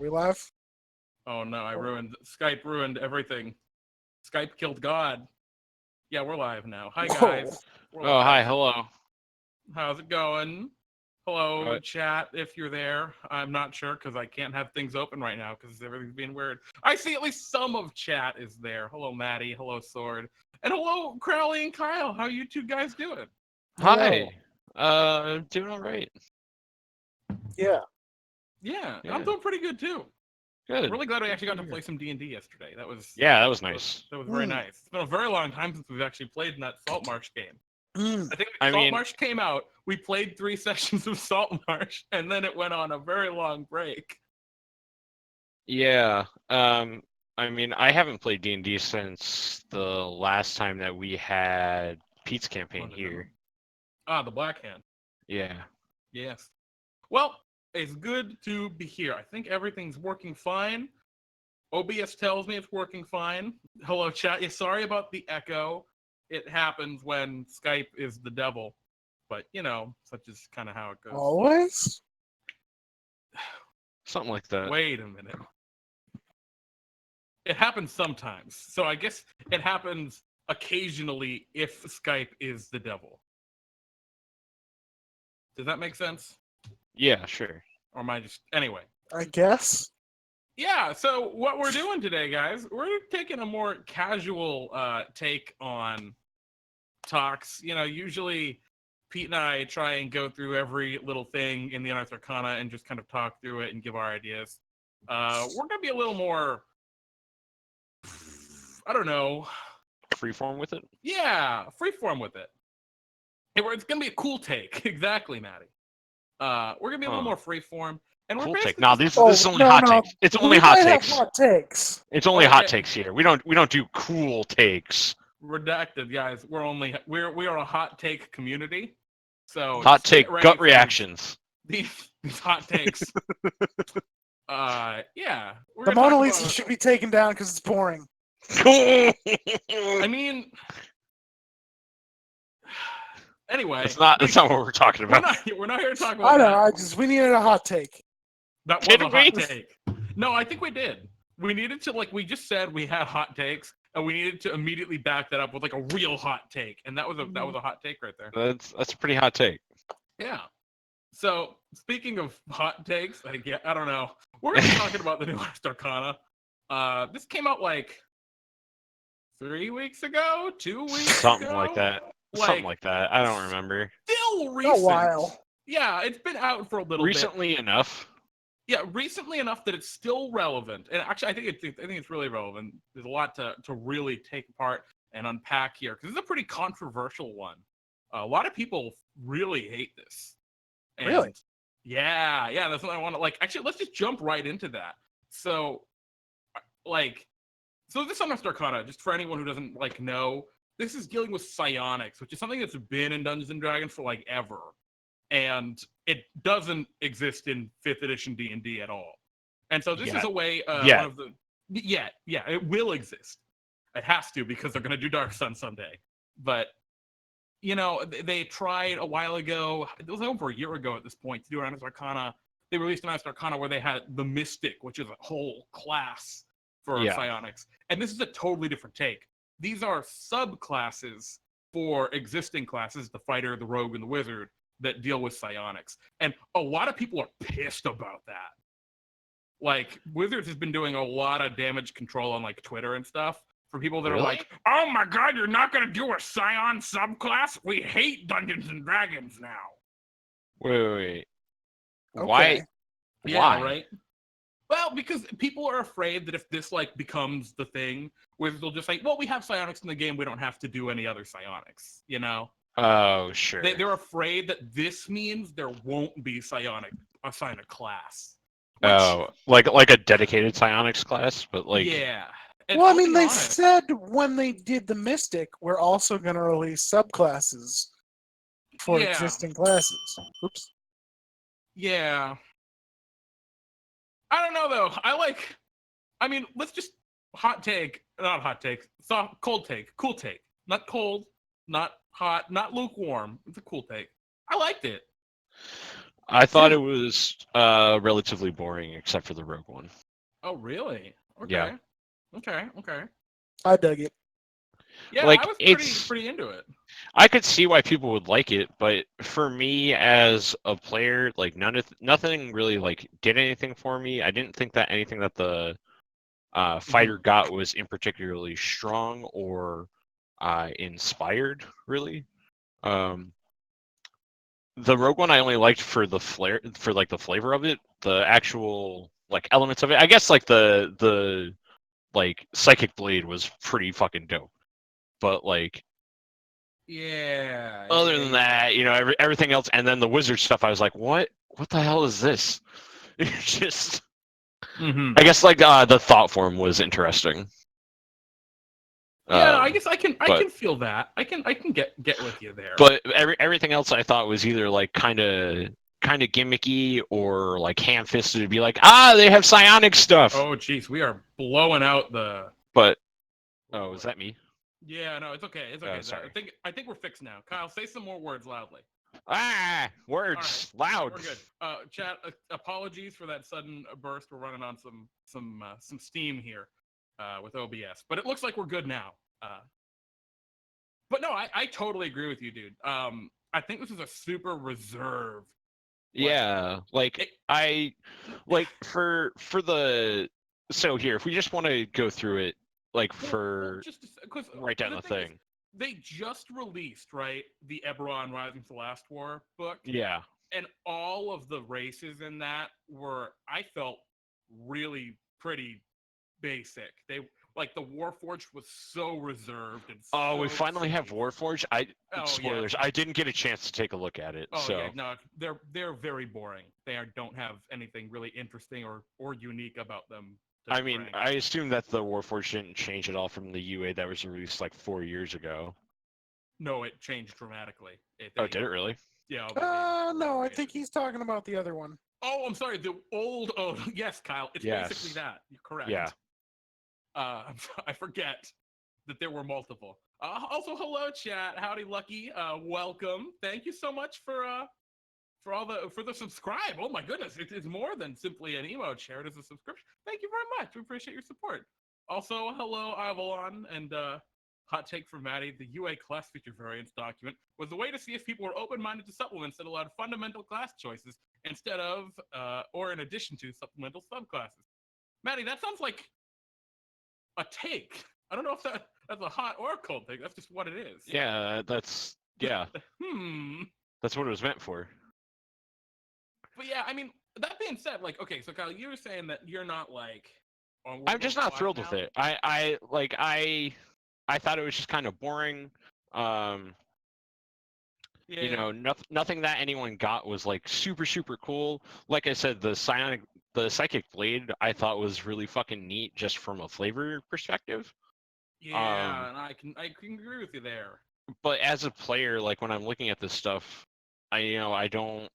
we live? Oh no, Skype ruined everything. Skype killed God. Yeah, we're live now. Hi guys. We're live. Hi, hello. How's it going? Hello, Good. chat, if you're there. I'm not sure because I can't have things open right now because everything's being weird. I see at least some of chat is there. Hello, Maddie. Hello, Sword. And hello, Crowley and Kyle. How you two guys doing? Hi. Doing all right. Yeah. Yeah, Yeah. I'm doing pretty good too. Good. Really glad we actually got to play some D&D yesterday. That was That was nice. That was very nice. It's been a very long time since we've actually played in that Saltmarsh game. I think Saltmarsh came out, we played 3 sessions of Saltmarsh, and then it went on a very long break. Yeah. I haven't played D&D since the last time that we had Pete's campaign here. Ah, the Black Hand. Yeah. Yes. Well, it's good to be here. I think everything's working fine. OBS tells me it's working fine. Hello, chat. Yeah, sorry about the echo. It happens when Skype is the devil. But, you know, such is kind of how it goes. Always? Something like that. Wait a minute. It happens sometimes. So I guess it happens occasionally if Skype is the devil. Does that make sense? Yeah, sure. Or am I just... Anyway. I guess. Yeah, so what we're doing today, guys, we're taking a more casual take on talks. You know, usually Pete and I try and go through every little thing in the Unearthed Arcana and just kind of talk through it and give our ideas. We're going to be a little more, I don't know. Freeform with it? Yeah, freeform with it. It's going to be a cool take. Exactly, Maddie. We're going to be a little more freeform. And cool we're take. No, this is only no, hot no. takes. It's only hot takes. Hot takes. It's only hot takes here. We don't do cool takes. Redacted, guys. We are a hot take community. So hot take gut reactions. These hot takes. Yeah. The Mona Lisa should be taken down because it's boring. I mean, anyway. That's not what we're talking about. We're not here to talk about that. We needed a hot take. That was a hot take. No, I think we did. We needed to, we just said we had hot takes, and we needed to immediately back that up with a real hot take, and that was a hot take right there. That's a pretty hot take. Yeah. So speaking of hot takes, I don't know. We're gonna be talking about the new Unearthed Arcana. This came out 3 weeks ago, 2 weeks Something ago? like that. Something like that. I don't remember. Still recent. A while. Yeah, it's been out for a little recently enough. Yeah, recently enough that it's still relevant. And actually, I think it's really relevant. There's a lot to really take apart and unpack here because it's a pretty controversial one. A lot of people really hate this. And really? Yeah, that's what I want to Actually, let's just jump right into that. So, this Unearthed Arcana, just for anyone who doesn't know, this is dealing with psionics, which is something that's been in Dungeons and Dragons for ever. And it doesn't exist in 5th edition D&D at all. And so this is a way one of the it will exist. It has to because they're going to do Dark Sun someday. But they tried a while ago, it was over a year ago at this point, to do Unearthed Arcana. They released an Unearthed Arcana where they had the Mystic, which is a whole class for psionics. And this is a totally different take. These are subclasses for existing classes, the Fighter, the Rogue, and the Wizard, that deal with psionics. And a lot of people are pissed about that. Wizards has been doing a lot of damage control on Twitter and stuff for people that are oh my god, you're not going to do a Psion subclass? We hate Dungeons and Dragons now. Wait. Okay. Why? Yeah, right? Well, because people are afraid that if this becomes the thing, Wizards will just well, we have psionics in the game, we don't have to do any other psionics, Oh, sure. They're afraid that this means there won't be psionic class. Which, like a dedicated psionics class, but yeah. And well, I mean, they said when they did the Mystic, we're also going to release subclasses for existing classes. Oops. Yeah. I don't know though. Let's just cold take, cool take, not cold, not hot, not lukewarm. It's a cool take. I liked it. I thought it was relatively boring, except for the Rogue One. Oh, really? Yeah. Okay. I dug it. Yeah, Like, I was it's pretty into it. I could see why people would like it, but for me as a player, like nothing really like did anything for me. I didn't think that anything that the fighter got was in particularly strong or inspired, really. The Rogue One I only liked for the flavor of it, the actual like elements of it. I guess like the like psychic blade was pretty fucking dope, but like Yeah. other than that, you know, everything else, and then the wizard stuff, I was like, what the hell is this? Just, I guess like the thought form was interesting. Yeah, no, I guess I can but feel that. I can get with you there. but everything else I thought was either like kind of gimmicky or like ham-fisted to be like, they have psionic stuff. Oh, jeez, we are blowing out the. But is that me? Yeah, no, it's okay. It's okay. Sorry. I think we're fixed now. Kyle, say some more words loudly. Words loud. We're good. Chat. Apologies for that sudden burst. We're running on some steam here with OBS, but it looks like we're good now. But no, I totally agree with you, dude. I think this is a super reserved. Yeah, I like for the so here if we just want to go through it like just because write down the thing. They just released the Eberron Rising to the Last War book. Yeah, and all of the races in that were, I felt, really pretty basic. They like the Warforged was so reserved and we finally have safe. Warforged. Spoilers. Yeah. I didn't get a chance to take a look at it. Yeah, no, they're very boring. They don't have anything really interesting or unique about them. I mean, I assume that the Warforged didn't change at all from the UA that was released like 4 years ago. No, it changed dramatically. Did it really? Yeah. No, I think he's talking about the other one. Oh, I'm sorry. The old. Oh, yes, Kyle. It's basically that. You're correct. Yeah. I forget that there were multiple. Also, hello, chat. Howdy, Lucky. Welcome. Thank you so much for the subscribe. Oh my goodness, it is more than simply an emote share. It is a subscription. Thank you very much. We appreciate your support. Also, hello, Avalon, and hot take from Maddie. The UA class feature variance document was a way to see if people were open-minded to supplements that allowed fundamental class choices instead of or in addition to supplemental subclasses. Maddie, that sounds like a take. I don't know if that's a hot or a cold take. That's just what it is. Yeah, that's That's what it was meant for. But yeah, I mean, that being said, like, okay, so Kyle, you were saying that you're not like. I'm just not thrilled with it. I thought it was just kind of boring. You know, nothing that anyone got was like super cool. Like I said, the psychic blade I thought was really fucking neat just from a flavor perspective. Yeah, and I can agree with you there. But as a player, like when I'm looking at this stuff, I don't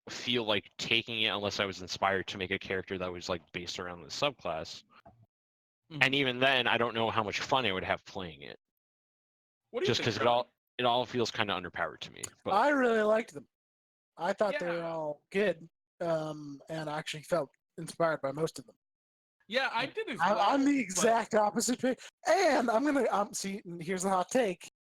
feel like taking it unless I was inspired to make a character that was like based around the subclass. Mm-hmm. And even then, I don't know how much fun I would have playing it. What do you just because it all feels kind of underpowered to me. But I really liked them. I thought they were all good, and I actually felt inspired by most of them. Yeah, I did as well. I'm the exact opposite. And I'm gonna see. Here's the hot take.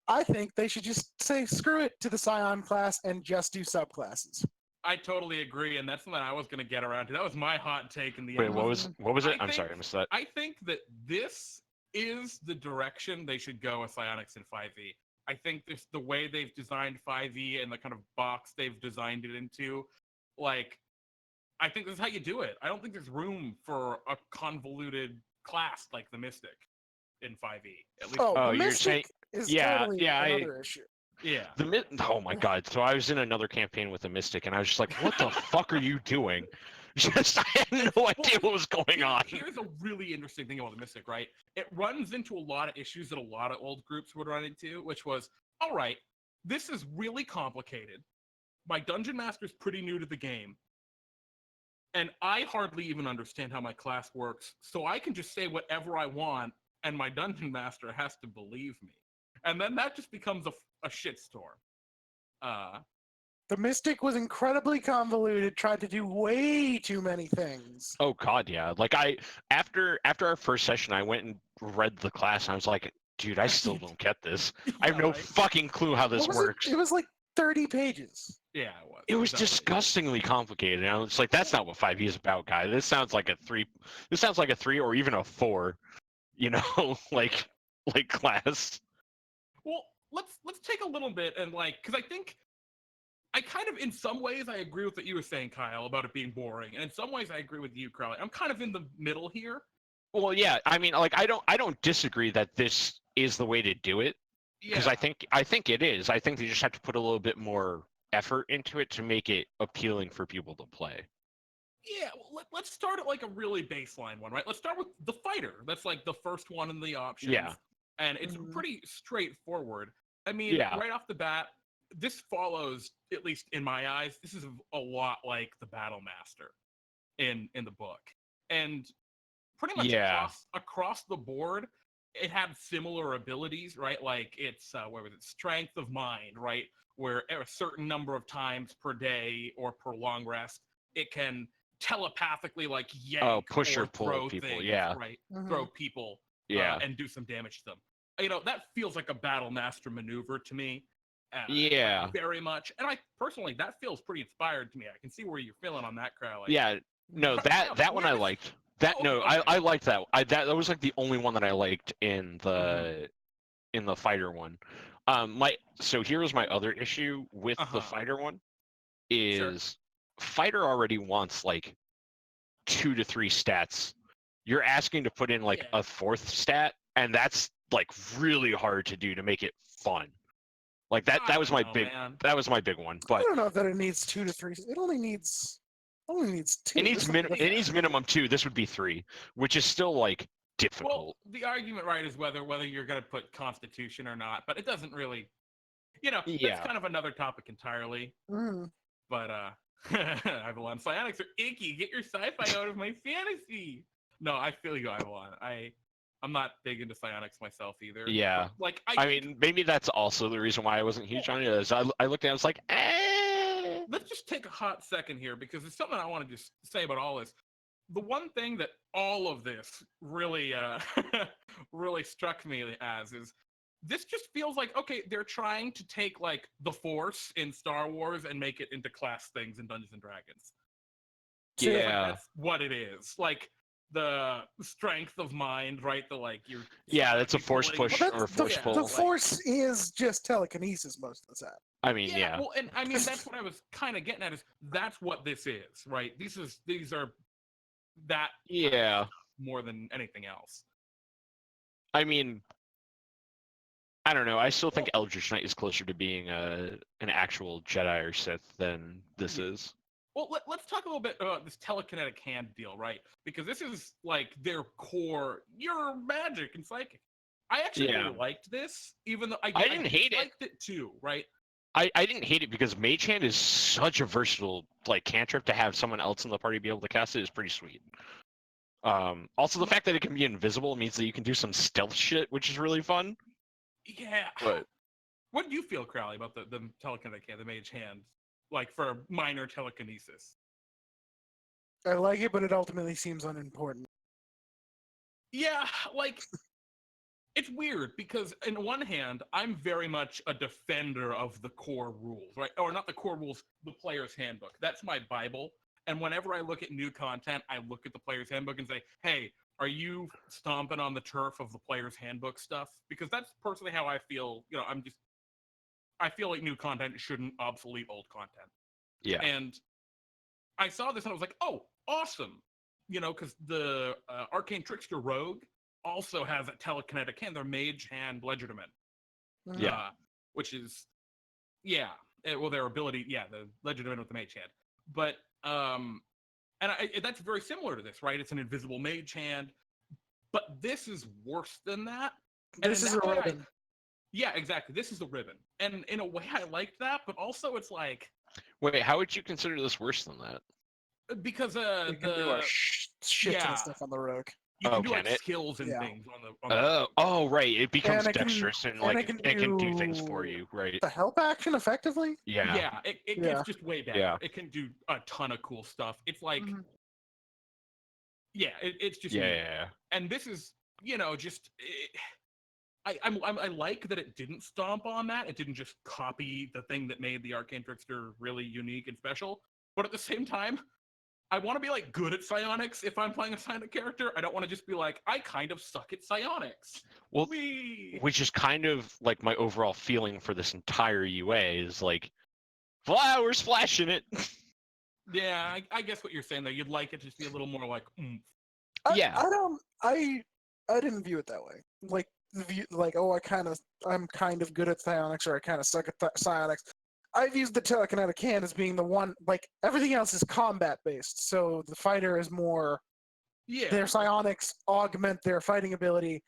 I think they should just say screw it to the Scion class and just do subclasses. I totally agree, and that's something I was gonna get around to. That was my hot take in the Wait, end. what was it? I'm sorry, I missed that. I think that this is the direction they should go with Psionics in 5e. I think this the way they've designed 5e and the kind of box they've designed it into, like, I think this is how you do it. I don't think there's room for a convoluted class like the Mystic in 5e. At least you're saying totally another issue. Yeah. Oh my god. So I was in another campaign with the Mystic and I was just like, what the fuck are you doing? Just I had no idea what was going on. Here's a really interesting thing about the Mystic, right? It runs into a lot of issues that a lot of old groups would run into, which was, all right, this is really complicated. My dungeon master's pretty new to the game. And I hardly even understand how my class works, so I can just say whatever I want, and my dungeon master has to believe me. And then that just becomes a shitstorm. The Mystic was incredibly convoluted, tried to do way too many things. Oh God, yeah. Like after our first session, I went and read the class, and I was like, dude, I still don't get this. I have Yeah, no right? fucking clue how this What was works. it? It was like 30 pages. Yeah, it was. It was outrageous. disgustingly complicated. And I was like, that's not what 5e is about, guy. This sounds like a 3. This sounds like a 3 or even a 4. You know, like class. Well, let's take a little bit and because I think I kind of, in some ways, I agree with what you were saying, Kyle, about it being boring, and in some ways, I agree with you, Crowley. I'm kind of in the middle here. Well, yeah. I mean, like, I don't disagree that this is the way to do it, because Yeah. I think it is. I think they just have to put a little bit more effort into it to make it appealing for people to play. Yeah, well, let's start at like a really baseline one, right? Let's start with the fighter. That's like the first one in the options. Yeah. And it's Mhm. pretty straightforward. I mean, Yeah. right off the bat, this follows, at least in my eyes, this is a lot like the Battle Master in the book. And pretty much Yeah. across the board, it had similar abilities, right? Like it's what was it, strength of mind, right? Where a certain number of times per day or per long rest, it can telepathically like yank push or or pull throw people, things, yeah. right? Mhm. Throw people Yeah. and do some damage to them. You know, that feels like a Battle Master maneuver to me. Yeah. Like, very much. And I personally, that feels pretty inspired to me. I can see where you're feeling on that, Crowley. Yeah. No, that one I liked. That Oh, no, okay. I liked that. That was like the only one that I liked in Mhm. the fighter one. So here's my other issue with the fighter one is fighter already wants like 2 to 3 stats. You're asking to put in like Yeah. a 4th stat, and that's like really hard to do to make it fun. Like that I was don't my know, big man. that was my big one. I But don't know that it needs 2 to 3. It only needs 2. it needs This- it needs minimum 2. This would be 3, which is still like difficult. Well, the argument, right, is whether you're going to put Constitution or not, but it doesn't really, that's Yeah. kind of another topic entirely. Mhm. But Avalon, psionics are icky. Get your sci-fi out of my fantasy. No, I feel you, Avalon. I'm not big into psionics myself either. Yeah. But, like I mean, maybe that's also the reason why I wasn't huge on it. Is I looked at it, I was like, eh. let's just take a hot second here because there's something I want to just say about all this. The one thing that all of this really really struck me as is this just feels like, okay, they're trying to take like the Force in Star Wars and make it into class things in Dungeons and Dragons. Yeah. Like, that's what it is. Like the strength of mind, right? The like you're That's a force push Well, or force pull. the Force is just telekinesis most of the time. I mean, yeah. Well, and I mean that's what I was kind of getting at is that's what this is, right? These are that more than anything else. I mean, I don't know. I still think Eldritch Knight is closer to being an actual Jedi or Sith than this is. Well, let's talk a little bit about this telekinetic hand deal, right? Because this is like their core. You're magic and psychic. I actually really liked this, even though I didn't hate it. Liked it too, right? I didn't hate it because Mage Hand is such a versatile like cantrip. To have someone else in the party be able to cast it is pretty sweet. Also, the fact that it can be invisible means that you can do some stealth shit, which is really fun. Yeah. But what do you feel, Crowley, about the telekinetic hand, the Mage Hand, like for minor telekinesis? I like it, but it ultimately seems unimportant. Yeah, like it's weird because in one hand, I'm very much a defender of the core rules, right? Or not the core rules, the player's handbook. That's my Bible. And whenever I look at new content, I look at the player's handbook and say, hey, are you stomping on the turf of the player's handbook stuff? Because that's personally how I feel. I feel like new content shouldn't obsolete old content. Yeah. And I saw this and I was like, oh, awesome. Because the Arcane Trickster Rogue also has a telekinetic hand. Their Mage Hand Legerdement. Yeah. Which is, their ability, the Legerdement with the Mage Hand. But, that's very similar to this, right? It's an invisible Mage Hand. But this is worse than that. This is a ribbon. Yeah, exactly. This is a ribbon. And in a way, I liked that, but also it's like... Wait, how would you consider this worse than that? Because you can do a shit ton of stuff on the Rogue. You can do can like it? skills and Yeah. things on the. Oh, right. It becomes And it can- dexterous and and like it can do things do for you, right? The help action effectively. Yeah. Yeah, it Yeah. gets just way better. Yeah. It can do a ton of cool stuff. It's like, Mhm. yeah, it's just Yeah, neat. yeah. And this is, just I like that it didn't stomp on that. It didn't just copy the thing that made the Arcane Trickster really unique and special. But at the same time, I want to be like good at psionics if I'm playing a psionic character. I don't want to just be like, I kind of suck at psionics. Well, Whee! which is kind of like my overall feeling for this entire UA is like, flowers flashing it. Yeah, I guess what you're saying there. You'd like it to just be a little more like, Yeah. I didn't view it that way. Like I'm kind of good at psionics, or I kind of suck at psionics. I've used the telekinetic hand as being the one. Like everything else is combat based, so the fighter is more. yeah. Their psionics augment their fighting ability,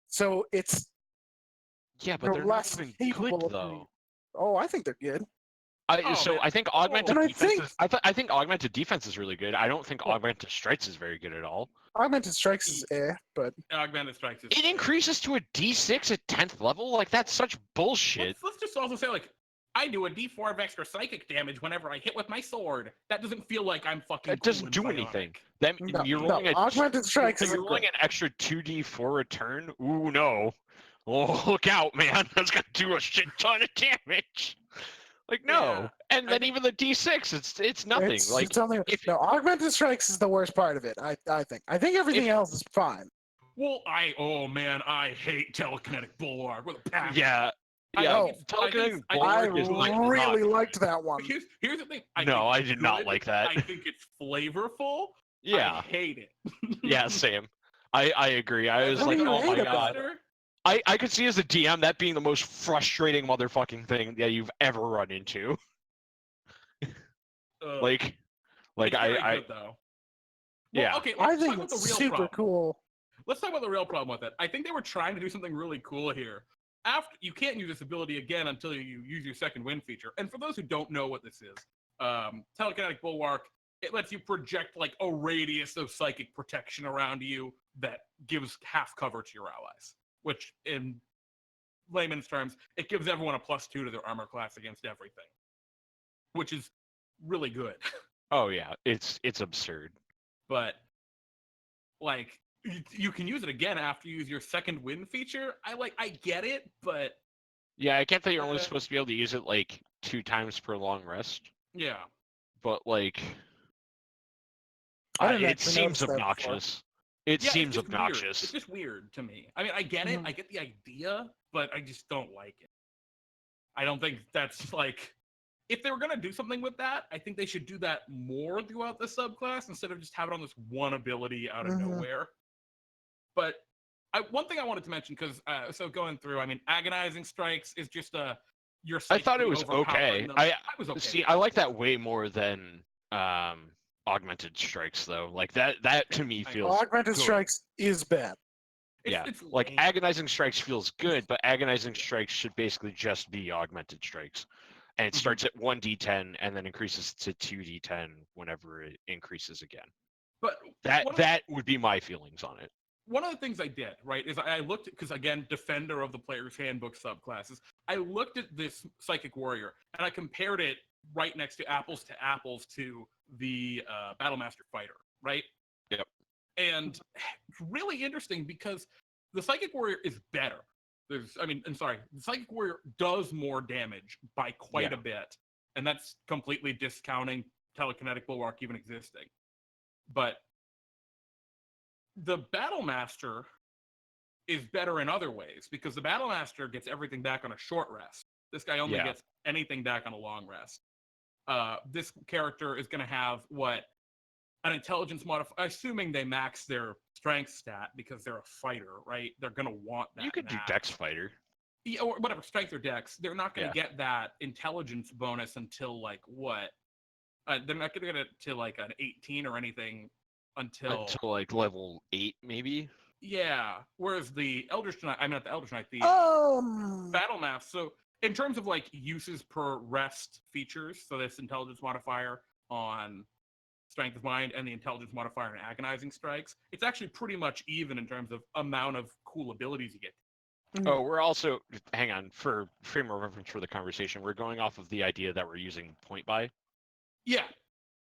so it's Yeah, but they're not less even capable good of though. doing. Oh, I think they're good. So man. I think augmented And I defense think- is. I think augmented defense is really good. I don't think augmented strikes is very good at all. Augmented strikes is but Augmented strikes is It increases to a D6 at 10th level. Like that's such bullshit. Let's just also say, like, I do a D4 of extra psychic damage whenever I hit with my sword. That doesn't feel like I'm fucking. It doesn't cool do and anything. psionic. That no, you're no, rolling a augmented strikes is you're rolling an extra 2d4 a turn. Ooh no! Oh, look out, man! That's gonna do a shit ton of damage. Like no, Yeah, and I then think- even the D6, it's nothing. It's only if no augmented strikes is the worst part of it. I think. I think everything else is fine. Well, oh man, I hate telekinetic bulwark with a passion. yeah, I yeah, think it's- telekinetic I bulwark I is like really not liked that one. Here's the thing. No, think I it's did not good. like that. I think it's flavorful. Yeah, I hate it. yeah, same. I agree. I was What like, do you oh my hate about god. I could see as a DM that being the most frustrating motherfucking thing that you've ever run into. Like it's very I good, though. Well, yeah. okay, I let's think talk about it's the real super problem. cool. Let's talk about the real problem with it. I think they were trying to do something really cool here. After you can't use this ability again until you use your second wind feature. And for those who don't know what this is, telekinetic bulwark, it lets you project like a radius of psychic protection around you that gives half cover to your allies. Which, in layman's terms, it gives everyone a +2 to their armor class against everything, which is really good. Oh yeah, it's absurd. But like you can use it again after you use your second wind feature. I get it, but Yeah, I get that you're only supposed to be able to use it like 2 times per long rest, yeah. but like I didn't it actually seems notice that before. obnoxious. It Yeah, seems it's just obnoxious. Weird. It's just weird to me. I mean, I get it. Mhm. I get the idea, but I just don't like it. I don't think that's like if they were gonna do something with that, I think they should do that more throughout the subclass instead of just have it on this one ability out of Mhm. nowhere. But one thing I wanted to mention because so going through, I mean, agonizing strikes is just your. I thought it was psychically overpowering okay. them. I was okay. see. I like that way more than augmented strikes though. Like that to me feels Augmented good. strikes is bad. Yeah, It's like lame. agonizing strikes feels good, but agonizing strikes should basically just be augmented strikes, and it Mhm. starts at 1d10 and then increases to 2d10 whenever it increases again. But That would be my feelings on it. one of the things I did, right, is I looked at, because again, defender of the player's handbook subclasses, I looked at this psychic warrior and I compared it right next to apples to the battlemaster fighter, right? Yep. And it's really interesting because the psychic warrior is better. The psychic warrior does more damage by quite Yeah. a bit, and that's completely discounting telekinetic bulwark even existing. But the battlemaster is better in other ways because the battlemaster gets everything back on a short rest. This guy only Yeah. gets anything back on a long rest. This character is going to have an intelligence modifier, assuming they max their strength stat because they're a fighter, right? They're going to want that. You could do max. Dex Fighter. Yeah, or whatever, strength or dex. They're not going to Yeah. get that intelligence bonus until like what? They're not going to get it to like an 18 or anything until like level 8 maybe. yeah. Whereas the Eldritch Knight, not the Eldritch Knight, the Battle Math. So in terms of like uses per rest features, so this intelligence modifier on Strength of Mind and the Intelligence modifier and Agonizing Strikes, it's actually pretty much even in terms of amount of cool abilities you get. Oh, we're also, hang on, for frame of reference for the conversation, we're going off of the idea that we're using point buy. Yeah,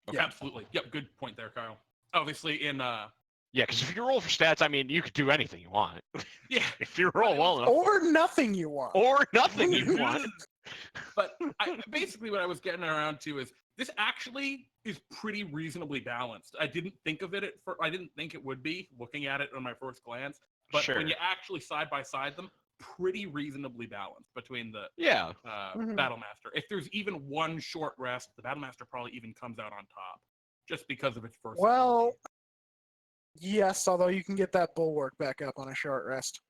Okay. absolutely. Yep, good point there, Kyle. Obviously, in Yeah, because if you roll for stats, I mean, you could do anything you want. yeah, If you roll well enough. Or nothing you want. Or nothing you want. But basically what I was getting around to is this actually is pretty reasonably balanced. I didn't think of it I didn't think it would be looking at it on my first glance, but Sure. when you actually side by side them, pretty reasonably balanced between the Yeah. Battlemaster. If there's even one short rest, the Battlemaster probably even comes out on top, just because of its versatility. Well, yes, although you can get that bulwark back up on a short rest.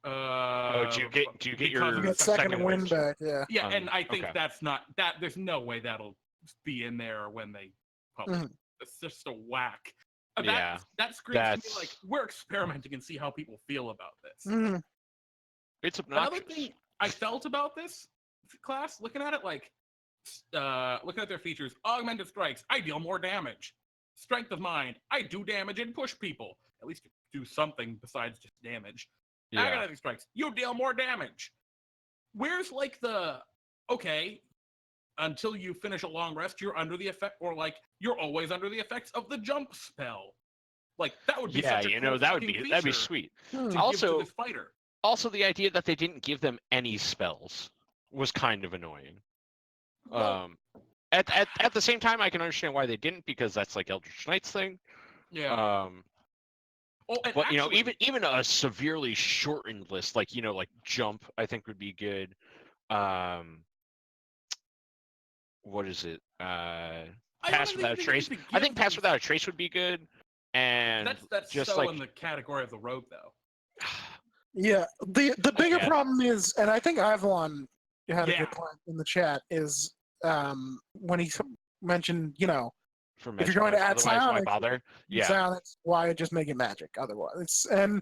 Do you get because your of You the get second second wind wind? back, yeah. Yeah, and I think okay. that's not that. There's no way that'll be in there when they publish. It's just a whack. Yeah, That screams to me like we're experimenting and see how people feel about this. It's obnoxious. Another thing I felt about this class, looking at it, like looking at their features, augmented strikes, I deal more damage. Strength of Mind, I do damage and push people. At least do something besides just damage. Yeah. Agonizing strikes, you deal more damage. Where's like the okay, until you finish a long rest, you're under the effect, or like you're always under the effects of the jump spell. Like that would be such a cool that'd be feature sweet. to Also, give to this fighter. Also, the idea that they didn't give them any spells was kind of annoying. Well, at the same time, I can understand why they didn't, because that's like Eldritch Knight's thing. Yeah. But actually, even a severely shortened list, like like jump, I think would be good. What is it? Pass Without a Trace. I think Pass Without a Trace would be good. And that's just so like in the category of the rogue, though. Yeah, the bigger problem is, and I think Avalon had a good point in the chat, is when he mentioned, if you're going to add psionics, why just make it magic otherwise? And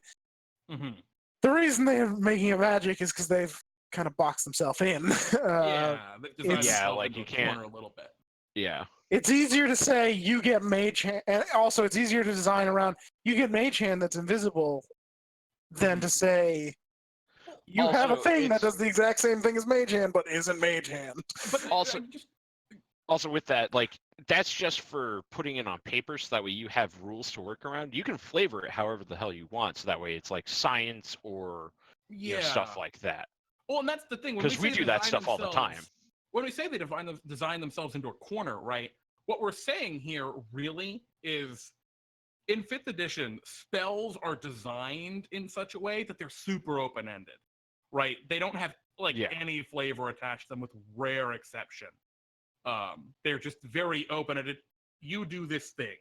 the reason they're making it magic is because they've kind of boxed themselves in. Like you can't a little bit. Yeah. It's easier to say you get mage hand, and also it's easier to design around you get mage hand that's invisible than to say you have a thing that does the exact same thing as mage hand but isn't mage hand. But also with that, like that's just for putting it on paper, so that way you have rules to work around. You can flavor it however the hell you want, so that way it's like science or stuff like that. Well, and that's the thing, because we do that stuff all the time. When we say they design themselves into a corner, right? What we're saying here really is, in 5th edition, spells are designed in such a way that they're super open-ended, right? They don't have any flavor attached to them, with rare exception. They're just very open-ended. You do this thing,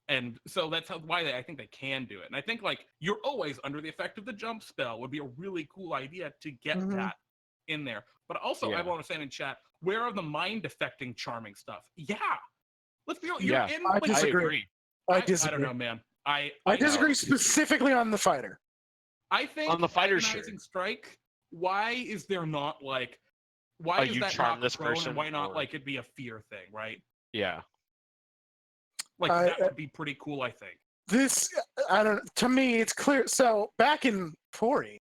and so that's why I think they can do it. And I think you're always under the effect of the jump spell would be a really cool idea to get that in there. But also, I want to say in chat, where are the mind-affecting charming stuff? Yeah, let's be real. You're in. I disagree. I disagree. I don't know, man. I disagree specifically on the fighter. I think on the fighter, Agonizing Strike. Why is there not why is you that charm not this prone, person, and why not or... it be a fear thing, right? Yeah. That would be pretty cool, I think. To me, it's clear. So back in Pori,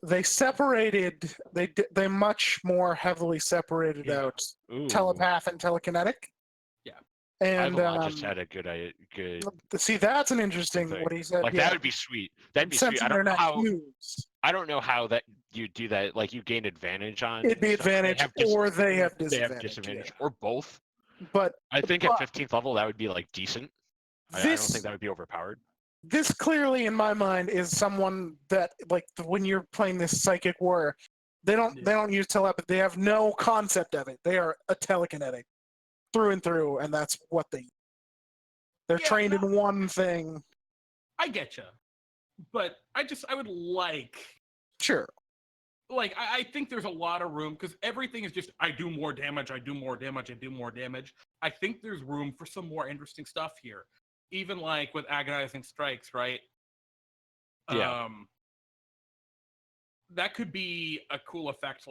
they separated. They much more heavily separated out telepath and telekinetic. Yeah, and just had a good. See, that's an interesting what he said. That would be sweet. That'd be sweet. I don't know how. I don't know how that you do that. Like you gain advantage on. It'd be advantage, or they have disadvantage, or both. But I think at 15th level that would be decent. I don't think that would be overpowered. This clearly, in my mind, is someone that when you're playing this psychic warrior, they don't use telepathy. They have no concept of it. They are a telekinetic through and through, and that's what they're trained in one thing. I get you, but I would sure. I think there's a lot of room, because everything is just I do more damage, I do more damage, I do more damage. I think there's room for some more interesting stuff here. Even with Agonizing Strikes, right? Yeah. That could be a cool effect.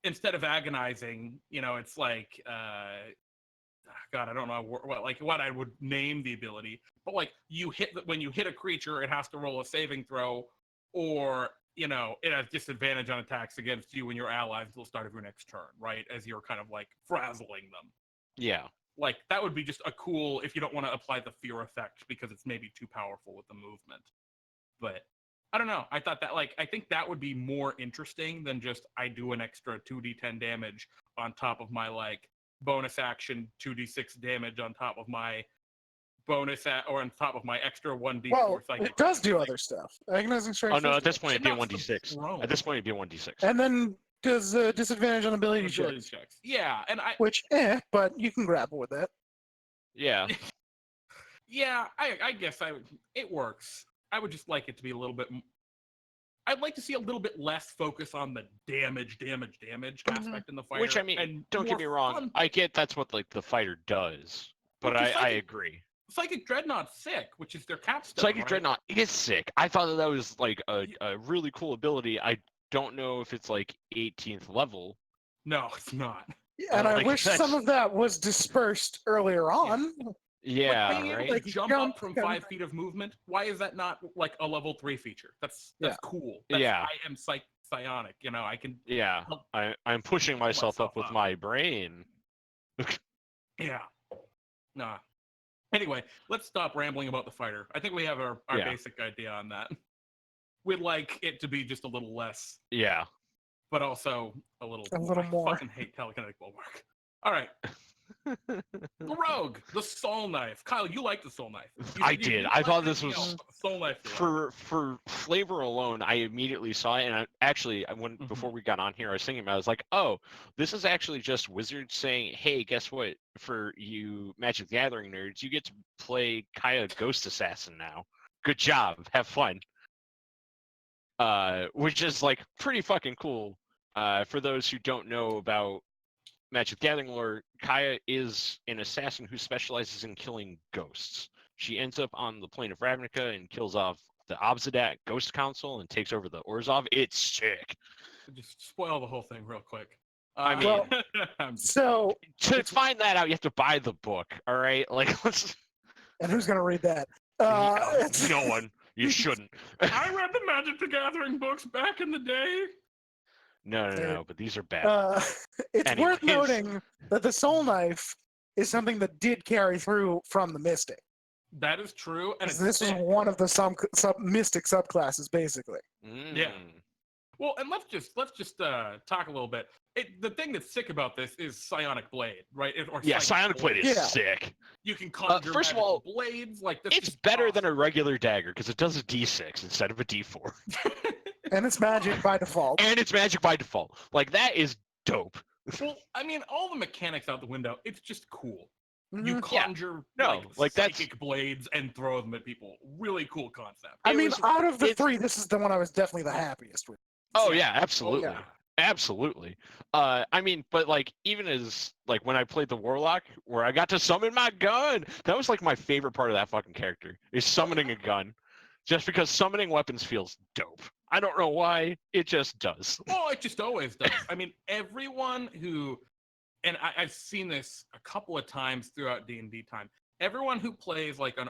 instead of agonizing, it's like God, I don't know what I would name the ability, but like when you hit a creature, it has to roll a saving throw, or it has disadvantage on attacks against you and your allies until the start of your next turn, right? As you're kind of like frazzling them. Yeah. Like that would be just a cool, if you don't want to apply the fear effect because it's maybe too powerful with the movement. But I don't know. I thought that I think that would be more interesting than just I do an extra 2d10 damage on top of my bonus action 2d6 damage on top of my or on top of my extra 1d4 Well, psychic. it does do other stuff. Agonizing Strike. Oh no, does at do this point it'd be a 1d6. Throne. At this point it'd be a 1d6. And then does disadvantage on ability checks. Yeah, and Which, but you can grapple with that. Yeah. Yeah, I guess it works. I would just like it to be a little bit. I'd like to see a little bit less focus on the damage aspect in the fighter. Which I mean, and don't get me wrong, fun. I get that's what the fighter does, but I agree. Psychic Dreadnought's sick, which is their capstone. Psychic right? Dreadnought is sick. I thought that was a really cool ability. I don't know if it's 18th level. No, it's not. Yeah, and I wish some of that was dispersed earlier on. Yeah, being able right. to jump up from 5 feet of movement. Why is that not a level 3 feature? That's cool. I am psionic. I can. Yeah, I'm pushing myself up with my brain. Yeah. Nah. Anyway, let's stop rambling about the fighter. I think we have our basic idea on that. We'd like it to be just a little less. Yeah. But also a little more. I fucking hate telekinetic bulwark. All right. The rogue, the soul knife. Kyle, you like the soul knife. I did. I thought this was soul knife for flavor alone. I immediately saw it, and before we got on here, I was thinking about it. I was like, oh, this is actually just Wizards saying, hey, guess what? For you Magic the Gathering nerds, you get to play Kaya Ghost Assassin now. Good job. Have fun. Which is pretty fucking cool. For those who don't know about Magic the Gathering lore, Kaya is an assassin who specializes in killing ghosts. She ends up on the plane of Ravnica and kills off the Obsidat Ghost Council and takes over the Orzhov. It's sick. Just spoil the whole thing real quick. I mean, so to find that out, you have to buy the book. All right, and who's gonna read that? No one. You shouldn't. I read the Magic the Gathering books back in the day. No, but these are bad. It's worth noting that the soul knife is something that did carry through from the Mystic. That is true, and this was one of the Mystic subclasses, basically. Yeah. Well, and let's just talk a little bit. The thing that's sick about this is Psionic Blade, right? Psionic Blade is sick. You can conjure first of all, blades it's better than a regular dagger because it does a D6 instead of a D4. And it's magic by default. That is dope. Well, I mean, all the mechanics out the window. It's just cool. Mm-hmm. You conjure psychic blades and throw them at people. Really cool concept. Out of the three, this is the one I was definitely the happiest with. Oh yeah, absolutely. Oh, yeah. Absolutely. But even as when I played the Warlock, where I got to summon my gun, that was my favorite part of that fucking character, is summoning a gun. Just because summoning weapons feels dope. I don't know why, it just does. Oh, it just always does. I mean, everyone who, and I've seen this a couple of times throughout DnDTime, everyone who plays an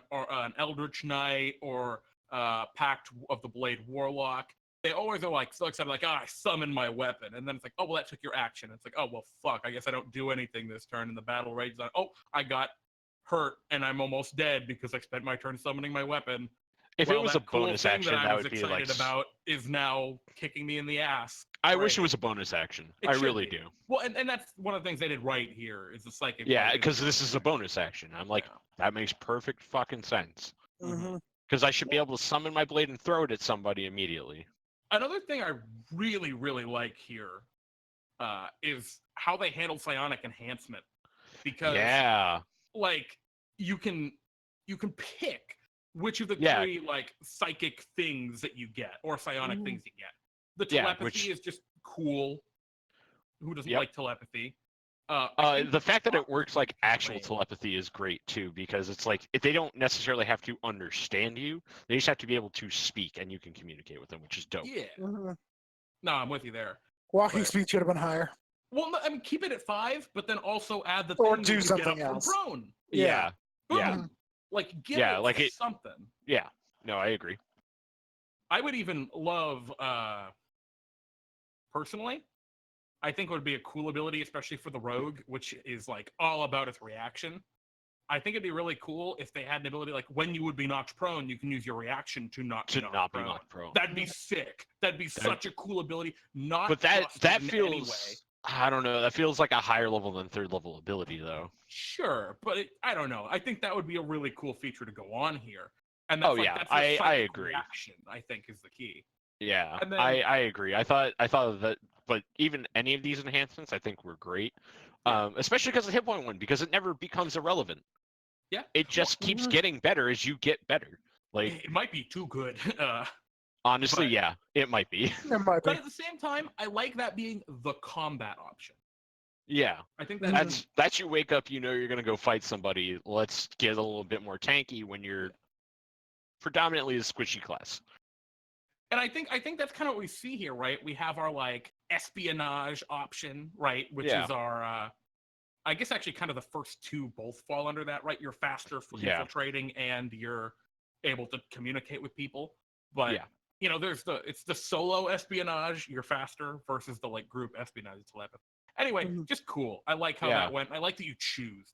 Eldritch Knight or Pact of the Blade Warlock, they always are so excited, I summoned my weapon. And then it's oh, well, that took your action. It's oh, well, fuck, I guess I don't do anything this turn. And the battle rages on. Oh, I got hurt and I'm almost dead because I spent my turn summoning my weapon. If it was a bonus action, that would be excited about is now kicking me in the ass. I wish it was a bonus action. I really do. Well, and that's one of the things they did right here is the psychic. Yeah, because this is a bonus action. I'm that makes perfect fucking sense. Because I should be able to summon my blade and throw it at somebody immediately. Another thing I really, really like here is how they handle psionic enhancement. Because you can pick which of the three psychic things that you get or psionic things you get. The telepathy is just cool. Who doesn't like telepathy? The fact that it works like actual telepathy is great too, because it's if they don't necessarily have to understand you, they just have to be able to speak and you can communicate with them, which is dope. Yeah. No, I'm with you there. Walking speed should have been higher. Well, no, I mean, keep it at 5, but then also add the Or thing do where you get something up else. from prone. Yeah. Boom. Yeah. Mhm. Like, give Yeah, it like it- something. Yeah. No, I agree. I would even love, personally, I think it would be a cool ability, especially for the rogue, which is like all about its reaction. I think it'd be really cool if they had an ability like when you would be knocked prone, you can use your reaction to not be To knocked not be prone. knocked prone. That'd be sick. That'd be such a cool ability. Not But that busted in any way. feels, I don't know, that feels like a higher level than 3rd level ability though. Sure, but I don't know. I think that would be a really cool feature to go on here. And that's Oh, yeah, that's the I psychic agree. reaction, I think, is the key. Yeah, And then- I agree. I thought that, but even any of these enhancements, I think were great. Yeah. Especially because of the hit point one, because it never becomes irrelevant. Yeah. It just keeps mhm. getting better as you get better. Like, It might be too good. honestly, but- yeah, it might be. It might be. But at the same time, I like that being the combat option. Yeah, I think Mhm. that's you wake up, you know you're gonna go fight somebody. Let's get a little bit more tanky when you're predominantly a squishy class. And I think that's kind of what we see here, right? We have our like espionage option, right? Which Yeah. is our I guess actually kind of the first two both fall under that, right? You're faster for Yeah. infiltrating and you're able to communicate with people. But Yeah. you know, it's the solo espionage, you're faster, versus the like group espionage telepathy. Anyway, Mhm. just cool. I like how Yeah. that went. I like that you choose.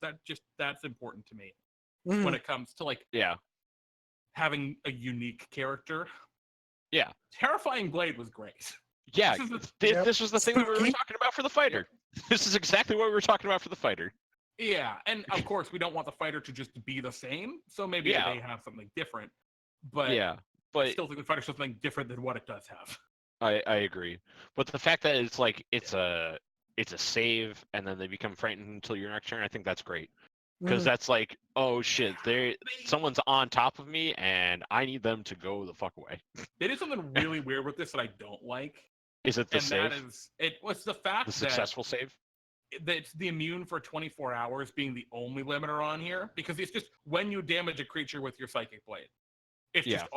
That's important to me Mhm. when it comes to like Yeah. having a unique character. Yeah. Terrifying Blade was great. Yeah. This is Yep. This was the thing that we were Spooky. talking about for the fighter. This is exactly what we were talking about for the fighter. Yeah, and of course we don't want the fighter to just be the same, so maybe Yeah. they have something different. But Yeah. I But still think the fighter's something different than what it does have. I agree. But the fact that it's like it's a save and then they become frightened until your next turn, I think that's great. Because Mhm. that's like, oh shit, someone's on top of me and I need them to go the fuck away. They did something really weird with this that I don't like, Is it the and save? that is it was the fact The that successful save? it's the immune for 24 hours being the only limiter on here, because it's just when you damage a creature with your psychic blade. It's Yeah. just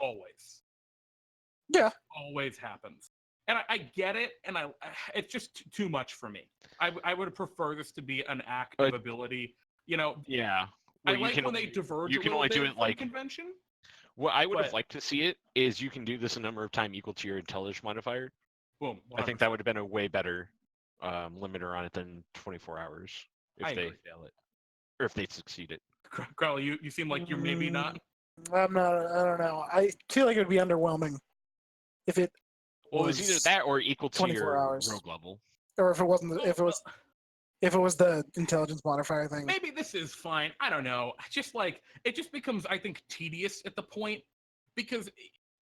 Yeah. always happens. And I get it, and it's just too much for me. I would prefer this to be an active ability. You know, Yeah. I Well, like when they diverge you a can little only bit do it from like convention. what I would have but- liked to see it is you can do this a number of times equal to your intelligence modifier. Boom. I think that would have been a way better limiter on it than 24 hours if I they agree. fail it or if they succeed it. Crowley, you seem like you're maybe not. I'm not. I don't know. I feel like it would be underwhelming if it Well, it was either that or equal to 24 your hours. rogue level. or if it wasn't. If it was. Well, If it was the intelligence modifier thing. maybe this is fine. I don't know. Just like it just becomes, I think, tedious at the point, because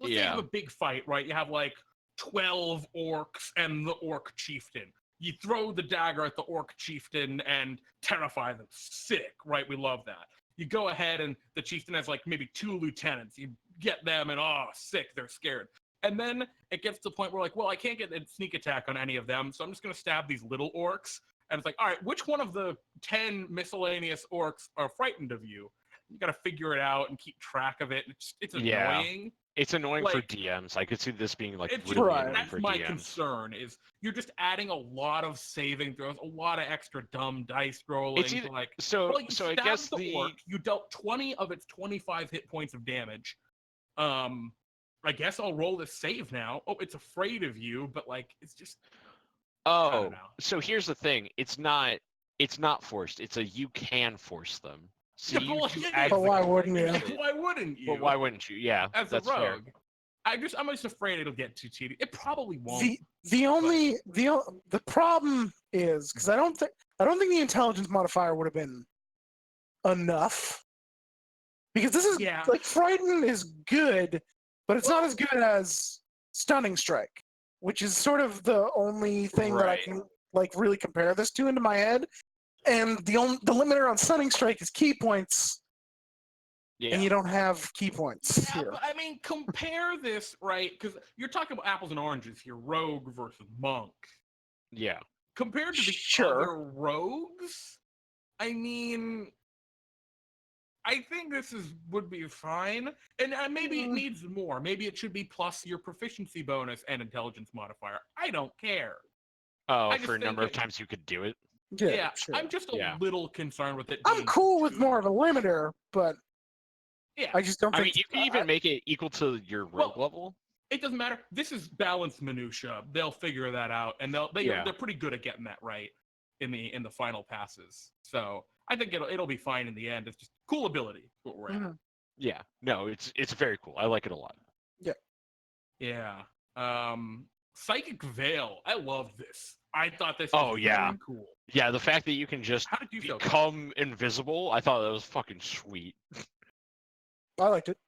let's say you have a big fight, right? You have like 12 orcs and the orc chieftain. You throw the dagger at the orc chieftain and terrify them. Sick, right? We love that. You go ahead and the chieftain has like maybe 2 lieutenants. You get them and sick, they're scared. And then it gets to the point where like, well, I can't get a sneak attack on any of them, so I'm just gonna stab these little orcs. And it's like, all right, which one of the 10 miscellaneous orcs are frightened of you? You got to figure it out and keep track of it. It's Yeah. annoying. It's annoying for Like, DMs. I could see this being like It's really Right. annoying that's for my DMs. concern. Is you're just adding a lot of saving throws, a lot of extra dumb dice rolling. It's either, to like, so well, you so I stabbed guess the orc, you dealt 20 of its 25 hit points of damage. I guess I'll roll this save now. Oh, it's afraid of you, but like, it's just. I don't know. So here's the thing. It's not forced. It's a you can force them. So Yeah, you but, do yeah, But why wouldn't you? activate it. Why wouldn't you? But why wouldn't you? Yeah, As that's a fair. rogue. I'm just afraid it'll get too cheaty. It probably won't. The problem is because I don't think the intelligence modifier would have been enough, because this is Yeah. like frighten is good, but it's not as good as stunning strike, which is sort of the only thing that I Right. can like really compare this to into my head. And the limiter on stunning strike is key points, Yeah. and you don't have key points Yeah, here. but I mean, compare this, right? Because you're talking about apples and oranges here, rogue versus monk. Yeah. Compared to the Sure. other rogues, I mean, I think this would be fine. And maybe it needs more. Maybe it should be plus your proficiency bonus and intelligence modifier. I don't care. Oh, I just for a number of think times you could do it. Yeah, sure. I'm just a Yeah. little concerned with it. I'm being cool with too- more of a limiter, but Yeah, I just don't I think. mean, you can even make it equal to your rogue Well, level. it doesn't matter. This is balanced minutia. They'll figure that out, and they're pretty good at getting that right in the final passes. So I think it'll be fine in the end. It's just cool ability. What we're at. Mhm. Yeah. No, it's very cool. I like it a lot. Yeah. Psychic Veil. I love this. I thought this Oh, was yeah. very cool. Yeah, the fact that you can just How did you feel? become invisible, I thought that was fucking sweet. I liked it.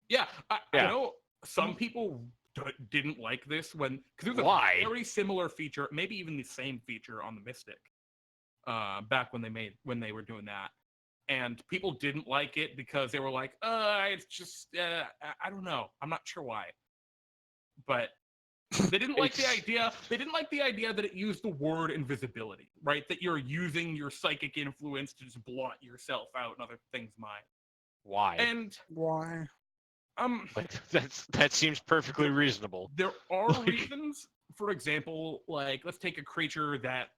Yeah, I Yeah. know some people didn't like this because there's Why? a very similar feature, maybe even the same feature on the Mystic, back when they were doing that, and people didn't like it because they were like, it's just I don't know, I'm not sure why, but they didn't like the idea. They didn't like the idea that it used the word invisibility, right? That you're using your psychic influence to just blot yourself out and other things' mind. Why? And Why? Like that seems perfectly reasonable. There are Like- reasons. For example, like let's take a creature that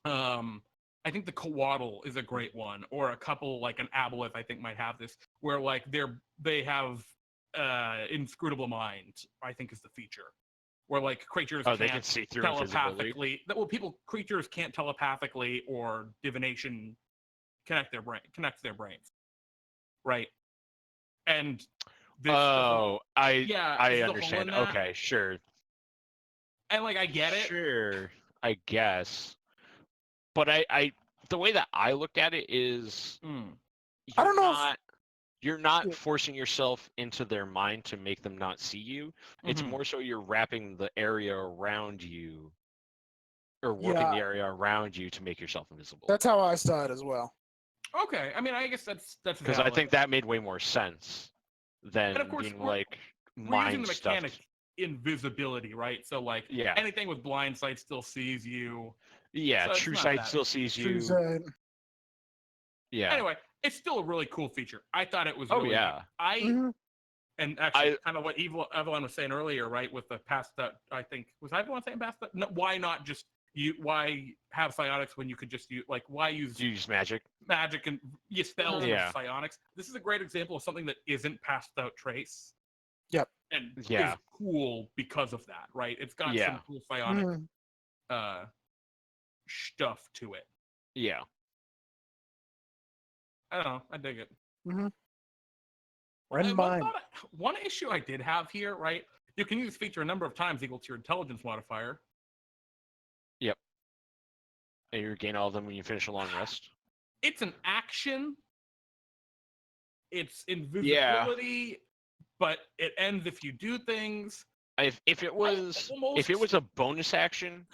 I think the Coatl is a great one, or a couple like an Aboleth I think might have this, where like they have inscrutable mind, I think is the feature. Where like creatures they can see through invisibility. Creatures can't telepathically or divination connect their brains. Right. And this I understand. Okay, sure. And like I get it. Sure, I guess. But I the way that I looked at it is I don't know you're not forcing yourself into their mind to make them not see you. It's more so you're wrapping the area around you or warping the area around you to make yourself invisible. That's how I saw it as well. Okay, I mean, I guess that's because I think that made way more sense than and of course, being like we're using mind the stuff. mechanic invisibility, right? So like anything with blind sight still sees you. Yeah, so true sight still sees you. Yeah. Anyway, it's still a really cool feature. I thought it was Oh really yeah. And actually, kind of what Evelyn was saying earlier, right? With the past that I think was Evelyn saying past that. No, why not just why have psionics when you could just use why use magic and spells and psionics? This is a great example of something that isn't passed out trace. Yep. And is cool because of that, right? It's got some cool psionic stuff to it. Yeah. I don't know. I dig it. One issue I did have here, right? You can use this feature a number of times equal to your intelligence modifier. Yep. And you regain all of them when you finish a long rest. It's an action. It's invisibility, but it ends if you do things. If it was a bonus action,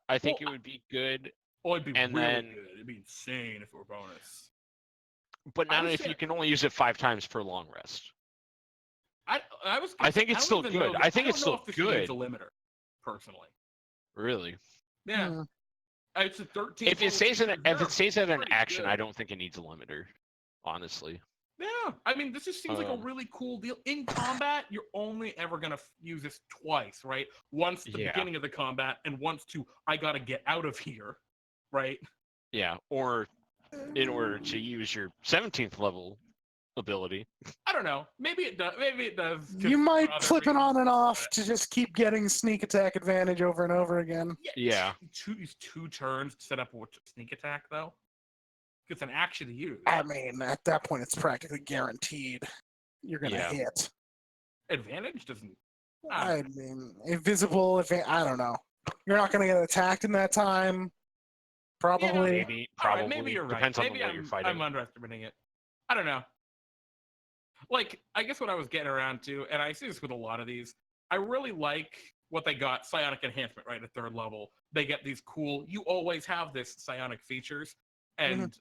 I think it would be good. Oh, it'd be really good. It'd be insane if it were bonus. But not if you can only use it 5 times per long rest. I think it's still good. I think it's still good. A limiter, personally. Really? Yeah. It's a 13. If it stays at an action, I don't think it needs a limiter. Honestly. Yeah, I mean, this just seems like a really cool deal. In combat, you're only ever gonna use this twice, right? Once at the beginning of the combat, and once to I gotta get out of here, right? Yeah, or in order to use your 17th level ability. I don't know. Maybe it does. Maybe it does. You might flip it on and off to just keep getting sneak attack advantage over and over again. Yeah. Use 2 turns to set up a sneak attack, though. It's an action to use. I mean, at that point, it's practically guaranteed you're gonna hit. Advantage doesn't. I mean, invisible. I don't know. You're not gonna get attacked in that time. Probably. Maybe. Right, maybe you're right. Depends maybe on what you're fighting. I'm underestimating it. I don't know. Like, I guess what I was getting around to, and I see this with a lot of these, I really like what they got, psionic enhancement, right, at 3rd level. They get these cool, you always have this psionic features, and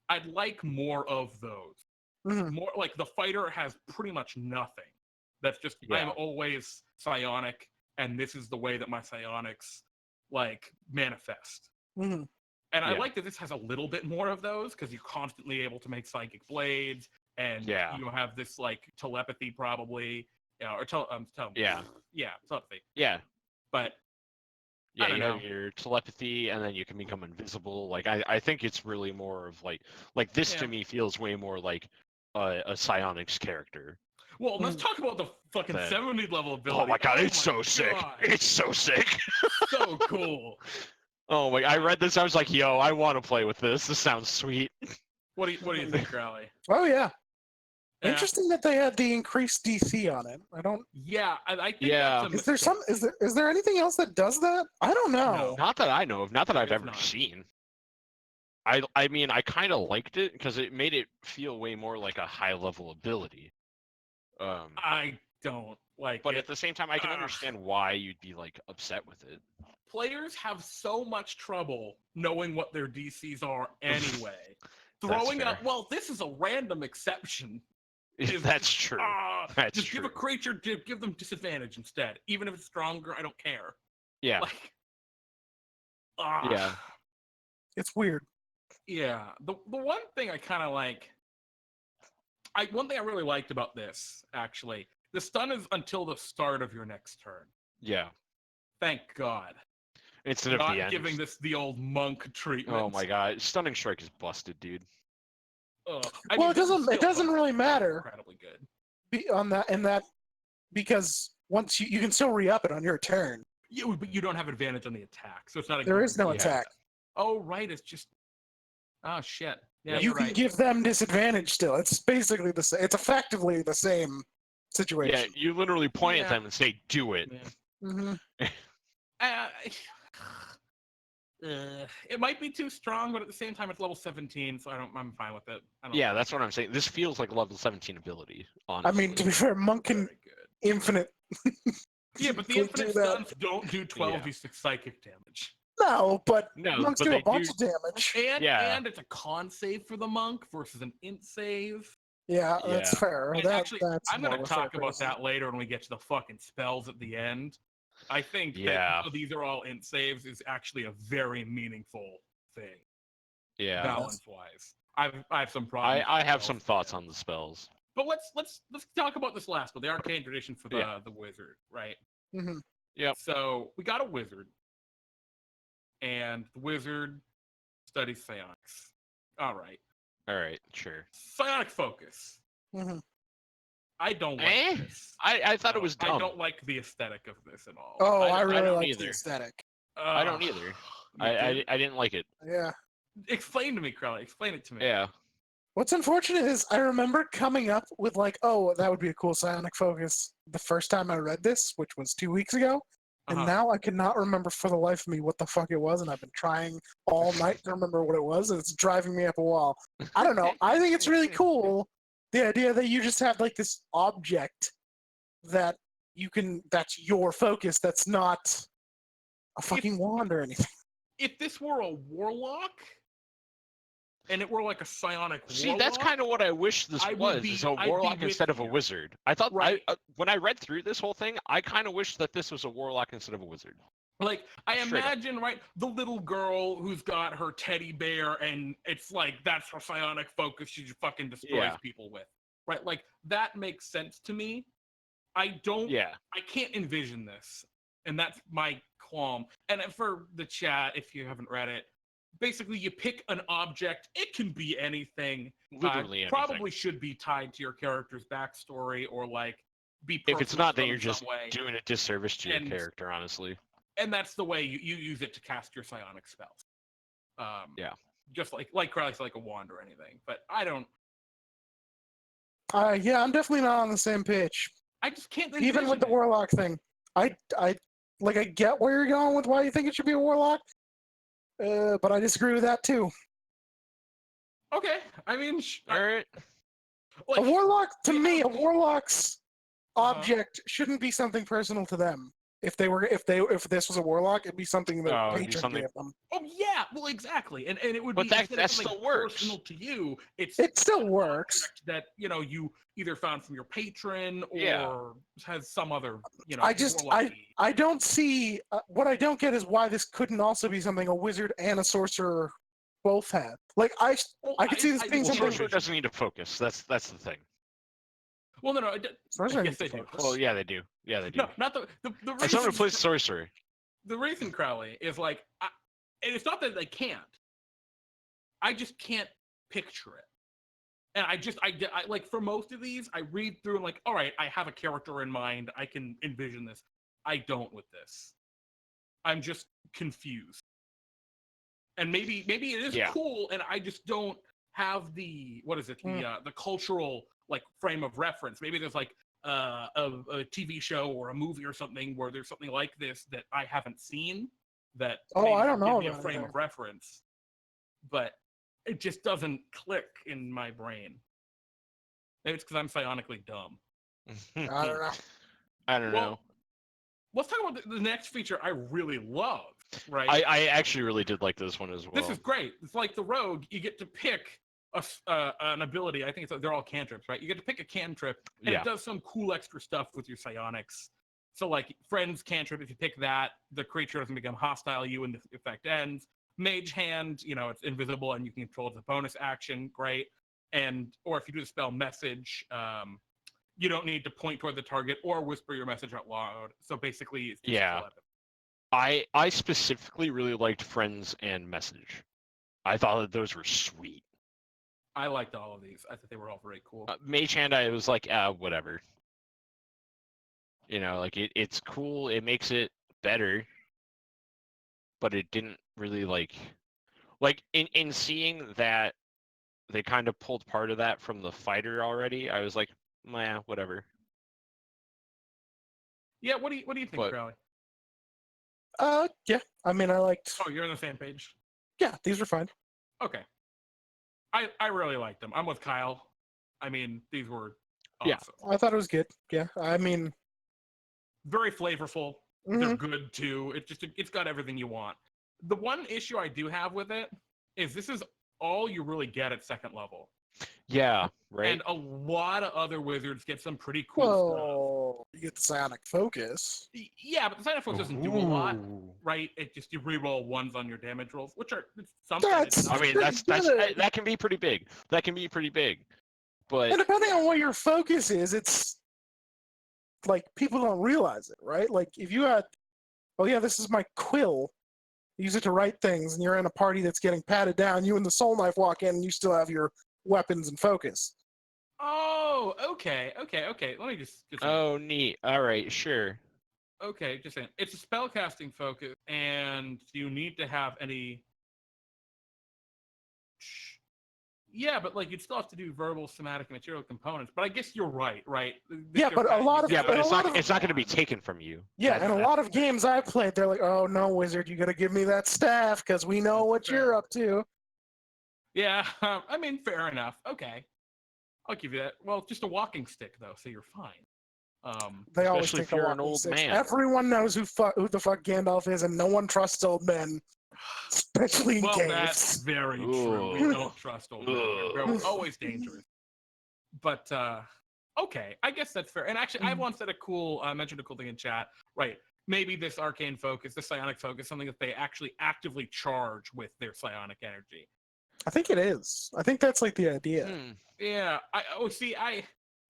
I'd like more of those. More like the fighter has pretty much nothing. That's just, I'm always psionic, and this is the way that my psionics, like, manifest. And I like that this has a little bit more of those, because you're constantly able to make psychic blades, and you have this like telepathy probably, or telepathy. Yeah. But Yeah, don't you know. have your telepathy, and then you can become invisible. Like I think it's really more of like this to Yeah. me feels way more like a psionics character. Well, let's talk about the fucking Then- 70 level ability. Oh my god, it's so sick! God. It's so sick! So cool. Oh my! I read this. I was like, "Yo, I want to play with this. This sounds sweet." What do you think, Crowley? Oh yeah. Yeah. Interesting that they had the increased DC on it. I don't. Yeah, I think Yeah. that's a Is there some? mistake. Is there anything else that does that? I don't know. Not that I know of. Not that There I've is ever not. seen. I mean, I kind of liked it because it made it feel way more like a high level ability. I don't like But it. at the same time, I can understand why you'd be like upset with it. Players have so much trouble knowing what their DCs are anyway. That's Throwing fair. out, well, this is a random exception. That's true. That's just true. give a creature, give them disadvantage instead. Even if it's stronger, I don't care. Yeah. Like, Yeah. It's weird. Yeah. The one thing I kind of like, one thing I really liked about this, actually, the stun is until the start of your next turn. Yeah. Thank God. Instead of Not the end. giving this the old monk treatment. Oh my god, Stunning Strike is busted, dude. Well, it doesn't really matter. Incredibly good. On that in that because once you can still re-up it on your turn. But you don't have advantage on the attack, so it's not. There is no Yeah. attack. Oh right, it's just. Oh shit. Yeah, You you're can right. give them disadvantage still. It's basically the same. It's effectively the same situation. Yeah, you literally point at Yeah. them and say, "Do it." Yeah. Mm-hmm. It might be too strong, but at the same time, it's level 17, so I'm fine with it. I don't Yeah, think that's what I'm saying. This feels like a level 17 ability. I Honestly. mean, to be fair, Monk can very good. infinite. Yeah, but the can infinite do that. stuns don't do 12d6 psychic damage. No, but No, monks but do they a bunch do- of damage. And it's a con save for the monk versus an int save. Yeah, that's Yeah. fair. And That's I'm more going of to a fair talk about criticism. that later when we get to the fucking spells at the end. I think Yeah. that these are all int saves is actually a very meaningful thing, Yeah. balance-wise. I have some problems. I with have spells some at the thoughts end. on the spells. But let's talk about this last one, the arcane tradition for the Yeah. the wizard, right? Mm-hmm. Yep. So we got a wizard, and the wizard studies psionics. All right, All right, sure. psionic focus. Mm-hmm. I don't like this. I thought it was dumb. I don't like the aesthetic of this at all. Oh, I I really don't like either. the aesthetic. I don't either. You do? I didn't like it. Yeah. Explain to me, Crowley. Explain it to me. Yeah. What's unfortunate is I remember coming up with like, oh, that would be a cool psionic focus the first time I read this, which was 2 weeks ago. And Uh-huh. now I cannot remember for the life of me what the fuck it was, and I've been trying all night to remember what it was, and it's driving me up a wall. I don't know. I think it's really cool, the idea that you just have like this object that that's your focus, that's not a fucking wand or anything. If this were a warlock, and it were like a psionic See, warlock, that's kind of what I wish this I would was, be- is a I'd be warlock with instead of a you. wizard. I thought, Right. when I read through this whole thing, I kind of wished that this was a warlock instead of a wizard. like I Straight up. imagine, right, the little girl who's got her teddy bear, and it's like that's her psionic focus. She just fucking destroys Yeah. people with, right? Like that makes sense to me. I don't. Yeah. I can't envision this, and that's my qualm. And for the chat, if you haven't read it, basically you pick an object. It can be anything. Literally anything. Probably should be tied to your character's backstory, or like be. If it's personal not, to then them you're in some just way. doing a disservice to And- your character, honestly. And that's the way you use it to cast your psionic spells. Yeah. Just like Crowley's like a wand or anything, but I don't. Yeah, I'm definitely not on the same page. I just can't. Even with the envision it. warlock thing, I get where you're going with why you think it should be a warlock, but I disagree with that too. Okay, I mean, All right. A like, warlock, to we me, a have- warlock's Uh-huh. object shouldn't be something personal to them. If this was a warlock, it'd be something that Oh, it'd be patron something- gave them. Oh yeah, well exactly, and it would But be that- instead of that something still works. personal to you. It still an works. object that you either found from your patron or Yeah. has some other I I don't see what I don't get is why this couldn't also be something a wizard and a sorcerer both had. Like I could see this being Well, something. sorcerer doesn't need to focus. That's the thing. Well, no, Sorcerer yes, needs they to do. focus. Well, yeah, they do. Yeah, they do. No, not the As someone who reason- plays sorcerer, the reason, Crowley, is like, and it's not that they can't. I just can't picture it. And I like, for most of these, I read through and like, all right, I have a character in mind. I can envision this. I don't with this. I'm just confused. And maybe it is cool, and I just don't have the the cultural like frame of reference. Maybe there's like a TV show or a movie or something where there's something like this that I haven't seen that I don't know give me a frame of reference. But it just doesn't click in my brain. Maybe it's because I'm psionically dumb. I don't know. I don't know. Let's talk about the next feature I really love, right? I actually really did like this one as well. This is great. It's like the rogue. You get to pick an ability. I think they're all cantrips, right? You get to pick a cantrip, and it does some cool extra stuff with your psionics. So, like, Friend's cantrip, if you pick that, the creature doesn't become hostile to you and the effect ends. Mage Hand, it's invisible and you can control the bonus action. Great. Or if you do the spell Message, you don't need to point toward the target or whisper your message out loud. So basically, it's just I specifically really liked Friends and Message. I thought that those were sweet. I liked all of these. I thought they were all very cool. Mage Hand, I was like, whatever. Like it's cool. It makes it better, but it didn't really like in seeing that they kind of pulled part of that from the fighter already. I was like, whatever. Yeah, what do you think, Crowley? Yeah. I mean, I liked. Oh, you're on the same page. Yeah, these were fine. Okay. I really liked them. I'm with Kyle. I mean, these were awesome. Yeah, I thought it was good. Yeah, I mean, very flavorful. They're good too. It's got everything you want. The one issue I do have with it is this is all you really get at second level. Yeah, right. And a lot of other wizards get some pretty cool stuff. You get the psionic focus. Yeah, but the psionic focus doesn't do a lot, right? It just, you reroll ones on your damage rolls, which are something. That can be pretty big. But and depending on what your focus is, it's like people don't realize it, right? Like if you had, this is my quill. Use it to write things, and you're in a party that's getting patted down. You and the soul knife walk in, and you still have your weapons and focus. Oh, okay. Let me just oh, neat. All right, sure. Okay, just saying. It's a spellcasting focus, and you need to have any. Yeah, but like you'd still have to do verbal, somatic, and material components. But I guess you're right? Yeah, but a lot of it's not going to be taken from you. Yeah, and a lot of games I've played, they're like, "Oh no, wizard, you got to give me that staff because we know what you're up to." Yeah, I mean, fair enough. Okay, I'll give you that. Well, just a walking stick though, so you're fine. They always think if you're an old man. Everyone knows who the fuck Gandalf is, and no one trusts old men. Especially in games. That's very true. We don't trust old men. We're always dangerous. But okay, I guess that's fair. And actually, I once said mentioned a cool thing in chat. Right? Maybe this arcane focus, this psionic focus, something that they actually actively charge with their psionic energy. I think it is. I think that's like the idea. Yeah.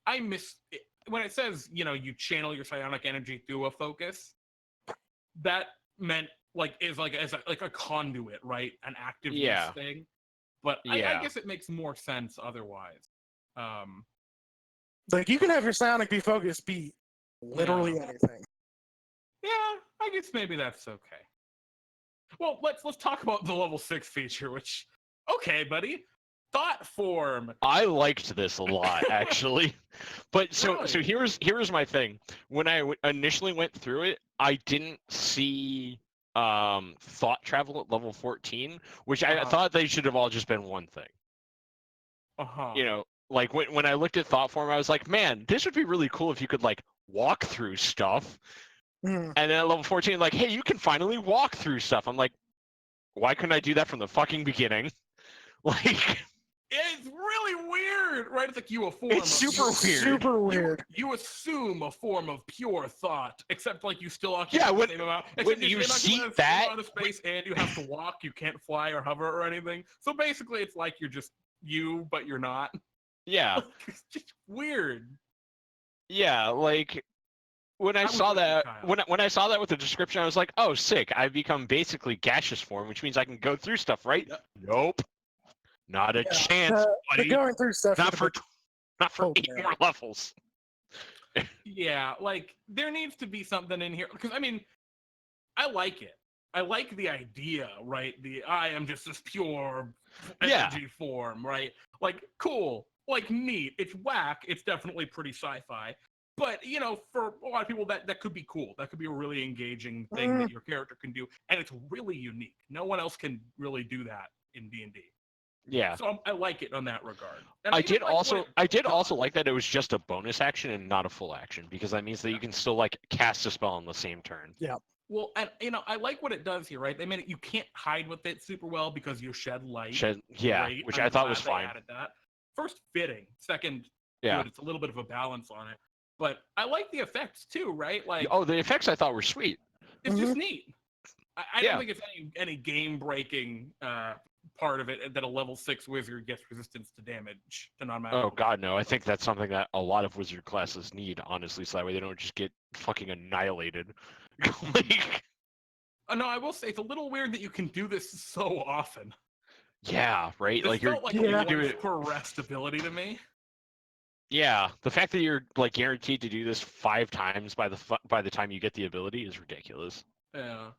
I miss it. When it says you channel your psionic energy through a focus. That meant is a conduit, right? An active thing. But I guess it makes more sense otherwise. Like you can have your psionic be focused be literally anything. Yeah, I guess maybe that's okay. Well, let's talk about the level 6 feature, which okay, buddy. Thought form. I liked this a lot, actually. But so here's my thing. When I initially went through it, I didn't see thought travel at level 14, which I thought they should have all just been one thing. Like when I looked at thought form, I was like, man, this would be really cool if you could like walk through stuff. And then at level 14, like, hey, you can finally walk through stuff. I'm like, why couldn't I do that from the fucking beginning? Like, it's really weird, right? It's like It's super weird. You assume a form of pure thought, except like you still occupy the same amount. When you see that amount of space and you have to walk, you can't fly or hover or anything. So basically, it's like you're just you, but you're not. Yeah, it's just weird. Yeah, like when I was saw with you, that, Kyle. when I saw that with the description, I was like, "Oh, sick! I've become basically gaseous form, which means I can go through stuff, right?" Yep. Nope, not a Yeah, chance, the buddy. going through stuff. Not should for have been 8 more levels. Yeah, like there needs to be something in here because I mean, I like it. I like the idea, right? The I am just this pure Yeah. energy form, right? Like cool, like neat. It's whack. It's definitely pretty sci-fi. But you know, for a lot of people, that could be cool. That could be a really engaging thing that your character can do, and it's really unique. No one else can really do that in D&D. Yeah. So I like it on that regard. And I even did like what also it I did also does. like that it was just a bonus action and not a full action, because that means that you can still like cast a spell on the same turn. Well, and you know, I like what it does here, right? They made it you can't hide with it super well because you shed light. Yeah, Great. which I'm I thought glad was they fine. added that. First, fitting. Second, Yeah. good. It's a little bit of a balance on it. But I like the effects too, right? Like, Oh, the effects I thought were sweet. it's just neat. I don't Yeah. think it's any game breaking part of it that a level 6 wizard gets resistance to damage to non-magical. Oh god, no. I think that's something that a lot of wizard classes need, honestly, so that way they don't just get fucking annihilated. Like, No, I will say it's a little weird that you can do this so often. yeah, right? This Like you're felt like you a can do once it. per rest ability to me. Yeah, the fact that you're like guaranteed to do this 5 times by the time you get the ability is ridiculous. Yeah.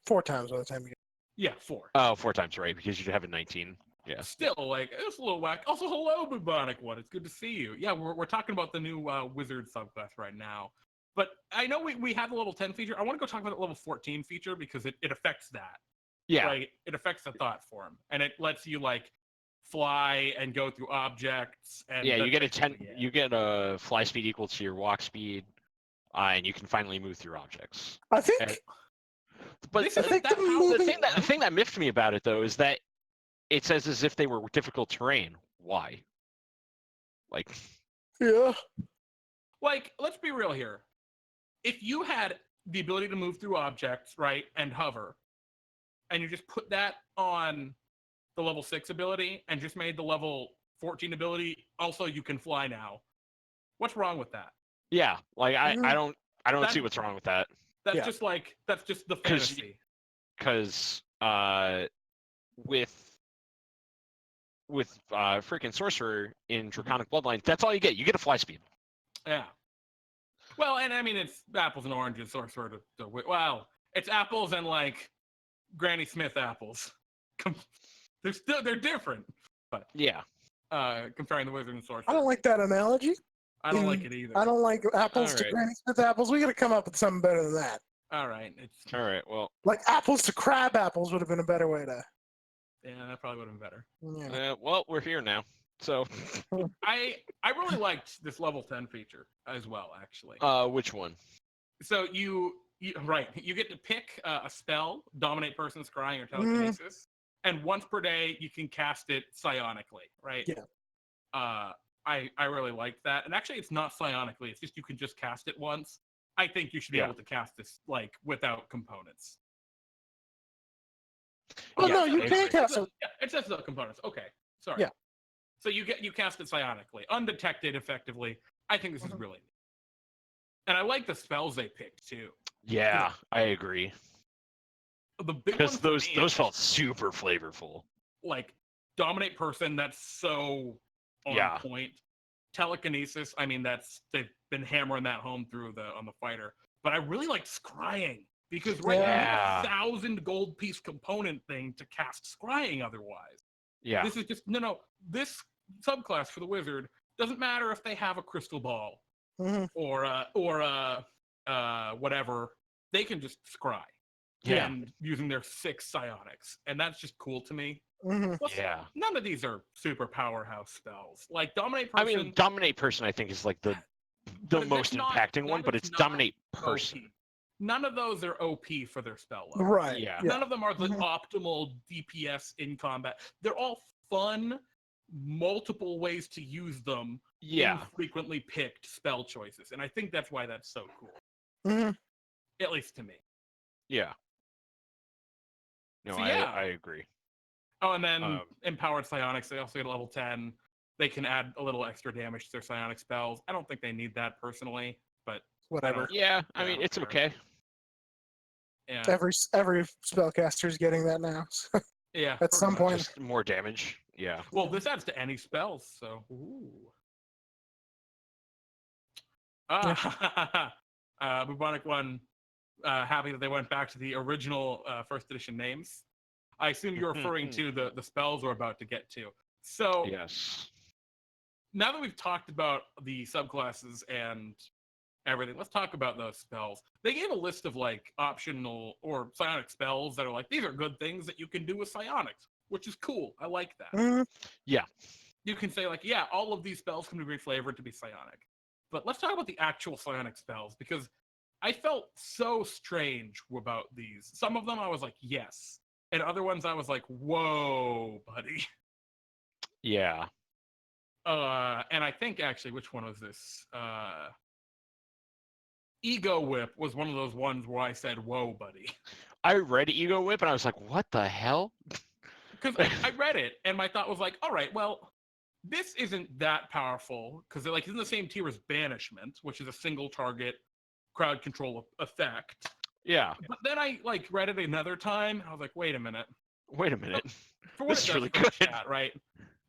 4 times by the time you get. Yeah, 4. Oh, 4 times, right? Because you have a 19. Yeah. Still, like, it's a little whack. Also, hello, Bubonic One. It's good to see you. Yeah, we're talking about the new Wizard subclass right now. But I know we have the level 10 feature. I want to go talk about the level 14 feature because it affects that. Yeah. Right? It affects the thought form. And it lets you, like, fly and go through objects. And Yeah, you get a basically it. you get a fly speed equal to your walk speed, and you can finally move through objects. I think. And- but This I isn't think that the powerful. movie- the thing that miffed me about it though is that it says as if they were difficult terrain. Why? Like, Yeah. Like, let's be real here. If you had the ability to move through objects, right, and hover, and you just put that on the level 6 ability and just made the level 14 ability also you can fly now, what's wrong with that? yeah, like I don't That- see what's wrong with that, That's Yeah. that's just the fantasy. because with freaking sorcerer in Draconic Bloodlines, that's all you get. You get a fly speed. Yeah. Well, and I mean it's apples and oranges, sorcerer well, it's apples and like Granny Smith apples. They're different, but Yeah. comparing the wizard and sorcerer. I don't like that analogy. I don't like it either. I don't like apples to Alright. Granny Smith apples. We got to come up with something better than that. All right, it's All right. Well, Like apples to crab apples would have been a better way to. yeah, that probably would have been better. Yeah. well, we're here now. So, I really liked this level 10 feature as well, actually. which one? So you right, you get to pick a spell, dominate person, scrying, or telekinesis, and once per day you can cast it psionically, right? Yeah. I really liked that, and actually it's not psionically; it's just you can just cast it once. I think you should be able to cast this like without components. Oh Yeah, no, you I can't agree. cast it. Yeah, it says without components. Okay, sorry. Yeah. So you cast it psionically, undetected, effectively. I think this is really neat, and I like the spells they picked too. Yeah, I agree. The big Because one for those me is felt super flavorful. like dominate person. That's so on point. Telekinesis. I mean, they've been hammering that home through on the fighter. But I really like scrying because you need a 1,000 gold piece component thing to cast scrying. Otherwise, this is just no. This subclass for the wizard doesn't matter if they have a crystal ball or whatever. They can just scry. Yeah. And using their 6 psionics, and that's just cool to me. Plus, Yeah. none of these are super powerhouse spells. Like dominate person. I mean, dominate person, I think, is like the most impacting one, but it's dominate person. OP. None of those are OP for their spell level. Right. Yeah. None of them are the optimal DPS in combat. They're all fun, multiple ways to use them. Yeah. Infrequently picked spell choices, and I think that's why that's so cool. At least to me. Yeah. No, So, yeah. I agree. Oh, and then empowered psionics, they also get a level 10. They can add a little extra damage to their psionic spells. I don't think they need that personally, but whatever. Yeah, I Yeah, mean, don't it's care. okay. Yeah. Every spellcaster's getting that now. So Yeah. at pretty some much. point. Just more damage. Yeah. Well, this adds to any spells, so. Ooh. Bubonic One, happy that they went back to the original first edition names. I assume you're referring to the spells we're about to get to. So Yes. now that we've talked about the subclasses and everything, let's talk about those spells. They gave a list of like optional or psionic spells that are like, these are good things that you can do with psionics, which is cool. I like that. Mm, Yeah. You can say like, yeah, all of these spells can be reflavored to be psionic. But let's talk about the actual psionic spells, because I felt so strange about these. Some of them I was like, yes. And other ones I was like, whoa, buddy. Yeah. And I think actually, which one was this? Ego Whip was one of those ones where I said, whoa, buddy. I read Ego Whip and I was like, what the hell? Because I read it and my thought was like, all right, well, this isn't that powerful because like it's in the same tier as Banishment, which is a single target crowd control effect. Yeah. But then I like read it another time and I was like, wait a minute. Wait a minute. For what This it is does really for the good. chat, right?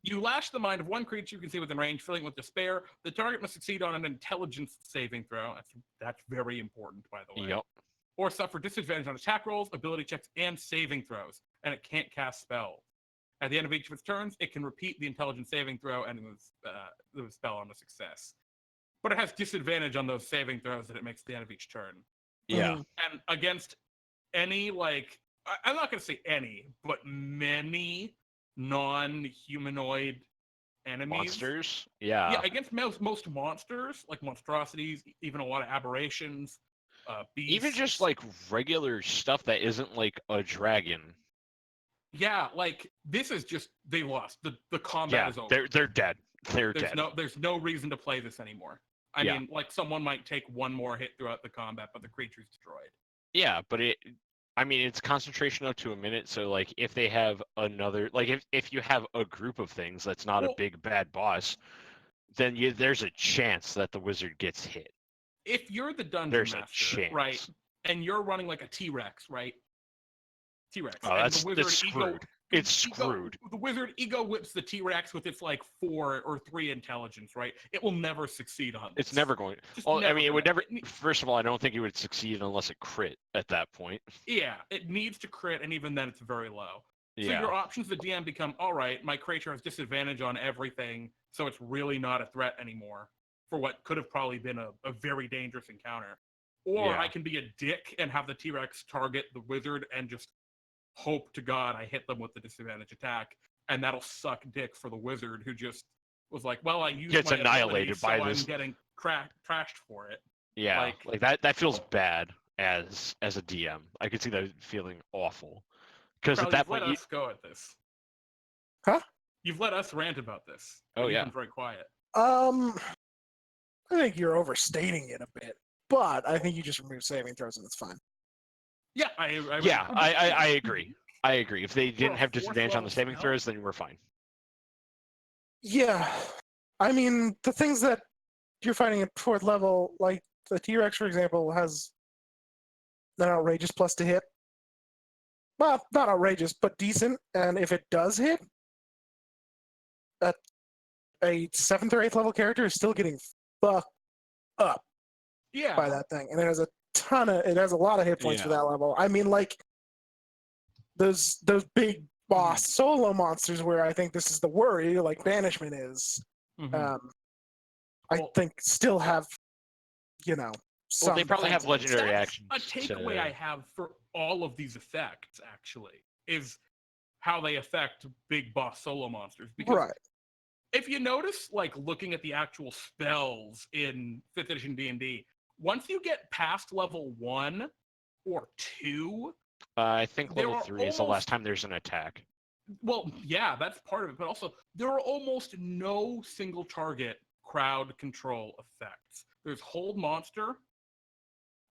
You lash the mind of one creature you can see within range, filling with despair. The target must succeed on an intelligence saving throw. That's very important, by the way. Yep. Or suffer disadvantage on attack rolls, ability checks, and saving throws. And it can't cast spells. At the end of each of its turns, it can repeat the intelligence saving throw and the spell on a success. But it has disadvantage on those saving throws that it makes at the end of each turn. Yeah. mhm. And against any, like, I'm not going to say any, but many non-humanoid enemies. Monsters. Yeah. Yeah, against most monsters, like monstrosities, even a lot of aberrations, beasts. Even just like regular stuff that isn't like a dragon. Yeah, like this is just they lost. The combat Yeah, is over. they're dead. They're There's dead. there's no reason to play this anymore. I Yeah. mean, like someone might take one more hit throughout the combat, but the creature's destroyed. Yeah, but I mean, it's concentration up to a minute. So like, if they have another, like if you have a group of things that's not a Well- big bad boss, then there's a chance that the wizard gets hit. If you're the dungeon There's a master, chance. right, and you're running like a T-Rex, right? T-Rex. Oh, and that's the wizard screwed. It's screwed. The wizard ego whips the T-Rex with its like 4 or 3 intelligence, right? It will never succeed on this. It's never going. Just Well, I never mean, it would gonna- never. First of all, I don't think it would succeed unless it crit at that point. Yeah, it needs to crit, and even then, it's very low. So Yeah. your options, the DM become, all right, my creature has disadvantage on everything, so it's really not a threat anymore for what could have probably been a very dangerous encounter. Or Yeah. I can be a dick and have the T-Rex target the wizard and just hope to God I hit them with the disadvantage attack, and that'll suck dick for the wizard who just was like, well, I used Gets my annihilated ability, by so this. I'm getting trashed for it. Yeah, Like- like that. That feels bad as a DM. I could see that feeling awful. Because at Crowley, that you've point, let us go at this. Huh? You've let us rant about this. Oh, You've yeah. been very quiet. I think you're overstating it a bit, but I think you just remove saving throws and it's fine. Yeah, I yeah, I agree. I agree. If they didn't a have fourth disadvantage on level the saving spell? throws, then we're fine. Yeah, I mean the things that you're fighting at 4th level, like the T-Rex, for example, has an outrageous plus to hit. Well, not outrageous, but decent. And if it does hit, a 7th or 8th level character is still getting fucked up Yeah. by that thing, and it has a lot of hit points for Yeah. that level. I mean, like those big boss solo monsters, where I think this is the worry, like Banishment is. Mhm. I Well- think still have, some Well, they probably have defensiveness. legendary That's actions. a takeaway to- I have for all of these effects, actually, is how they affect big boss solo monsters. Because Right. if you notice, like looking at the actual spells in 5th edition D&D, once you get past level 1 or 2, I think There level are 3 is the almost- last time there's an attack. well, yeah, that's part of it, but also there are almost no single target crowd control effects. There's hold monster.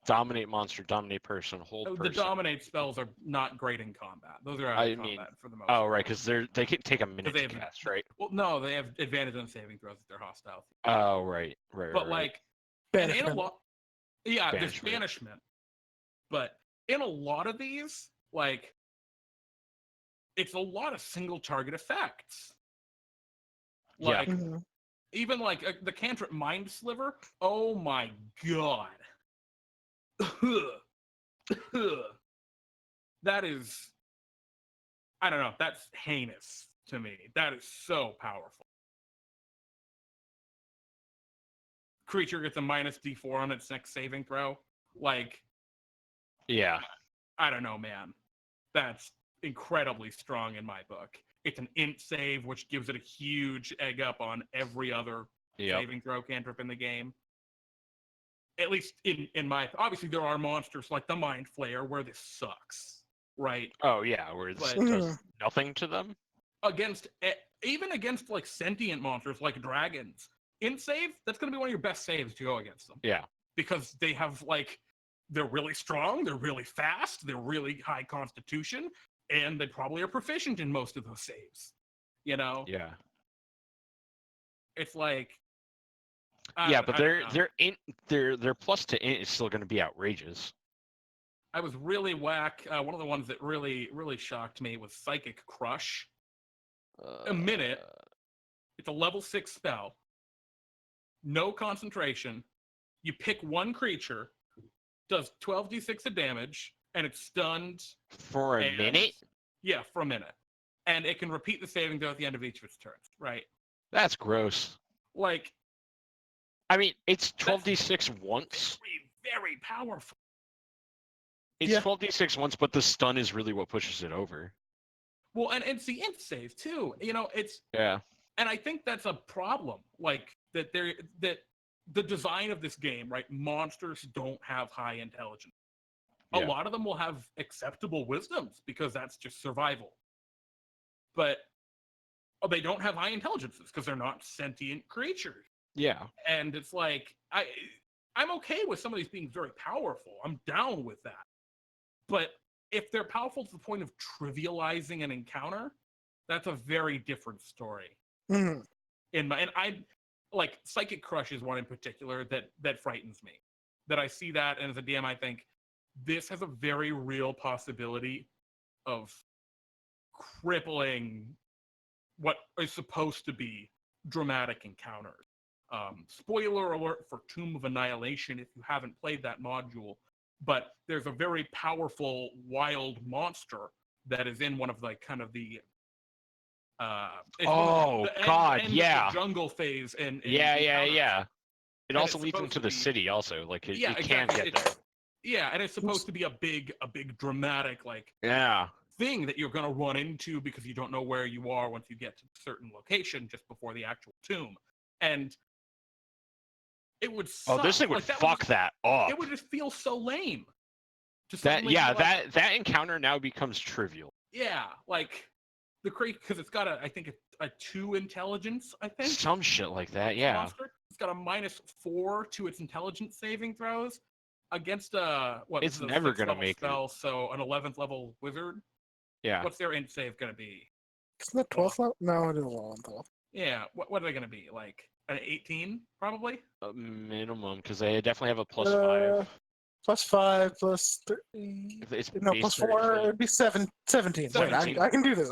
Dominate monster, dominate person, hold The person. dominate spells are not great in combat. Those are out I of mean- combat for the most Oh, part. right, because they can take a minute they to have- cast, right? Well, no, they have advantage on saving throws if they're hostile. Oh, right. But right. like, and in a Banishment. lot, Yeah, there's Banishment. banishment. But in a lot of these, like, it's a lot of single target effects. Yeah. Like, even like the cantrip Mind Sliver. Oh my god. That is, I don't know, that's heinous to me. That is so powerful. Creature gets a minus D4 on its next saving throw. Like, Yeah. I don't know, man. That's incredibly strong in my book. It's an int save, which gives it a huge egg up on every other saving throw cantrip in the game. At least in my... Obviously, there are monsters like the Mind Flayer where this sucks, right? Oh yeah, where it But does nothing to them. Even against like sentient monsters like dragons, int save, that's going to be one of your best saves to go against them. Yeah. Because they have like... They're really strong, they're really fast, they're really high constitution, and they probably are proficient in most of those saves. You know? Yeah. It's like... Yeah, but their plus to int is still going to be outrageous. I was really whack. One of the ones that really, really shocked me was Psychic Crush. A minute. It's a level 6 spell. No concentration. You pick one creature, does 12d6 of damage, and it's stunned. For a minute? Yeah, for a minute. And it can repeat the saving throw at the end of each of its turns, right? That's gross. Like... I mean, it's 12d6 once. Very, very powerful. It's 12d6 once, but the stun is really what pushes it over. Well, and it's the int save too. You know, it's... Yeah. And I think that's a problem. Like, that the design of this game, right? Monsters don't have high intelligence. A lot of them will have acceptable wisdoms because that's just survival. But they don't have high intelligences because they're not sentient creatures. Yeah. And it's like, I'm okay with some of these being very powerful. I'm down with that. But if they're powerful to the point of trivializing an encounter, that's a very different story. Mm-hmm. And I like Psychic Crush is one in particular that frightens me. That I see that, and as a DM, I think this has a very real possibility of crippling what is supposed to be dramatic encounters. Spoiler alert for Tomb of Annihilation if you haven't played that module, but there's a very powerful wild monster that is in one of like kind of the jungle phase and yeah. It also leads into the city also. Like it can get there. Yeah, and it's supposed to be a big dramatic like thing that you're gonna run into because you don't know where you are once you get to a certain location just before the actual tomb. And it would suck. Oh, this thing would fuck that up. It would just feel so lame. That encounter now becomes trivial. Yeah, like the crate because it's got I think a 2 intelligence, I think. Some shit like that, yeah. Monster. It's got a -4 to its intelligence saving throws against it's never gonna make spell, it. So an 11th level wizard. Yeah. What's their int save gonna be? Isn't that 12th level? No, it is 11th level. Yeah, what are they gonna be? Like an 18, probably? Minimum, because they definitely have a +5. +5, +3. It's no, +4. It'd be 17. 17. Wait, I can do this.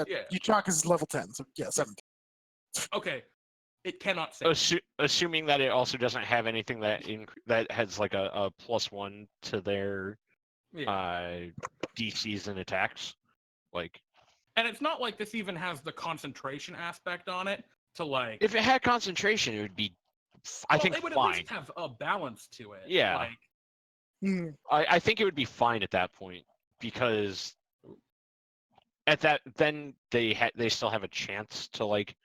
Yeah. Utah is level 10, so yeah, 17. Okay. It cannot save. Assuming that it also doesn't have anything that has like a +1 to their DCs and attacks, like. And it's not like this even has the concentration aspect on it to like. If it had concentration, it would be, I think, it would fine. At least have a balance to it. Yeah. Like. I think it would be fine at that point because at that then they still have a chance to like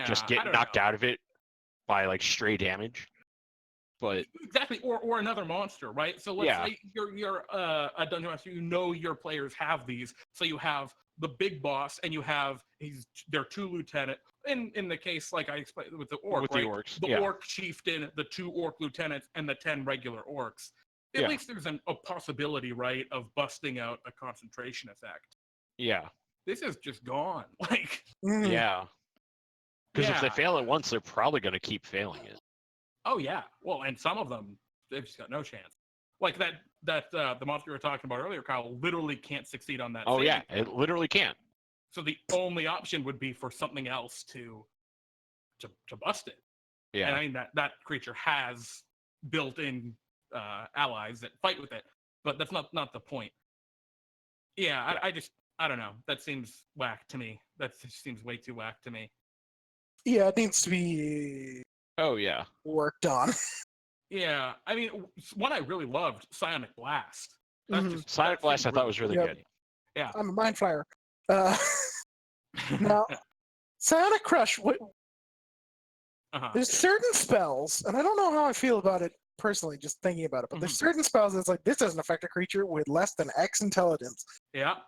just get knocked out of it by like stray damage. But exactly, or another monster, right? So let's say you're a dungeon master, you know your players have these, so you have the big boss and you have their 2 lieutenant. In the case like I explained with the orc, with right? The orcs, the orc chieftain, the 2 orc lieutenants, and the 10 regular orcs. At least there's a possibility, right, of busting out a concentration effect. Yeah. This is just gone. Like. Yeah. Because if they fail it once, they're probably going to keep failing it. Oh yeah. Well, and some of them they've just got no chance. Like the monster we were talking about earlier, Kyle, literally can't succeed on that. Oh saving yeah, throw. it literally can't. So the only option would be for something else to bust it. Yeah. And I mean that creature has built-in allies that fight with it, but that's not the point. Yeah, I don't know. That seems whack to me. That just seems way too whack to me. Yeah, it needs to be Oh yeah. worked on. Yeah, I mean, one I really loved, Psionic Blast. That's Mhm. just Sonic that Blast I seemed thought was really Yep. good. Yeah. I'm a mind flyer. Now, Psionic Crush. Uh-huh. There's certain spells, and I don't know how I feel about it personally, just thinking about it. But there's Mhm. certain spells that's like this doesn't affect a creature with less than X intelligence. Yeah.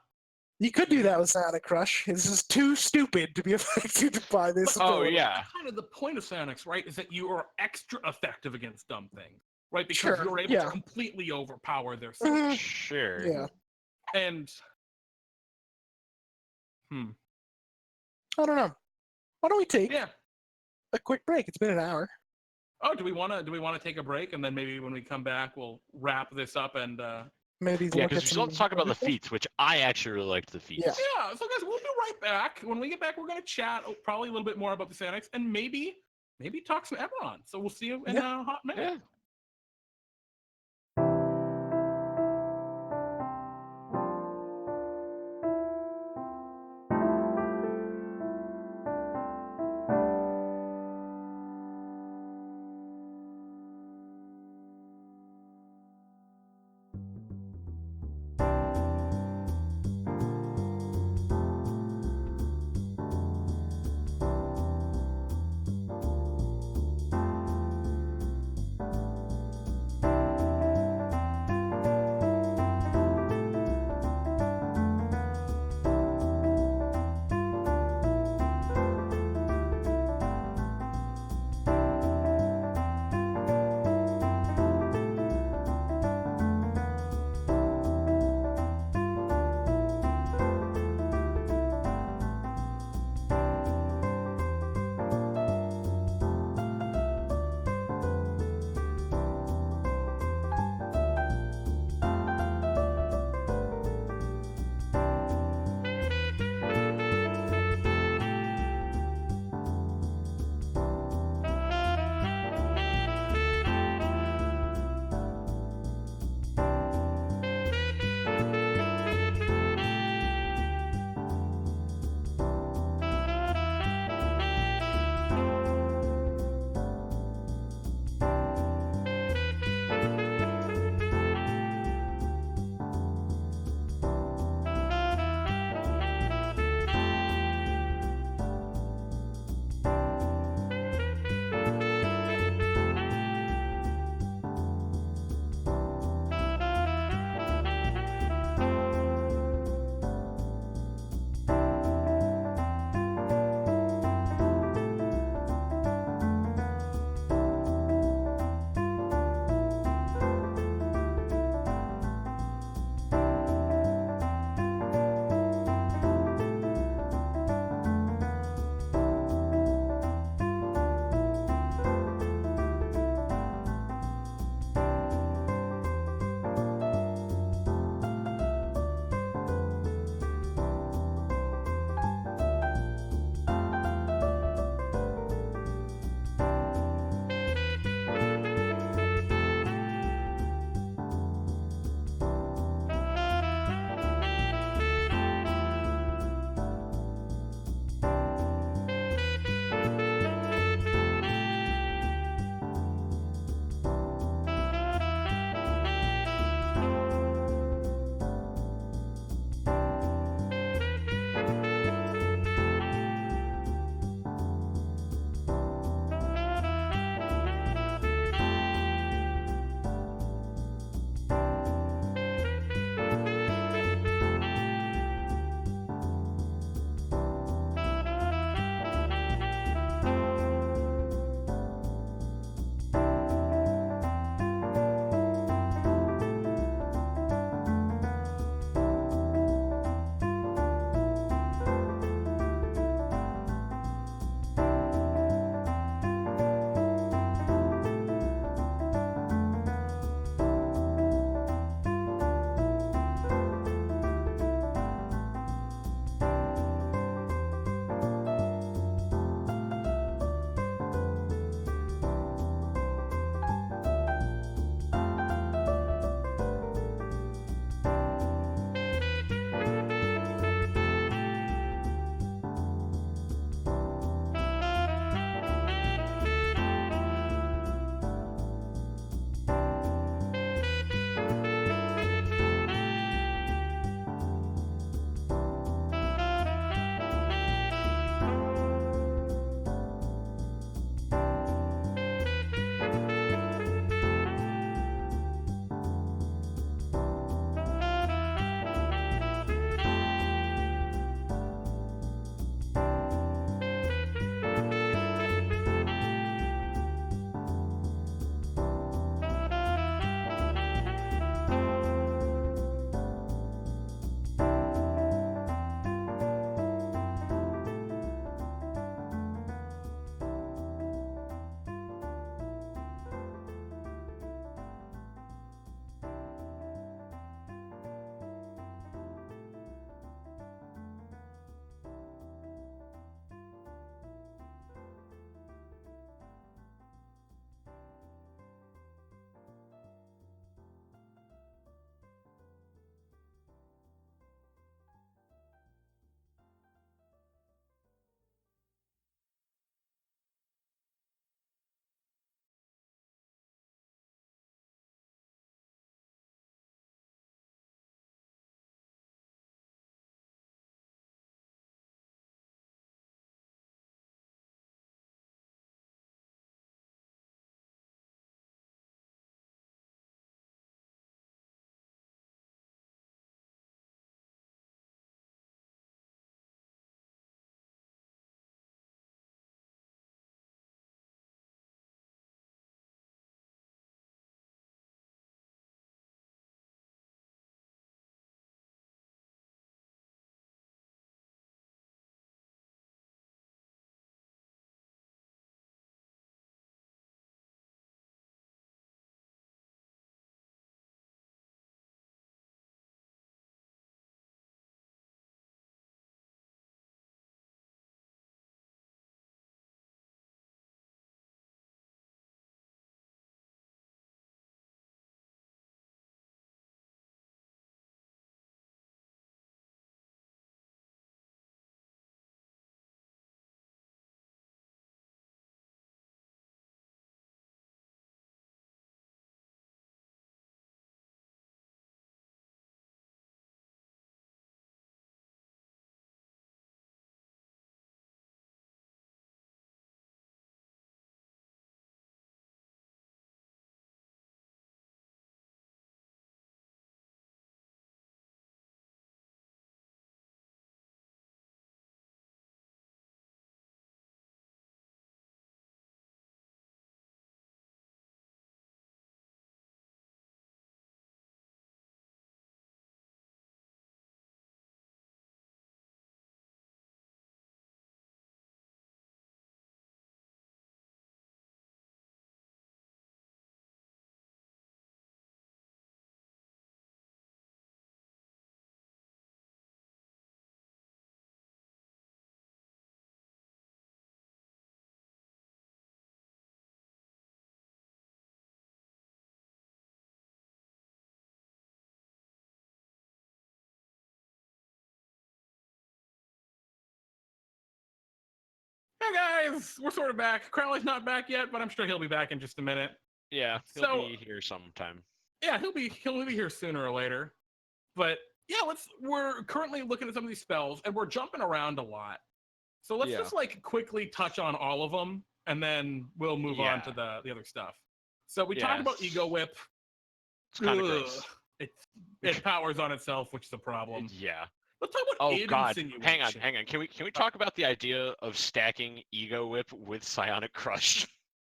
You could do that with Psionic Crush. This is too stupid to be affected by this Oh ability. yeah. That's kind of the point of Psionics, right? Is that you are extra effective against dumb things, right? Because Sure, you're able yeah. to completely overpower their Mhm. Sure. Yeah. And I don't know. Why don't we take yeah. a quick break? It's been an hour. Oh, do we want to take a break, and then maybe when we come back, we'll wrap this up and Maybe Yeah, look because at we still have to talk about the feats, which I actually really liked the feats. Yeah. yeah. So guys, we'll be right back. When we get back, we're gonna chat probably a little bit more about the Psionics and maybe talk some Eberron. So we'll see you in a hot minute. Yeah. Hey guys, we're sort of back. Crowley's not back yet, but I'm sure he'll be back in just a minute. Yeah, he'll be here sometime. Yeah, he'll be here sooner or later. But yeah, we're currently looking at some of these spells, and we're jumping around a lot. So let's just like quickly touch on all of them, and then we'll move on to the other stuff. So we talked about Ego Whip. It's kind of gross. It powers on itself, which is a problem. Yeah. Let's talk about Insinuation. Hang on. Can we talk about the idea of stacking Ego Whip with Psionic Crush?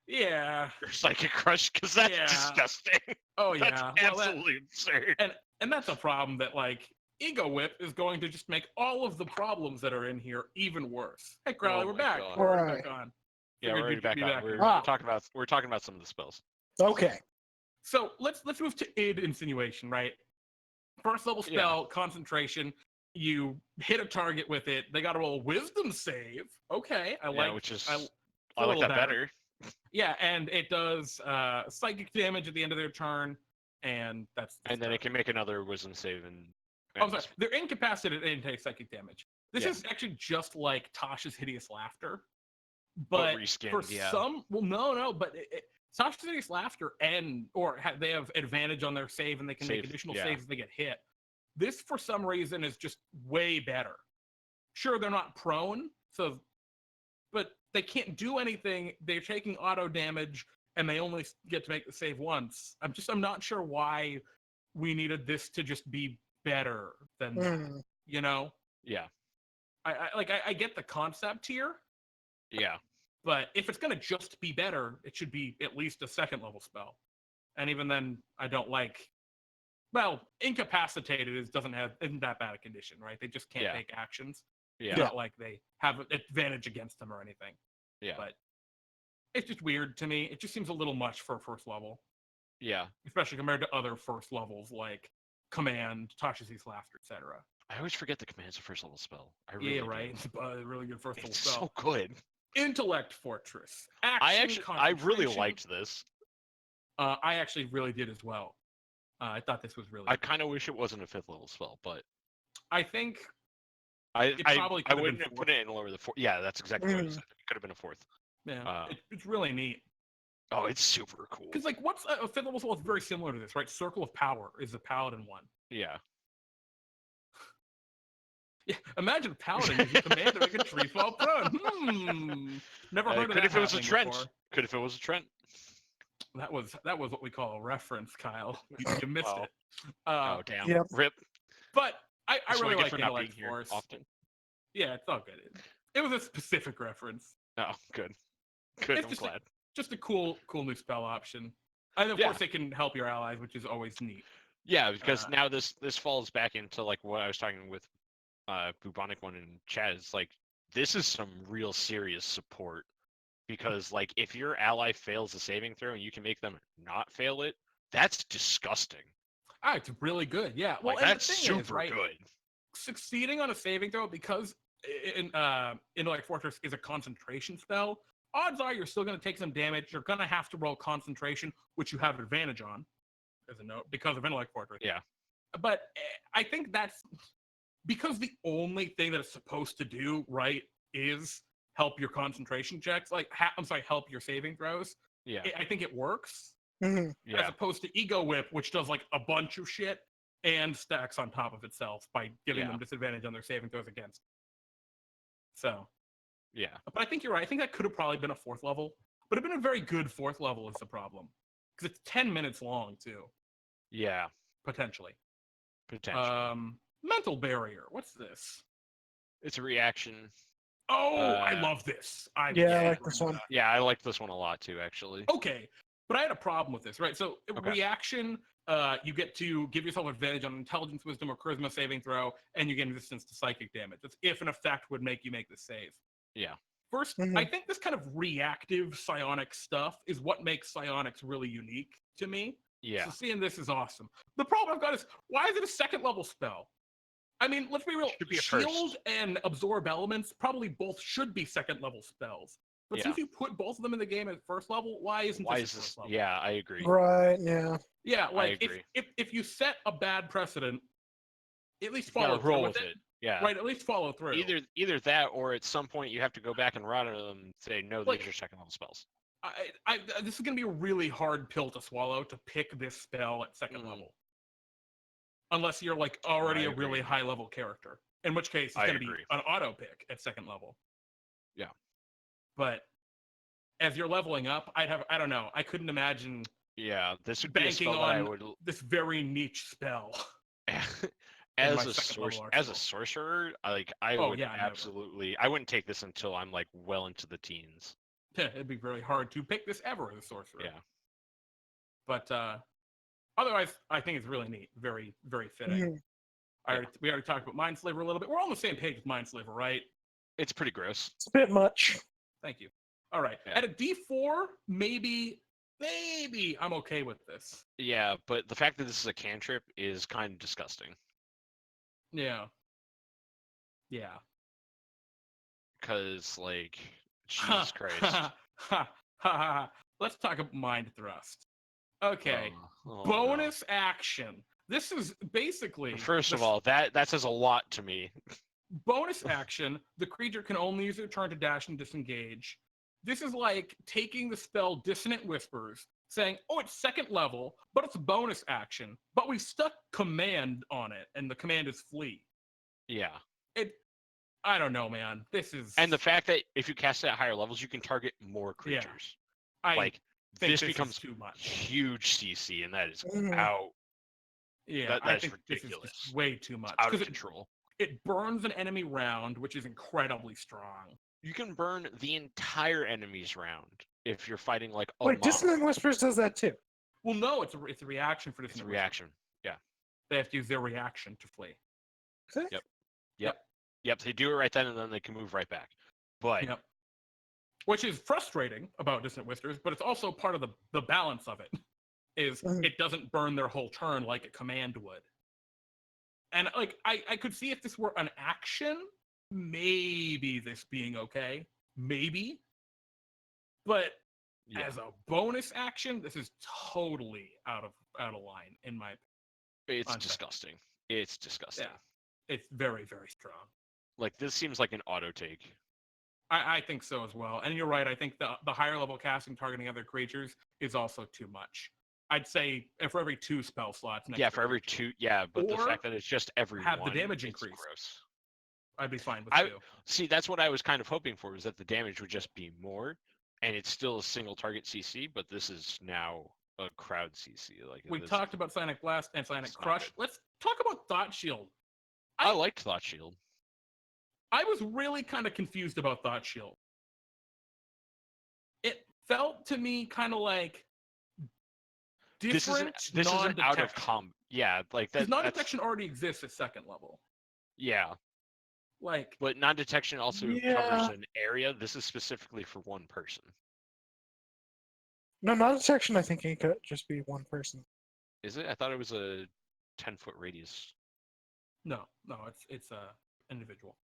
Yeah. Or Psychic Crush, because that's disgusting. Oh yeah. That's absolutely absurd. And that's a problem that like Ego Whip is going to just make all of the problems that are in here even worse. Hey Crowley, we're back. God. We're already back on. Yeah, we're already back on. We're talking about some of the spells. Okay. So let's move to id insinuation, right? First level spell, concentration. You hit a target with it. They got to roll a wisdom save. Okay, I like that better. Yeah, and it does psychic damage at the end of their turn, and then it can make another wisdom save. I'm sorry, they're incapacitated and take psychic damage. This is actually just like Tasha's Hideous Laughter, but for some, but Tasha's Hideous Laughter they have advantage on their save, and they can make additional saves if they get hit. This, for some reason, is just way better. Sure, they're not prone, but they can't do anything. They're taking auto damage, and they only get to make the save once. I'm not sure why we needed this to just be better than that, you know? Yeah. I get the concept here. Yeah. But if it's gonna just be better, it should be at least a second level spell. And even then, I don't like. Well, incapacitated isn't that bad a condition, right? They just can't take actions. Yeah. It's not like they have an advantage against them or anything. Yeah. But it's just weird to me. It just seems a little much for a first level. Yeah. Especially compared to other first levels like Command, Tasha's Hideous Laughter, etc. I always forget the Command's a first level spell. Right. It's a really good first level spell. So good. Intellect Fortress. I really liked this. I actually really did as well. I thought this was really. I kind of wish it wasn't a fifth level spell, but I think I wouldn't have put it in lower the fourth. Yeah, that's exactly what I said. It could have been a fourth. Yeah, it's really neat. Oh, it's super cool. Because like, what's a fifth level spell? It's very similar to this, right? Circle of Power is a paladin one. Yeah. Yeah, imagine a paladin using command to make a tree fall prone. Never heard of that. Could if it was a Trent. Could if it was a Trent. That was what we call a reference, Kyle. You missed it. Oh damn! Yep. Rip. But I really like Intellect Force. Often. Yeah, it's all good. It was a specific reference. Oh, good. Good. I'm glad. Just a cool new spell option, and of course it can help your allies, which is always neat. Yeah, because now this falls back into like what I was talking with Bubonic one in chat. It's like this is some real serious support. Because, like, if your ally fails a saving throw and you can make them not fail it, that's disgusting. It's really good, yeah. Well, like, that's super good. Succeeding on a saving throw, because Intellect Fortress is a concentration spell, odds are you're still going to take some damage. You're going to have to roll concentration, which you have advantage on, as a note, because of Intellect Fortress. Yeah. But I think that's because the only thing that it's supposed to do, right, is help your concentration checks, like help your saving throws. Yeah, I think it works. Mm-hmm. Yeah. As opposed to Ego Whip, which does like a bunch of shit and stacks on top of itself by giving them disadvantage on their saving throws against. So, yeah. But I think you're right. I think that could have probably been a fourth level, but it'd been a very good fourth level is the problem because it's 10 minutes long too. Yeah, potentially. Mental Barrier. What's this? It's a reaction. Oh, I love this. I like this one. Yeah, I like this one a lot too, actually. Okay, but I had a problem with this, right? So reaction, you get to give yourself advantage on intelligence, wisdom, or charisma saving throw, and you gain resistance to psychic damage. That's if an effect would make you make the save. Yeah. First, I think this kind of reactive psionic stuff is what makes psionics really unique to me. Yeah. So seeing this is awesome. The problem I've got is, why is it a second level spell? I mean, let's be real. Shield and Absorb Elements probably both should be second level spells. But since you put both of them in the game at first level, why isn't this first level? Yeah, I agree. Right, yeah. Yeah, like if you set a bad precedent, at least follow through with it. Yeah. Right, at least follow through. Either that, or at some point you have to go back and run them and say, no, Like- these are second level spells. This is going to be a really hard pill to swallow to pick this spell at second level. Unless you're like already a really high level character. In which case, it's going to be an auto pick at second level. Yeah. But as you're leveling up, I don't know. I couldn't imagine this would be a banking spell that I on would... this very niche spell. as a sorcerer, I would absolutely... I wouldn't take this until I'm like well into the teens. It'd be really hard to pick this ever as a sorcerer. Yeah. But otherwise, I think it's really neat. Very, very fitting. We already talked about Mindslaver a little bit. We're all on the same page with Mindslaver, right? It's pretty gross. It's a bit much. Thank you. All right. Yeah. At a D4, maybe I'm okay with this. Yeah, but the fact that this is a cantrip is kind of disgusting. Yeah. Yeah. Because, like, Jesus Christ. Let's talk about Mind Thrust. Okay. Bonus action. This is basically... First of all, that says a lot to me. Bonus action, the creature can only use their turn to dash and disengage. This is like taking the spell Dissonant Whispers, saying, oh, it's second level, but it's bonus action, but we stuck command on it, and the command is flee. Yeah. I don't know, man. This is... And the fact that if you cast it at higher levels, you can target more creatures. Yeah. This becomes too much. Huge CC, and that is out. Yeah, that is ridiculous. This is way too much. Out of control. It burns an enemy round, which is incredibly strong. You can burn the entire enemy's round if you're fighting like a Wait, Dissonant Whispers does that too? Well, no, it's a reaction for Dissonant Whispers. Reaction, yeah. They have to use their reaction to flee. Okay. Yep, they do it right then, and then they can move right back. But which is frustrating about Dissonant Whispers, but it's also part of the balance of it. Is it doesn't burn their whole turn like a command would. And like I could see if this were an action, maybe this being okay. Maybe. But as a bonus action, this is totally out of line in my opinion. It's disgusting. It's disgusting. Yeah. It's very, very strong. Like, this seems like an auto take. I think so as well. And you're right. I think the higher level casting targeting other creatures is also too much. I'd say for every 2 spell slots. For every 2. Yeah, but the fact that it's just every have one, the damage increase. Gross. I'd be fine with 2. See, that's what I was kind of hoping for, is that the damage would just be more, and it's still a single target CC, but this is now a crowd CC. Like, we talked about Psionic Blast and Psionic Crush. Let's talk about Thought Shield. I liked Thought Shield. I was really kind of confused about Thought Shield. It felt to me kind of like different. This isn't out of combat. Yeah, like that. Because non-detection already exists at second level. Yeah. Like, but non-detection also covers an area. This is specifically for one person. No, non-detection. I think it could just be one person. Is it? I thought it was a 10-foot radius. No, it's a individual.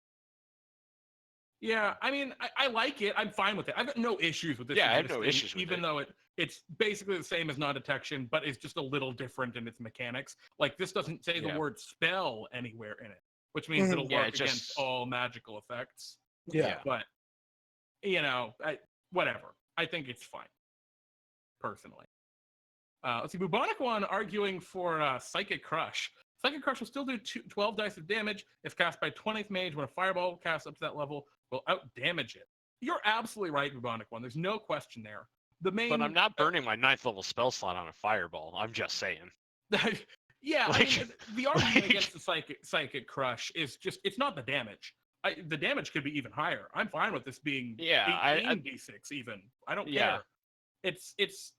Yeah, I mean, I like it. I'm fine with it. I've got no issues with this. Yeah, I have no issues with it. Even though it's basically the same as non-detection, but it's just a little different in its mechanics. Like, this doesn't say the word spell anywhere in it, which means it'll work against all magical effects. Yeah. But, whatever. I think it's fine, personally. Let's see, Bubonic One arguing for Psychic Crush. Psychic Crush will still do 12 dice of damage if cast by 20th mage. When a fireball casts up to that level, will out-damage it. You're absolutely right, Bubonic One. There's no question there. But I'm not burning my 9th level spell slot on a fireball. I'm just saying. Yeah, I mean, the argument against the Psychic Crush is just, it's not the damage. The damage could be even higher. I'm fine with this being 18 d6 even. I don't care. It's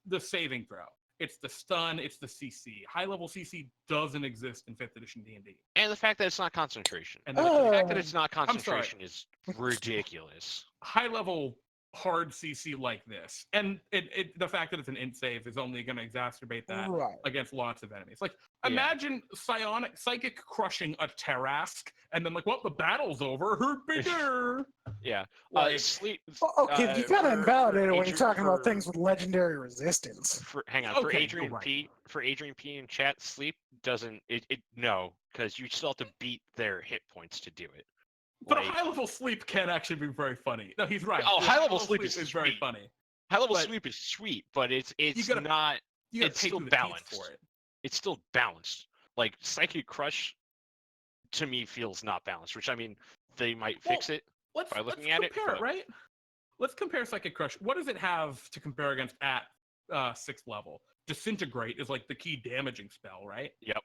the saving throw. It's the stun, it's the CC. High-level CC doesn't exist in 5th edition D&D. And the fact that it's not concentration. And the fact that it's not concentration is ridiculous. High-level hard CC like this. And the fact that it's an int save is only going to exacerbate that against lots of enemies. Like, imagine Psychic crushing a Tarask, and then, the battle's over. Who'd be there? Yeah. Okay, you kind of invalidate it when you're talking about things with legendary resistance. For Adrian P in chat, sleep doesn't. No, because you still have to beat their hit points to do it. But Like, a high level sleep can actually be very funny. No, he's right. Oh, The high level sleep is is very sweet. funny. high level but sleep is sweet, but it's gotta- not. You gotta It's pay still through the teeth balanced. for it. It's still balanced. Like Psychic Crush, to me, feels not balanced. Which I mean, they might fix it Let's by looking at it. compare it, right? Let's compare Psychic Crush. What does it have to compare against at 6th level? Disintegrate is like the key damaging spell, right? Yep,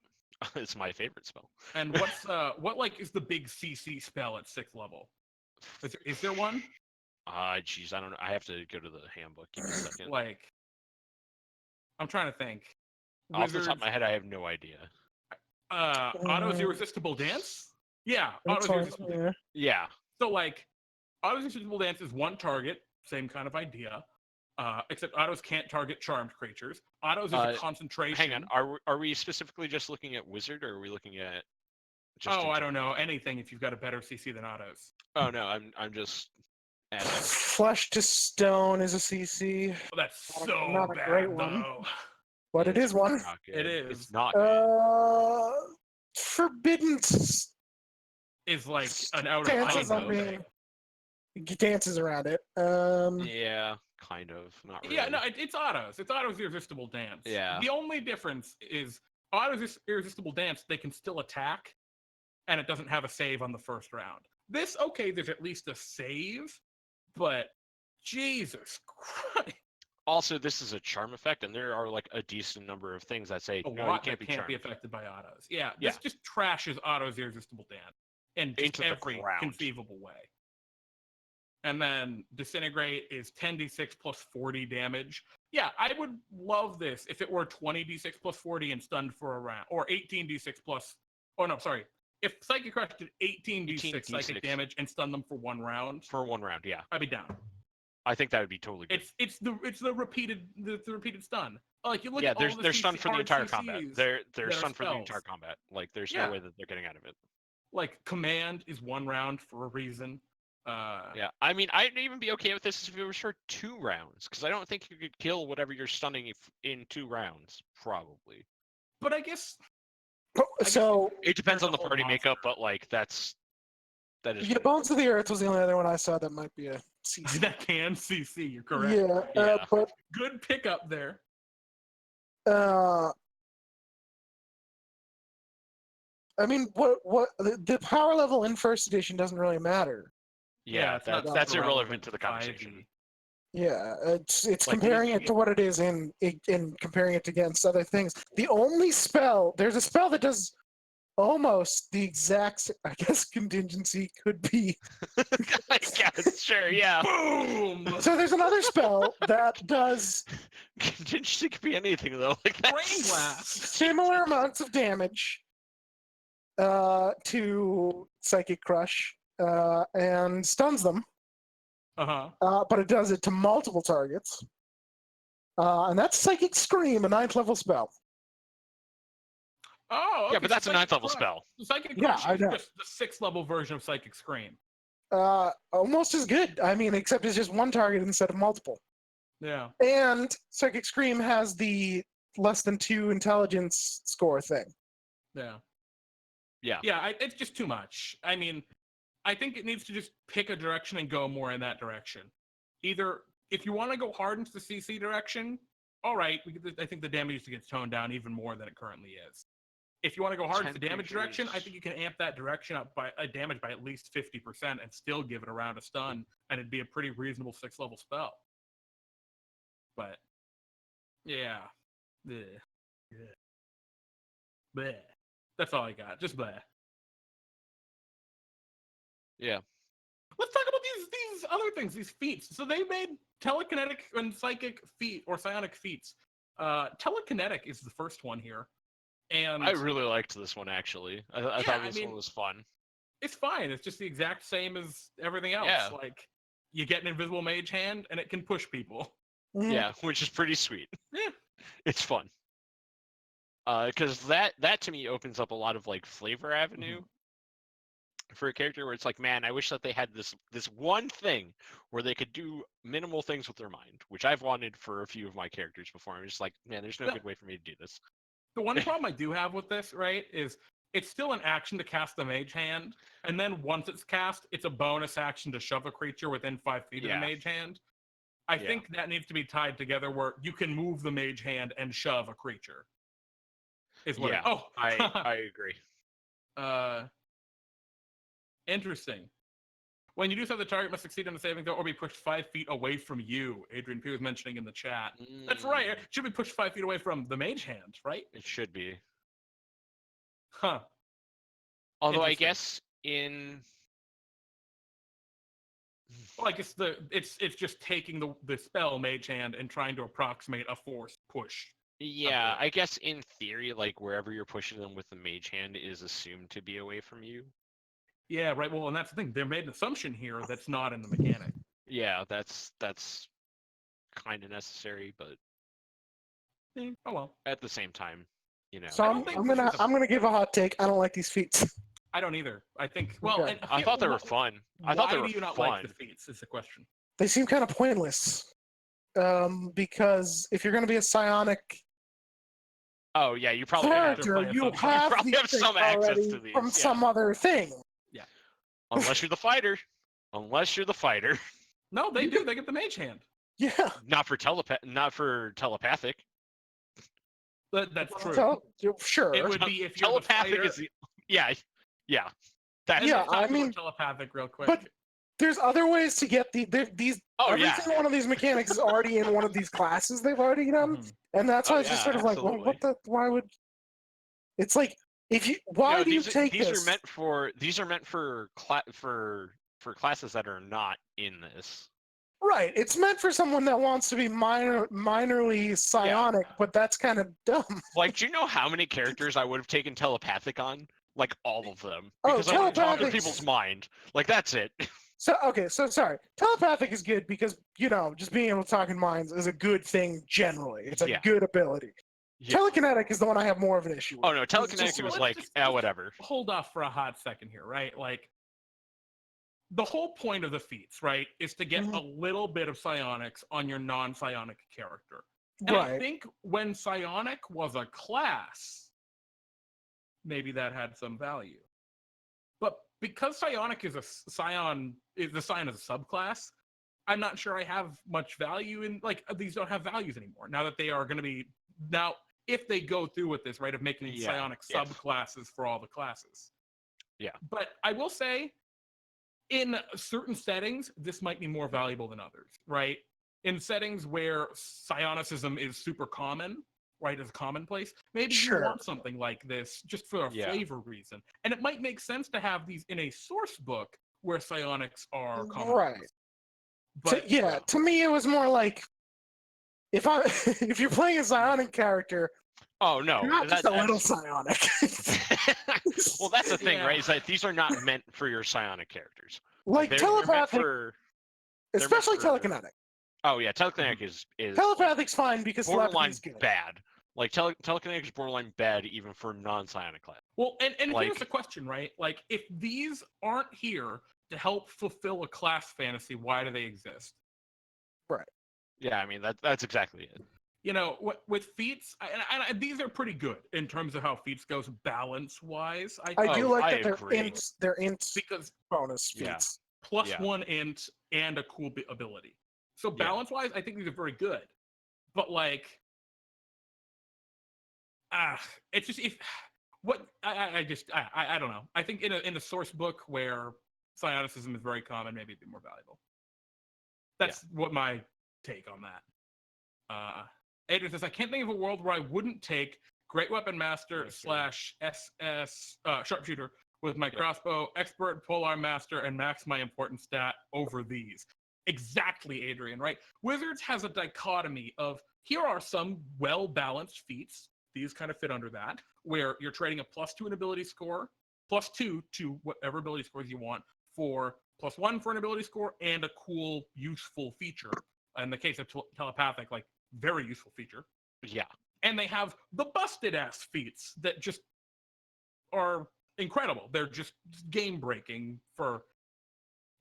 it's my favorite spell. And what's what like is the big CC spell at 6th level? Is there one? Geez, I don't know. I have to go to the handbook. Give me a second. Like, I'm trying to think. Off the top of my head, I have no idea. Otto's Irresistible Dance? Yeah, That's Otto's fine, Irresistible yeah. Dance. Yeah, So, like, Otto's Irresistible Dance is one target, same kind of idea. Except Otto's can't target charmed creatures. Otto's is a concentration. hang on. Are we specifically just looking at Wizard, or are we looking at just? I don't know anything if you've got a better CC than Otto's. Oh no, I'm just. Flesh to Stone is a CC. Oh, that's so Not a bad, great one. though. But it is one. Not good. It is. It's not good. Forbidden Is like an out of dances on thing. me. Dances around it. Yeah, kind of. Not really. Yeah, no, it's Otto's. It's Otto's Irresistible Dance. Yeah. The only difference is Otto's Irresistible Dance, they can still attack, and it doesn't have a save on the first round. This, okay, there's at least a save, but Jesus Christ. Also, this is a charm effect, and there are like a decent number of things that say A no, you lot can't that be can't be charmed. affected by Otto's. Yeah, this just trashes Otto's Irresistible Dance in just Into the every ground. conceivable way. And then Disintegrate is 10d6 plus 40 damage. Yeah, I would love this if it were 20d6 plus 40 and stunned for a round, or 18d6 plus. Oh no, sorry. If Psychic Crush did 18d6 psychic damage and stunned them for one round. For one round, yeah. I'd be down. I think that would be totally good. It's the repeated stun. Like you look Yeah, at all they're stunned for the entire CCs combat. They're stunned for the entire combat. Like there's no way that they're getting out of it. Like Command is one round for a reason. Yeah, I mean, I'd even be okay with this if it was for 2 rounds, because I don't think you could kill whatever you're stunning in 2 rounds, probably. But I guess. So it depends on the whole party monster. makeup, but like that is. Yeah, Bones of the Earth was the only other one I saw that might be a CC. That can CC. You're correct. Yeah. But good pickup there. I mean, what the power level in first edition doesn't really matter. Yeah, that's irrelevant to the 5e. conversation. Yeah, it's Like, comparing it to what it is in comparing it against other things. The only spell, there's a spell that does almost the exact, I guess contingency could be. I guess, sure, yeah. Boom! So there's another spell that does Contingency could be anything though. Like that. Brain blast. Similar amounts of damage to Psychic Crush and stuns them. But it does it to multiple targets. And that's Psychic Scream, a 9th level spell. Oh, okay. Yeah, but that's a 9th level Crush. spell. Psychic Yeah, Crush I is know. just the 6th level version of Psychic Scream. Almost as good. I mean, except it's just one target instead of multiple. Yeah. And Psychic Scream has the less than 2 intelligence score thing. Yeah. Yeah. Yeah, it's just too much. I mean, I think it needs to just pick a direction and go more in that direction. Either, if you want to go hard into the CC direction, all right, I think the damage gets toned down even more than it currently is. If you want to go hard into the damage direction, I think you can amp that direction up by damage by at least 50% and still give it a round of stun, and it'd be a pretty reasonable 6th level spell. But, yeah. Bleh. Yeah. Bleh. That's all I got. Just bleh. Yeah. Let's talk about these other things, these feats. So they made telekinetic and psychic feat or psionic feats. Telekinetic is the first one here. And I really liked this one actually. I thought this one was fun. It's fine. It's just the exact same as everything else. Yeah. Like you get an invisible mage hand and it can push people. Yeah, which is pretty sweet. Yeah. It's fun. Because that to me opens up a lot of like flavor avenue for a character where it's like, man, I wish that they had this one thing where they could do minimal things with their mind, which I've wanted for a few of my characters before. I'm just like, man, there's no good way for me to do this. The one problem I do have with this, right, is it's still an action to cast the Mage Hand, and then once it's cast, it's a bonus action to shove a creature within 5 feet of the Mage Hand. I think that needs to be tied together where you can move the Mage Hand and shove a creature. Is what I agree. Interesting. When you do so, the target must succeed on a saving throw or be pushed 5 feet away from you. Adrian P was mentioning in the chat. That's right. It should be pushed 5 feet away from the Mage Hand, right? It should be. Huh. Although I guess in... Well, I guess it's just taking the spell Mage Hand and trying to approximate a force push. Yeah, I guess in theory, like wherever you're pushing them with the Mage Hand is assumed to be away from you. Yeah, right. Well, and that's the thing. They made an assumption here that's not in the mechanic. Yeah, that's kind of necessary, but oh well. At the same time, you know. So I'm gonna give a hot take. I don't like these feats. I don't either. I think. Well, Okay. I thought they were fun. I thought they were Why do you not like the feats? Is the question. They seem kind of pointless. Because if you're gonna be a psionic Oh yeah, you probably character, you have some access to these from some other thing. Yeah. Unless you're the fighter. No, they do. They get the Mage Hand. Yeah. Not for telepathic. That's true. Sure. It would be if you're telepathic the fighter. Yeah. I mean, telepathic real quick. But there's other ways to get these. Every single one of these mechanics is already in one of these classes they've already done, and that's why it's just sort of like, well, why would? It's like if you. Why do you take these this? These are meant for classes that are not in this. Right. It's meant for someone that wants to be minorly psionic, but that's kind of dumb. Like, do you know how many characters I would have taken telepathic on? Like all of them. Oh, because I want to talk in people's mind. Like that's it. So sorry. Telepathic is good because, just being able to talk in minds is a good thing generally. It's a good ability. Yeah. Telekinetic is the one I have more of an issue with. Oh no, telekinetic was like, whatever. Hold off for a hot second here, right? Like, the whole point of the feats, right, is to get a little bit of psionics on your non-psionic character. And I think when psionic was a class, maybe that had some value. But because psionic is the scion is a subclass, I'm not sure I have much value in, like, these don't have values anymore. Now that they are going to be, if they go through with this, right, of making psionic subclasses for all the classes. Yeah. But I will say, in certain settings, this might be more valuable than others, right? In settings where psionicism is super common, right, as commonplace, maybe you want something like this just for a flavor reason. And it might make sense to have these in a source book where psionics are common. Right. But, to me it was more like, if you're playing a psionic character, oh no, you're not just a little psionic. Well, that's the thing, right? Is that these are not meant for your psionic characters. Like telepathic, especially telekinetic. Oh yeah, telekinetic is telepathic's fine because borderline bad. Like telekinetic is borderline bad even for non-psionic class. Well, and here's the question, right? Like, if these aren't here to help fulfill a class fantasy, why do they exist? Right. Yeah, I mean that's exactly it. With feats, and these are pretty good in terms of how feats goes balance-wise. I do like that they're int because bonus feats. Plus 1 int and a cool ability. So balance-wise, I think these are very good. But like, it's just I don't know. I think in a source book where psionicism is very common, maybe it'd be more valuable. That's what my take on that. Adrian says, I can't think of a world where I wouldn't take Great Weapon Master / SS Sharpshooter with my crossbow, Expert Polearm Master, and max my important stat over these. Exactly, Adrian, right? Wizards has a dichotomy of, here are some well-balanced feats, these kind of fit under that, where you're trading a +2 in ability score, +2 to whatever ability scores you want, for +1 for an ability score, and a cool, useful feature. In the case of telepathic, like, very useful feature. Yeah. And they have the busted-ass feats that just are incredible. They're just game-breaking for...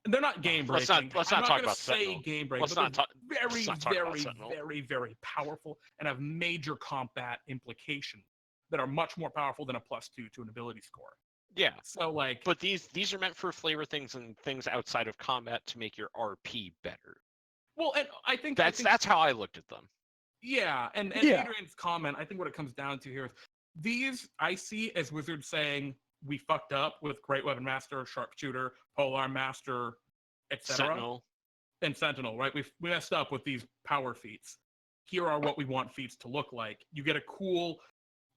They're not game-breaking. Let's not talk about say game-breaking, but very, very, very, very powerful and have major combat implications. that are much more powerful than a +2 to an ability score. Yeah. So like, But these are meant for flavor things and things outside of combat to make your RP better. well, and I think That's how I looked at them. yeah, and Yeah. Adrian's comment, I think what it comes down to here is these I see as Wizards saying we fucked up with Great Weapon Master, Sharpshooter, Polearm Master, etc. Sentinel. And Sentinel, right? We messed up with these power feats. Here are what we want feats to look like. You get a cool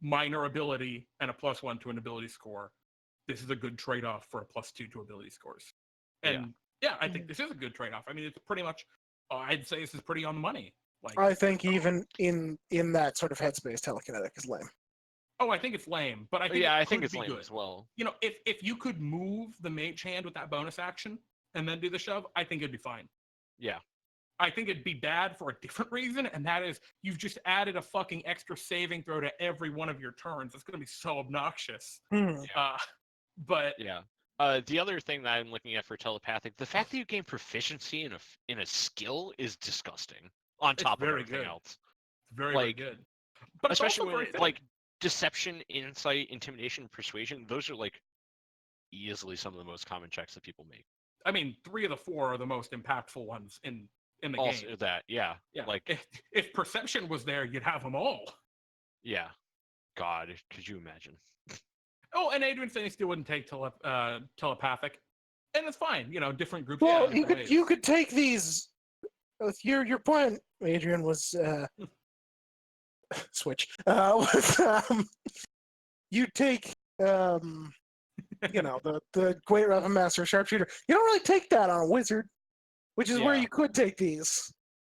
minor ability and a +1 to an ability score. This is a good trade-off for a +2 to ability scores. And yeah, I think this is a good trade-off. I mean, it's pretty much, I'd say this is pretty on the money. Like, I think even in that sort of headspace, telekinetic is lame. oh, I think it's lame, but I think I it think could it's be lame good. as well. You know, if you could move the mage hand with that bonus action and then do the shove, I think it'd be fine. Yeah. I think it'd be bad for a different reason, and that is you've just added a fucking extra saving throw to every one of your turns. It's going to be so obnoxious. But yeah. The other thing that I'm looking at for telepathic, the fact that you gain proficiency in a skill is disgusting. On top of very everything good. else, It's very good. But it's especially also very when fitting. like deception, insight, intimidation, persuasion, those are like easily some of the most common checks that people make. I mean, 3 of the 4 are the most impactful ones in the Also game. that, yeah. Like if perception was there, you'd have them all. yeah. God, could you imagine? Oh, and Adrian saying he still wouldn't take telepathic, and it's fine. You know, different groups. Well, yeah, you could take these. Your point, Adrian, was switch. Was you take you know, the Great Weapon Master Sharpshooter. You don't really take that on a wizard, which is where you could take these.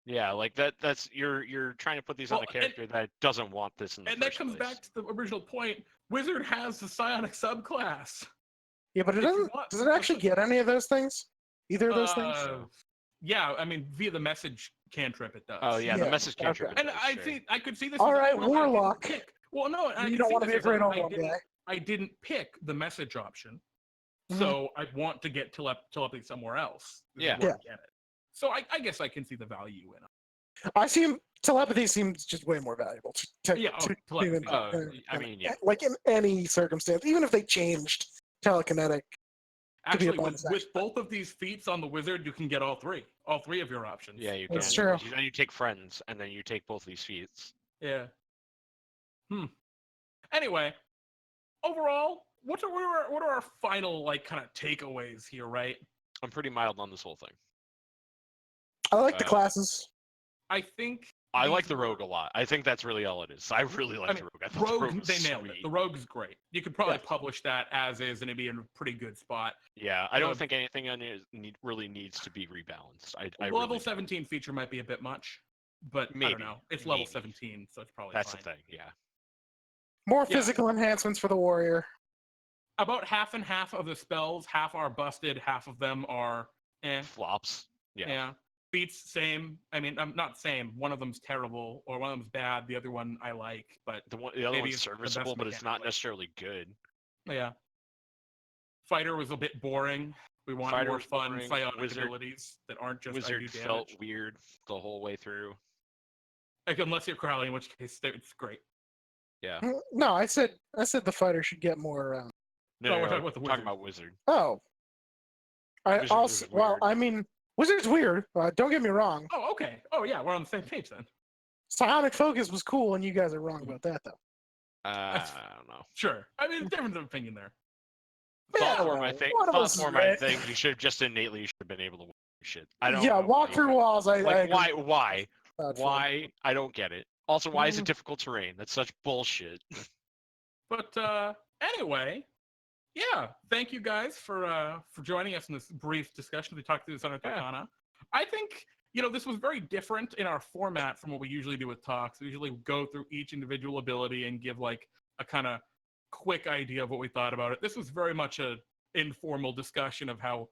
Yeah, like that's you're trying to put these on a character that doesn't want this in the and first that comes place. back to the original point. Wizard has the Psionic subclass. Yeah, but it doesn't. Does it actually get any of those things? Either of those things? Yeah, I mean, via the message cantrip, it does. Oh yeah, the message cantrip. Okay. And I could see this. All as right, a problem. Warlock. Well, no, You don't want to be a great old guy. I didn't pick the message option, so I want to get telepathy somewhere else. Yeah. Get it. So I guess I can see the value in it. I see telepathy seems just way more valuable. Telepathy. I mean, yeah. Like in any circumstance, even if they changed telekinetic. Actually, with both of these feats on the wizard, you can get all three of your options. Yeah, you can. That's true. Then you take friends, and then you take both these feats. Yeah. Anyway, overall, what are our final like kind of takeaways here, right? I'm pretty mild on this whole thing. I like the classes. I think I like the rogue a lot. I think that's really all it is. I really like the rogue. I thought the rogue was they nailed sweet. it. The rogue is great. You could probably publish that as is, and it'd be in a pretty good spot. Yeah, I don't think anything on it really needs to be rebalanced. Level really 17 feature might be a bit much, but maybe, I don't know. It's level 17, so it's probably that's fine. the thing. Yeah. More physical enhancements for the warrior. About half and half of the spells, half are busted, half of them are flops. Yeah. Beats same. I mean, not same. One of them's terrible, or one of them's bad. The other one I like, but the other one's serviceable, but it's not necessarily good. Yeah. Fighter was a bit boring. We want more fun psionic abilities that aren't just Wizard I do damage. felt weird the whole way through. Like, unless you're Crowley, in which case it's great. Yeah. No, I said the fighter should get more. No, we're talking about Wizard. Oh. I mean, Wizard's weird. Don't get me wrong. Oh, okay. Oh, yeah, we're on the same page then. Psionic Focus was cool, and you guys are wrong about that, though. I don't know. Sure. I mean, difference of opinion there. Thought more my thing. You should have just innately should have been able to shit. I don't. Yeah, walk through walls. Why? Why? I don't get it. Also, why is it difficult terrain? That's such bullshit. But anyway, yeah. Thank you guys for joining us in this brief discussion. We talked through this on Arcana. I think this was very different in our format from what we usually do with talks. We usually go through each individual ability and give like a kind of quick idea of what we thought about it. This was very much an informal discussion of how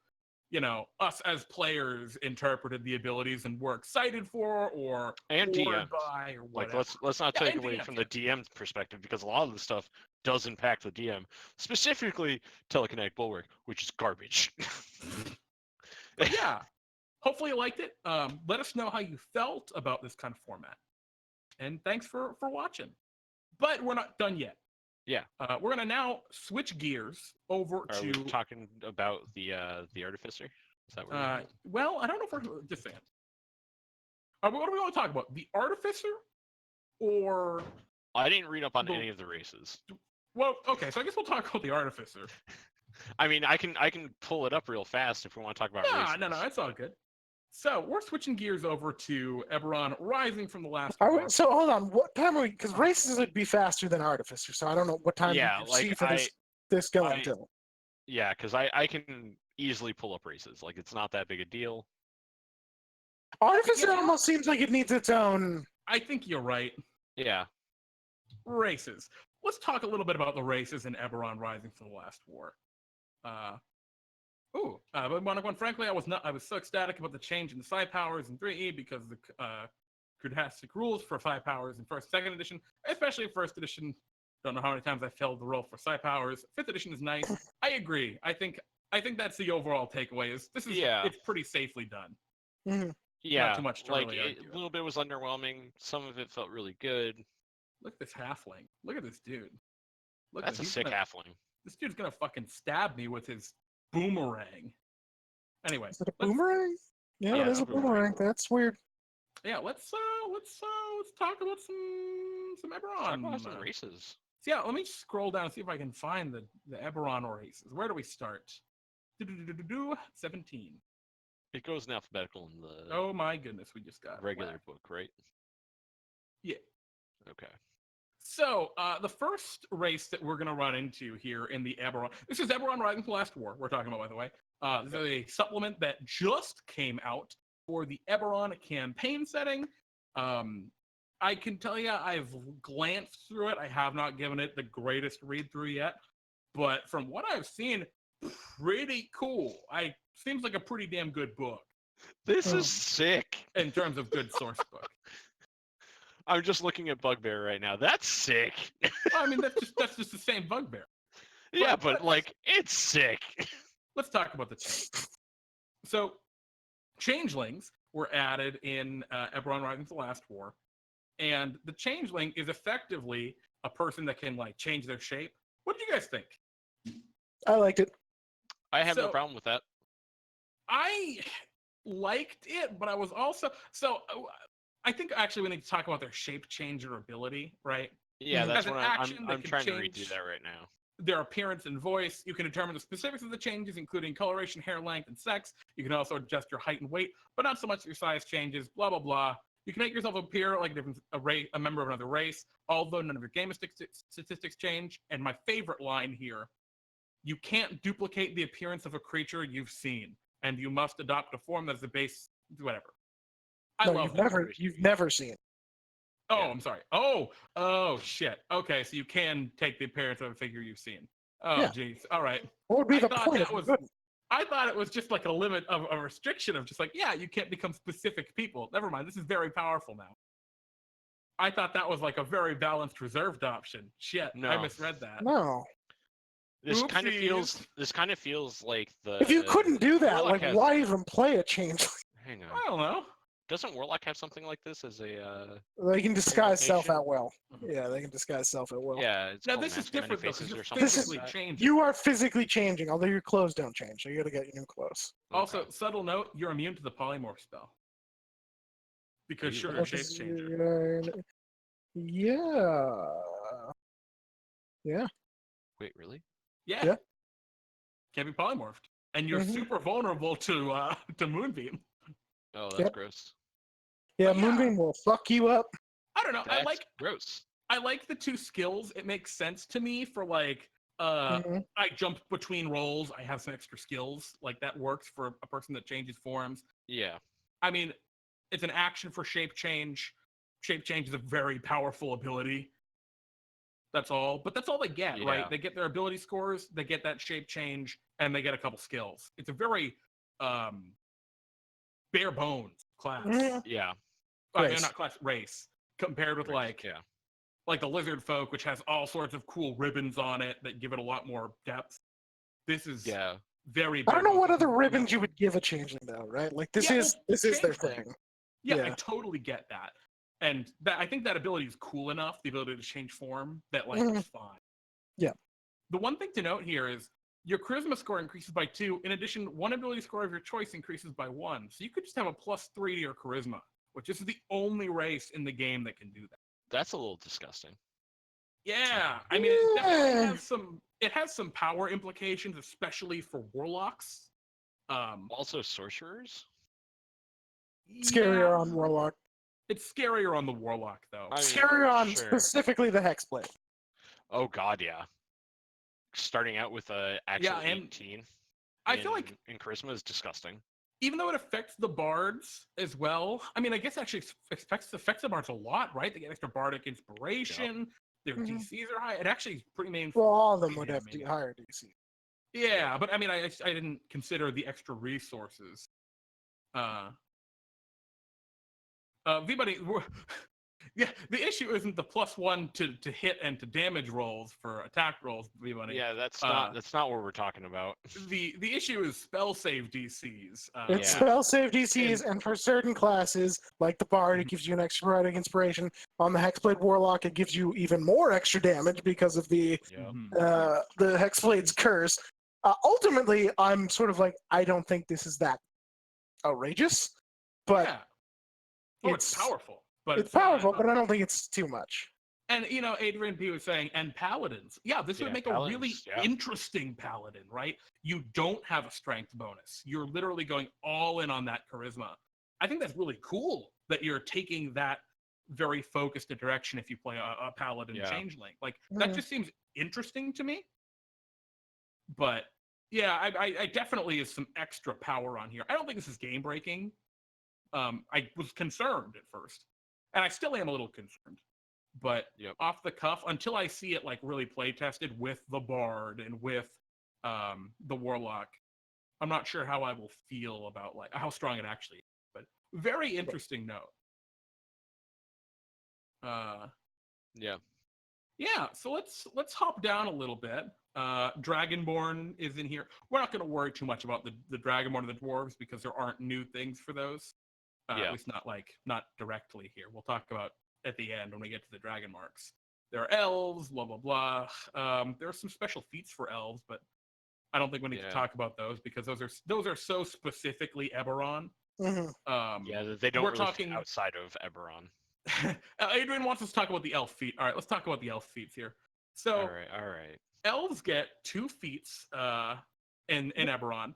us as players interpreted the abilities and were excited for or DMs by or whatever. Like let's not take away from the DM's perspective, because a lot of the stuff does impact the DM, specifically telekinetic bulwark, which is garbage. But yeah, hopefully you liked it. Let us know how you felt about this kind of format, and thanks for watching. But we're not done yet. Yeah. We're gonna now switch gears over Are we to. talking about the artificer? Is that what? Well, I don't know if we're just saying. What are we going to talk about? The artificer, or I didn't read up on any of the races. well, okay, so I guess we'll talk about the artificer. I mean, I can pull it up real fast if we want to talk about races. No, it's all good. So we're switching gears over to Eberron Rising from the last. So hold on, what time are we? Because races would be faster than Artificer, so I don't know what time Yeah, you like, see for this going until. Yeah, because I can easily pull up races. Like, it's not that big a deal. Artificer almost seems like it needs its own. I think you're right. Yeah. Races. Let's talk a little bit about the races in Eberron Rising from the last war. But Monocle, frankly, I was so ecstatic about the change in the psi powers in 3E because the Crudastic rules for psi powers in first, second edition, especially first edition. Don't know how many times I failed the roll for psi powers. Fifth edition is nice. I agree. I think that's the overall takeaway. It's pretty safely done. Mm-hmm. Yeah, not too much to really argue. A little bit was underwhelming. Some of it felt really good. Look at this halfling. Look at this dude. That's a sick halfling. This dude's gonna fucking stab me with his boomerang. Anyway, is it a boomerang? Yeah, it is a boomerang. That's weird. Yeah, let's talk about some Eberron. Talk about some races. So yeah, let me scroll down and see if I can find the Eberron races. Where do we start? 17. It goes in alphabetical in the. Oh my goodness, we just got regular book, right? Yeah. Okay. So the first race that we're gonna run into here in the Eberron. This is Eberron Rising from the Last War. We're talking about, by the way. This is a supplement that just came out for the Eberron campaign setting. I can tell you, I've glanced through it. I have not given it the greatest read through yet, but from what I've seen, pretty cool. Seems like a pretty damn good book. This is sick. In terms of good source book. I'm just looking at Bugbear right now. That's sick. I mean, that's just the same Bugbear. Yeah, but like, it's sick. Let's talk about the change. So, changelings were added in Eberron Rising to the Last War, and the changeling is effectively a person that can like change their shape. What did you guys think? I liked it. I have no problem with that. I liked it, but I was also I think actually we need to talk about their shape changer ability, right? Yeah, that's what I'm trying to redo that right now. Their appearance and voice. You can determine the specifics of the changes, including coloration, hair length, and sex. You can also adjust your height and weight, but not so much your size changes, blah, blah, blah. You can make yourself appear like a member of another race, although none of your game statistics change. And my favorite line here, you can't duplicate the appearance of a creature you've seen, and you must adopt a form that's the base, whatever. You've never seen. Oh, yeah. I'm sorry. Oh, shit. Okay, so you can take the appearance of a figure you've seen. Oh, jeez. Yeah. All right. What would be the point? I thought it was just like a limit of a restriction of just like, yeah, you can't become specific people. Never mind. This is very powerful now. I thought that was like a very balanced reserved option. Shit, no. I misread that. No. This kind of feels like the. If you couldn't do that, like, why even play a changeling? Hang on. I don't know. Doesn't Warlock have something like this as a? They can disguise self at will. Yeah, they can disguise self at will. Yeah. Now this is different though, because you're physically changing. You are physically changing, although your clothes don't change, so you got to get your new clothes. Also, subtle note: you're immune to the polymorph spell because you're a shape changer. Yeah. Yeah. Wait, really? Yeah. Can't be polymorphed, and you're super vulnerable to Moonbeam. Oh, that's gross. Yeah, Moonbeam will fuck you up. I don't know. That's gross. I like the two skills. It makes sense to me for like I jump between roles. I have some extra skills. Like that works for a person that changes forms. Yeah. I mean, it's an action for shape change. Shape change is a very powerful ability. That's all. But that's all they get, right? They get their ability scores, they get that shape change, and they get a couple skills. It's a very bare bones class. Yeah. Not class, race. Compared with like the lizard folk, which has all sorts of cool ribbons on it that give it a lot more depth. This is very. I don't know what other ribbons you would give a changeling though, right? Like this is their thing. Yeah, I totally get that, and I think that ability is cool enough. The ability to change form that like is fine. Yeah. The one thing to note here is your charisma score increases by 2. In addition, one ability score of your choice increases by 1. So you could just have a +3 to your charisma, which is the only race in the game that can do that. That's a little disgusting. Yeah, I mean, it definitely has some. It has some power implications, especially for warlocks. Also, sorcerers. Scarier on Warlock. It's scarier on the warlock, though. I mean, Scarier on sure. specifically the Hexblade. Oh God, yeah. Starting out with a actual and 18. I feel like in charisma is disgusting. even though it affects the bards as well, I mean, I guess actually affects the bards a lot, right? They get extra bardic inspiration. Their DCs are high. It actually is pretty meaningful. Well, all of them would have higher DC. Yeah, but I mean, I didn't consider the extra resources. V-Buddy, yeah, the issue isn't the +1 to hit and to damage rolls for attack rolls, V-Buddy. Yeah, that's not what we're talking about. The issue is spell save DCs. It's spell save DCs, and for certain classes, like the Bard, it gives you an extra bardic inspiration. On the Hexblade Warlock, it gives you even more extra damage because of the Hexblade's curse. Ultimately, I'm sort of like, I don't think this is that outrageous, but it's powerful. But it's powerful, but I don't think it's too much. And Adrian P was saying, and paladins. Yeah, this would make a really interesting paladin, right? You don't have a strength bonus. You're literally going all in on that charisma. I think that's really cool that you're taking that very focused direction if you play a paladin changeling. Like that just seems interesting to me. But yeah, I definitely is some extra power on here. I don't think this is game breaking. I was concerned at first, and I still am a little concerned. But off the cuff, until I see it like really play tested with the Bard and with the Warlock, I'm not sure how I will feel about like how strong it actually is. But very interesting note. Yeah. So let's hop down a little bit. Dragonborn is in here. We're not going to worry too much about the Dragonborn and the dwarves because there aren't new things for those. At least not directly here. We'll talk about at the end when we get to the dragon marks. There are elves, blah blah blah. There are some special feats for elves, but I don't think we need to talk about those because those are so specifically Eberron. They don't really fit outside of Eberron. Adrian wants us to talk about the elf feat. All right, let's talk about the elf feats here. So, all right. Elves get 2 feats in Eberron.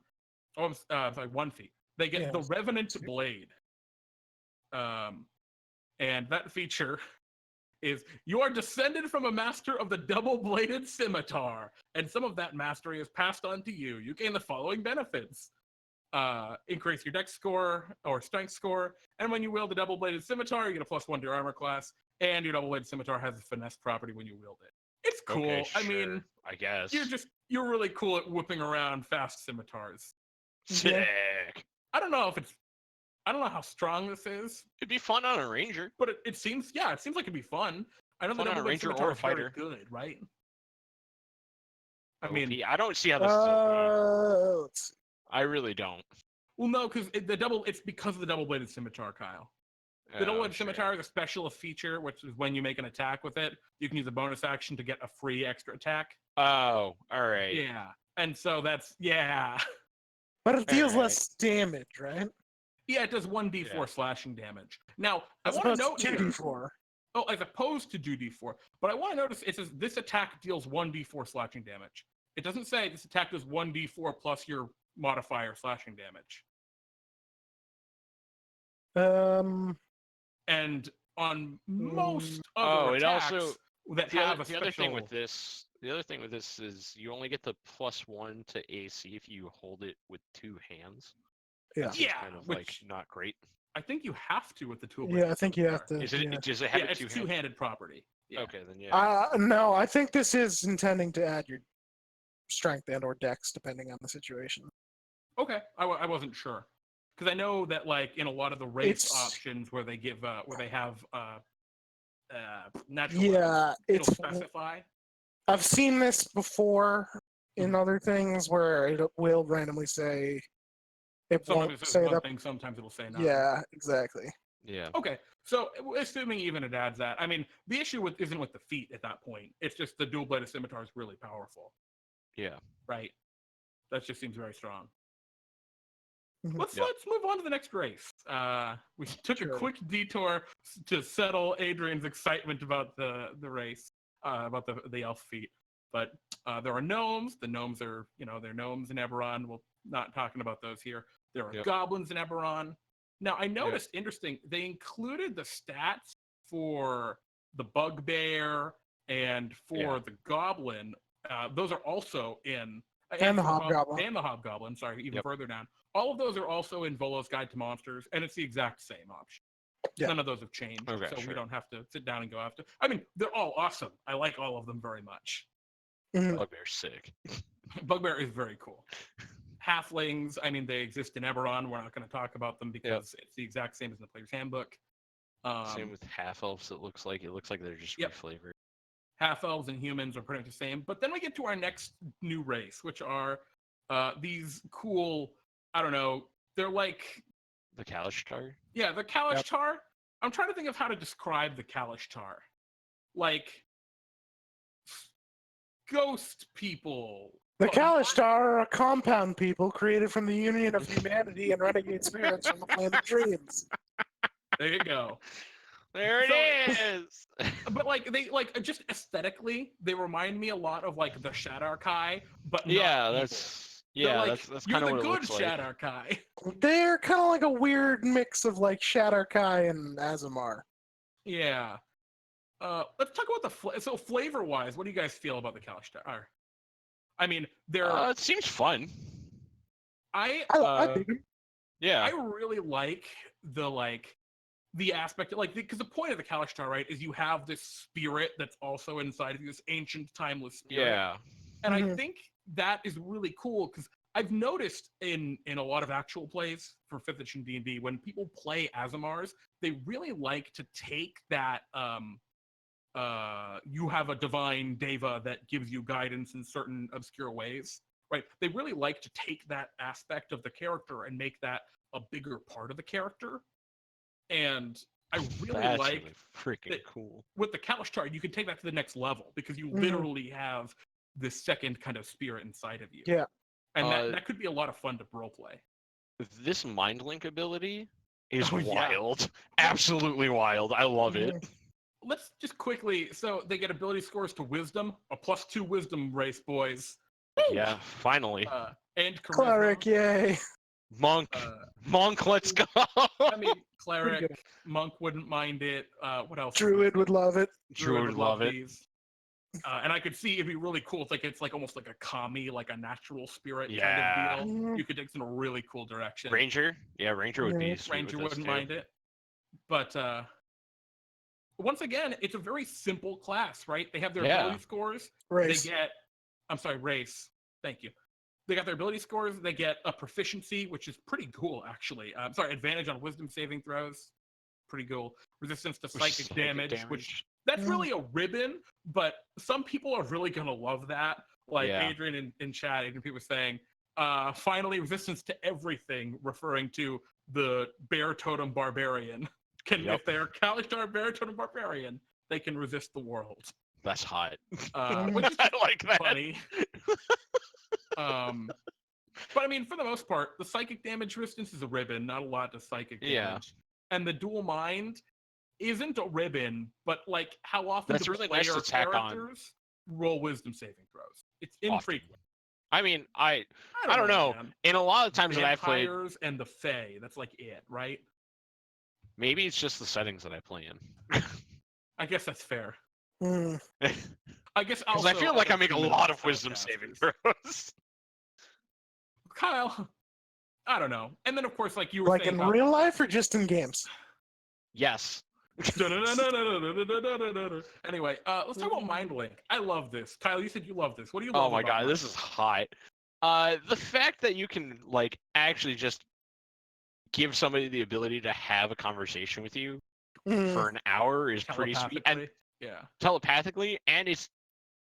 Oh, I'm sorry, 1 feat. They get the Revenant Blade. And that feature is you are descended from a master of the double-bladed scimitar, and some of that mastery is passed on to you. You gain the following benefits. Increase your dex score or strength score, and when you wield the double-bladed scimitar, you get a +1 to your armor class, and your double-bladed scimitar has a finesse property when you wield it. It's cool. Okay, I mean, I guess. You're really cool at whipping around fast scimitars. Sick. I don't know how strong this is. It'd be fun on a ranger. But it seems like it'd be fun. I know the double ranger or a fighter. Good, right? I mean, I don't see how this is OP. I really don't. Well, no, because it's because of the double-bladed scimitar, Kyle. The double-bladed scimitar is a special feature, which is when you make an attack with it, you can use a bonus action to get a free extra attack. Oh, all right. Yeah, and so that's But it deals less damage, right? Yeah, it does 1d4 slashing damage. Now, I as want to note 2d4. Oh, as opposed to 2d4. But I want to notice it says this attack deals 1d4 slashing damage. It doesn't say this attack does 1d4 plus your modifier slashing damage. And on most other attacks that have a special... The other thing with this is you only get the +1 to AC if you hold it with 2 hands. Yeah. Kind of like not great. I think you have to with the tool. Yeah, I think you have to. Does it have it's two-handed property. Yeah. Okay, then no, I think this is intending to add your strength and or dex depending on the situation. Okay, I wasn't sure because I know that like in a lot of the race options where they give where they have natural weapons, it'll specify. I've seen this before in other things where it will randomly say. It sometimes won't it says say one that. thing, sometimes it'll say nothing. Yeah, exactly. Yeah. Okay, so assuming even it adds that, I mean, the issue isn't with the feat at that point. It's just the dual-bladed scimitar is really powerful. Yeah. Right. That just seems very strong. Mhm. Let's Yep. move on to the next race. We took a Sure. quick detour to settle Adrian's excitement about the race, about the elf feat. But there are gnomes. The gnomes are, they're gnomes in Eberron. We're not talking about those here. There are Yep. goblins in Eberron. Now, I noticed, interesting, they included the stats for the bugbear and for the goblin. Those are also in... And the for hobgoblin. and the hobgoblin, sorry, even Yep. further down. All of those are also in Volo's Guide to Monsters, and it's the exact same option. Yeah. None of those have changed, Okay, so sure. we don't have to sit down and go after. I mean, they're all awesome. I like all of them very much. Mhm. Bugbear's sick. Bugbear is very cool. Halflings, I mean, they exist in Eberron. We're not going to talk about them because it's the exact same as in the Player's Handbook. Same with half elves. It looks like they're just Yep. reflavored. Half-elves and humans are pretty much the same. But then we get to our next new race, which are these cool, I don't know, they're like... The Kalishtar? Yeah, the Kalishtar. I'm trying to think of how to describe the Kalishtar. Like, ghost people. The Kalishtar are a compound people created from the union of humanity and renegade spirits from the land of dreams. There you go. There it is. But like they just aesthetically, they remind me a lot of like the Shadarkai, but not Yeah, evil. that's You're kind of the what it good looks like. Shadarkai. They're kind of like a weird mix of like Shadarkai and Azamar. Yeah. Let's talk about so flavor-wise, what do you guys feel about the Kalishtar? I mean, they're It seems fun. I dig them. Yeah. I really like the aspect of, because the point of the Kalishtar, right, is you have this spirit that's also inside of you, this ancient, timeless spirit. Yeah. And I think that is really cool because I've noticed in a lot of actual plays for 5th edition D&D, when people play Azamars, they really like to take that you have a divine deva that gives you guidance in certain obscure ways, right? They really like to take that aspect of the character and make that a bigger part of the character. And I really That's like really freaking that cool. with the Kalishtar, you can take that to the next level because you literally have this second kind of spirit inside of you. Yeah. And that could be a lot of fun to roleplay. This mind link ability is Oh, yeah. wild. Absolutely wild. I love it. Let's just quickly, so they get ability scores to wisdom, a +2 wisdom race, boys. Yeah, finally. And charisma. Cleric, yay. Monk, let's go. I mean, cleric, monk wouldn't mind it. What else? Druid would love it. Druid would love these. And I could see it'd be really cool. It's like almost like a kami, like a natural spirit kind of deal. You could take this in a really cool direction. Ranger? Yeah, Ranger would be sweet. Ranger with this wouldn't too. mind it. But once again, it's a very simple class, right? They have their ability scores. Race. They get, race. Thank you. They got their ability scores. They get a proficiency, which is pretty cool, actually. Advantage on wisdom saving throws. Pretty cool. Resistance to psychic damage, which that's really a ribbon, but some people are really going to love that. Like Adrian in chat, Adrian P was saying, finally resistance to everything, referring to the bear totem barbarian. If they're Kalishtar bear totem barbarian, they can resist the world. That's hot. Which is I like that. funny. But I mean, for the most part, the psychic damage resistance is a ribbon, not a lot to psychic damage. And the dual mind isn't a ribbon, but like how often do really player nice to tack characters roll wisdom saving throws? It's infrequent. I mean, I don't know. Man. In a lot of times that I've played, and the Fae, that's like it, right? Maybe it's just the settings that I play in. I guess that's fair. Mm. I guess because I feel like I make a lot of wisdom saving throws. Kyle, I don't know. And then of course, like you were like saying, in real life or just in games? Yes. Anyway, let's talk about Mind Link. I love this. Kyle, you said you love this. What do you love? Oh my god, this is hot. The fact that you can like actually just give somebody the ability to have a conversation with you for an hour is pretty sweet. And telepathically, and it's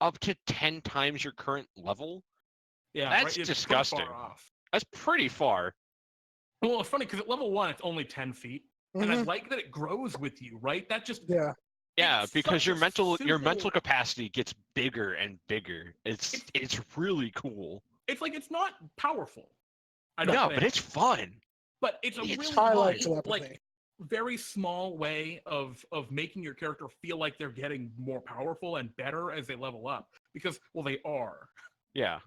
up to 10 times your current level. Yeah, that's disgusting. Pretty far off. That's pretty far. Well, it's funny because at level 1, it's only 10 feet. and I like that it grows with you, right? That just Yeah. Yeah, it's because such your a mental simple- capacity gets bigger and bigger. It's really cool. It's like it's not powerful. I No, don't but think. it's fun. But it's a It's really I fun. like like telepathy. very small way of making your character feel like they're getting more powerful and better as they level up, because well they are. Yeah.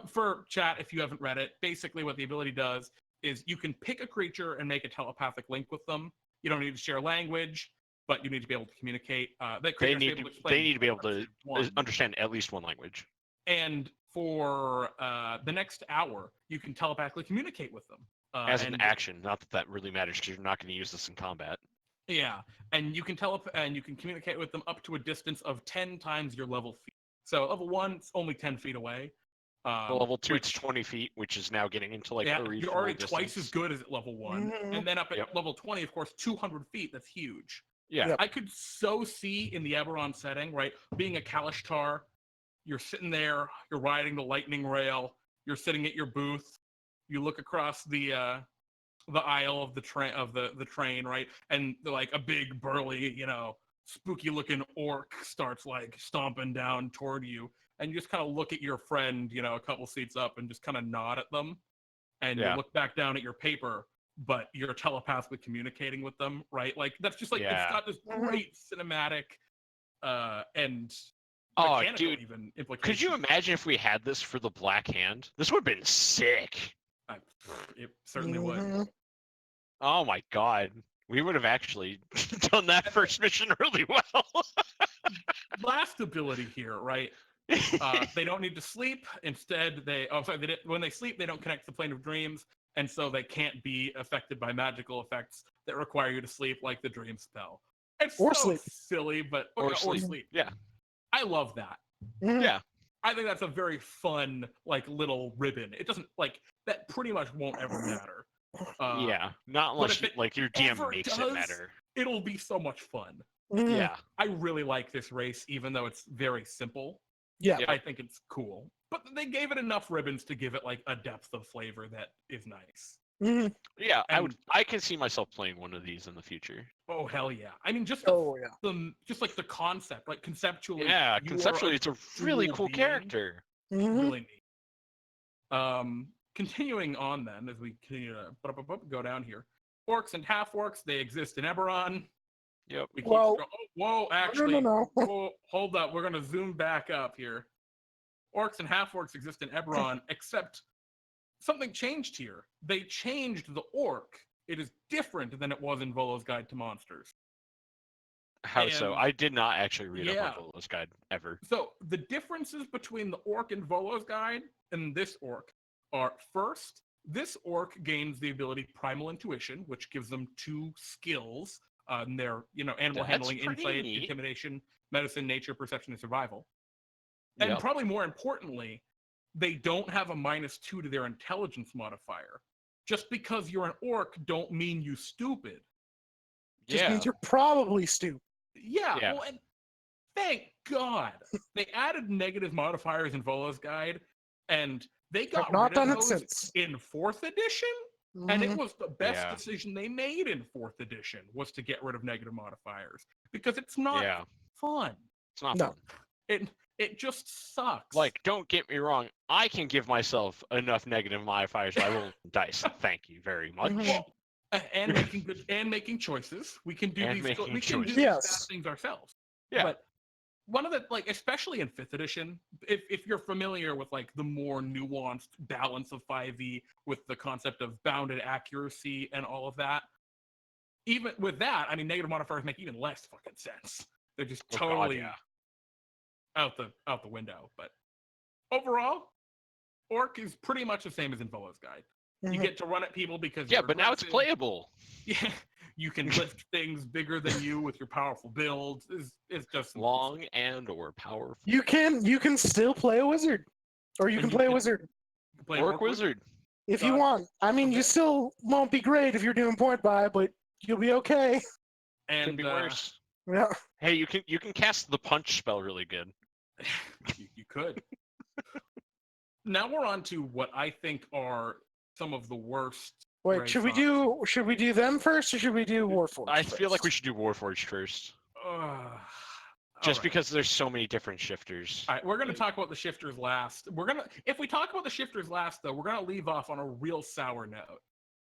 For chat, if you haven't read it, basically what the ability does is you can pick a creature and make a telepathic link with them. You don't need to share language, but you need to be able to communicate. That They creature need to be able to understand at least one language. And for the next hour, you can telepathically communicate with them. As an action, not that that really matters because you're not going to use this in combat. Yeah, and you can communicate with them up to a distance of 10 times your level feet. So level 1, it's only 10 feet away. Well, level 2, it's 20 feet, which is now getting into like a you're already twice as good as at level 1. Mhm. And then up at level 20, of course, 200 feet. That's huge. Yeah. Yep. I could so see in the Eberron setting, right? Being a Kalishtar, you're sitting there, you're riding the lightning rail, you're sitting at your booth, you look across the aisle of the train, right? And like a big burly, spooky looking orc starts like stomping down toward you, and you just kind of look at your friend, a couple seats up, and just kind of nod at them, and you look back down at your paper, but you're telepathically communicating with them, right? Like that's just like it's got this great cinematic and mechanical even implications. Could you imagine if we had this for the Black Hand? This would have been sick. It certainly would. Oh my god. We would have actually done that first mission really well. Last ability here, right? They don't need to sleep. Instead, when they sleep, they don't connect to the plane of dreams, and so they can't be affected by magical effects that require you to sleep, like the dream spell. It's Or so sleep. silly, but or sleep. Yeah. I love that. Yeah. I think that's a very fun, like, little ribbon. It doesn't like that. Pretty much won't ever matter. Yeah, not unless your DM makes it matter. It'll be so much fun. Yeah. I really like this race, even though it's very simple. Yeah. I think it's cool. But they gave it enough ribbons to give it like a depth of flavor that is nice. Yeah, I can see myself playing one of these in the future. Oh hell yeah. I mean just like the concept, like conceptually. Yeah, conceptually it's a really cool character. Really neat. Continuing on then, as we continue to go down here. Orcs and half-orcs, they exist in Eberron. Yep. Actually, no. Whoa, hold up. We're going to zoom back up here. Orcs and half-orcs exist in Eberron, except something changed here. They changed the orc. It is different than it was in Volo's Guide to Monsters. How so? I did not actually read up on Volo's Guide ever. So the differences between the orc in Volo's Guide and this orc are, first, this orc gains the ability Primal Intuition, which gives them 2 skills. Their, animal handling, insight, intimidation, medicine, nature, perception, and survival. And probably more importantly, they don't have a -2 to their intelligence modifier. Just because you're an orc don't mean you stupid. Just means you're probably stupid. Yeah. Well, and thank God they added negative modifiers in Volo's Guide, and they got rid of those in 4th edition. And it was the best decision they made in 4th edition was to get rid of negative modifiers, because it's not fun. It's not fun. It just sucks. Like, don't get me wrong, I can give myself enough negative modifiers by rolling dice. Thank you very much. And making choices. We can do these bad things ourselves. Yeah. But one of the, like, especially in 5th edition, if you're familiar with like the more nuanced balance of 5e with the concept of bounded accuracy and all of that, even with that, I mean, negative modifiers make even less fucking sense. They're just totally out the window. But overall, orc is pretty much the same as in Volo's Guide. You get to run at people because but now it's playable. Yeah, you can lift things bigger than you with your powerful builds. It's just long and or powerful. You can still play a wizard, or you can play a wizard. Orc wizard. If you want. I mean, you still won't be great if you're doing point buy, but you'll be okay. And could be worse. Yeah. Hey, you can cast the punch spell really good. You could. Now we're on to what I think are some of the worst. Wait, should we do them first, or should we do Warforged I first? feel like we should do Warforged first. Just because there's so many different shifters. All right, we're gonna talk about the shifters last. If we talk about the shifters last, though, we're gonna leave off on a real sour note.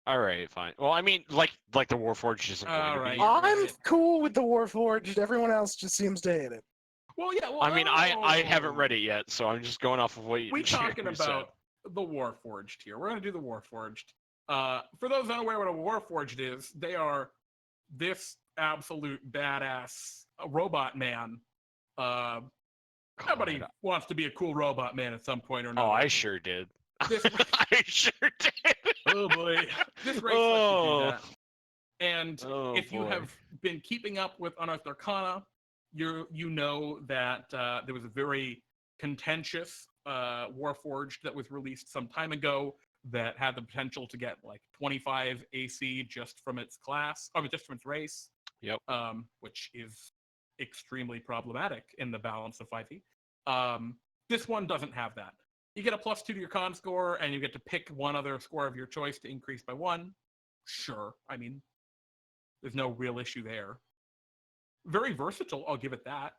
All right, fine. Well, I mean, like the Warforged isn't going to be. I'm cool with the Warforged. Everyone else just seems to hate it. Well, yeah. Well, I mean, I haven't read it yet, so I'm just going off of what we're talking about. The Warforged here. We're gonna do the Warforged. For those unaware what a Warforged is, they are this absolute badass robot man. Everybody wants to be a cool robot man at some point or another. Oh, I sure did. I sure did. Oh boy, this race lets you do that. And if you have been keeping up with Unearthed Arcana, you know that there was a very contentious Warforged that was released some time ago that had the potential to get like 25 AC just from its class, just from its race. Yep. Which is extremely problematic in the balance of 5e. This one doesn't have that. You get a +2 to your con score, and you get to pick one other score of your choice to increase by 1. Sure. I mean, there's no real issue there. Very versatile, I'll give it that.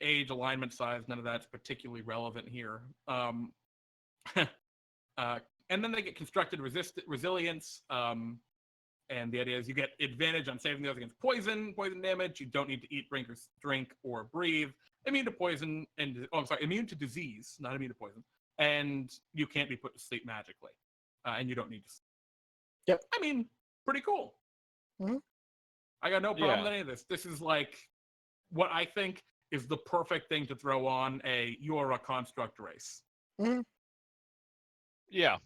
Age, alignment, size, none of that's particularly relevant here. And then they get constructed resilience. And the idea is you get advantage on saving those against poison damage. You don't need to eat, drink, or breathe. Immune to poison immune to disease, not immune to poison. And you can't be put to sleep magically. And you don't need to sleep. Yep. I mean, pretty cool. Mm-hmm. I got no problem with any of this. This is like what I think is the perfect thing to throw on you're a construct race. Mm-hmm. Yeah.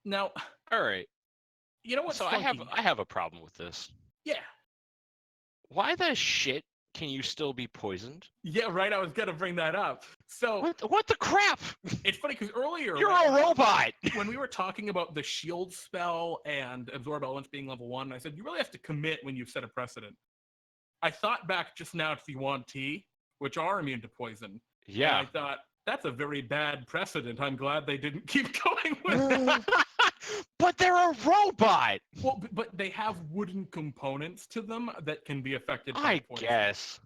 Now, all right. You know what? So I have a problem with this. Yeah. Why the shit can you still be poisoned? Yeah, right. I was gonna bring that up. So what the crap? It's funny because earlier you're a robot. When we were talking about the shield spell and absorb elements being level 1, I said you really have to commit when you've set a precedent. I thought back just now to the Yuan Ti, which are immune to poison. Yeah. And I thought that's a very bad precedent. I'm glad they didn't keep going with that. But they're a robot. Well, but they have wooden components to them that can be affected by poison. I guess.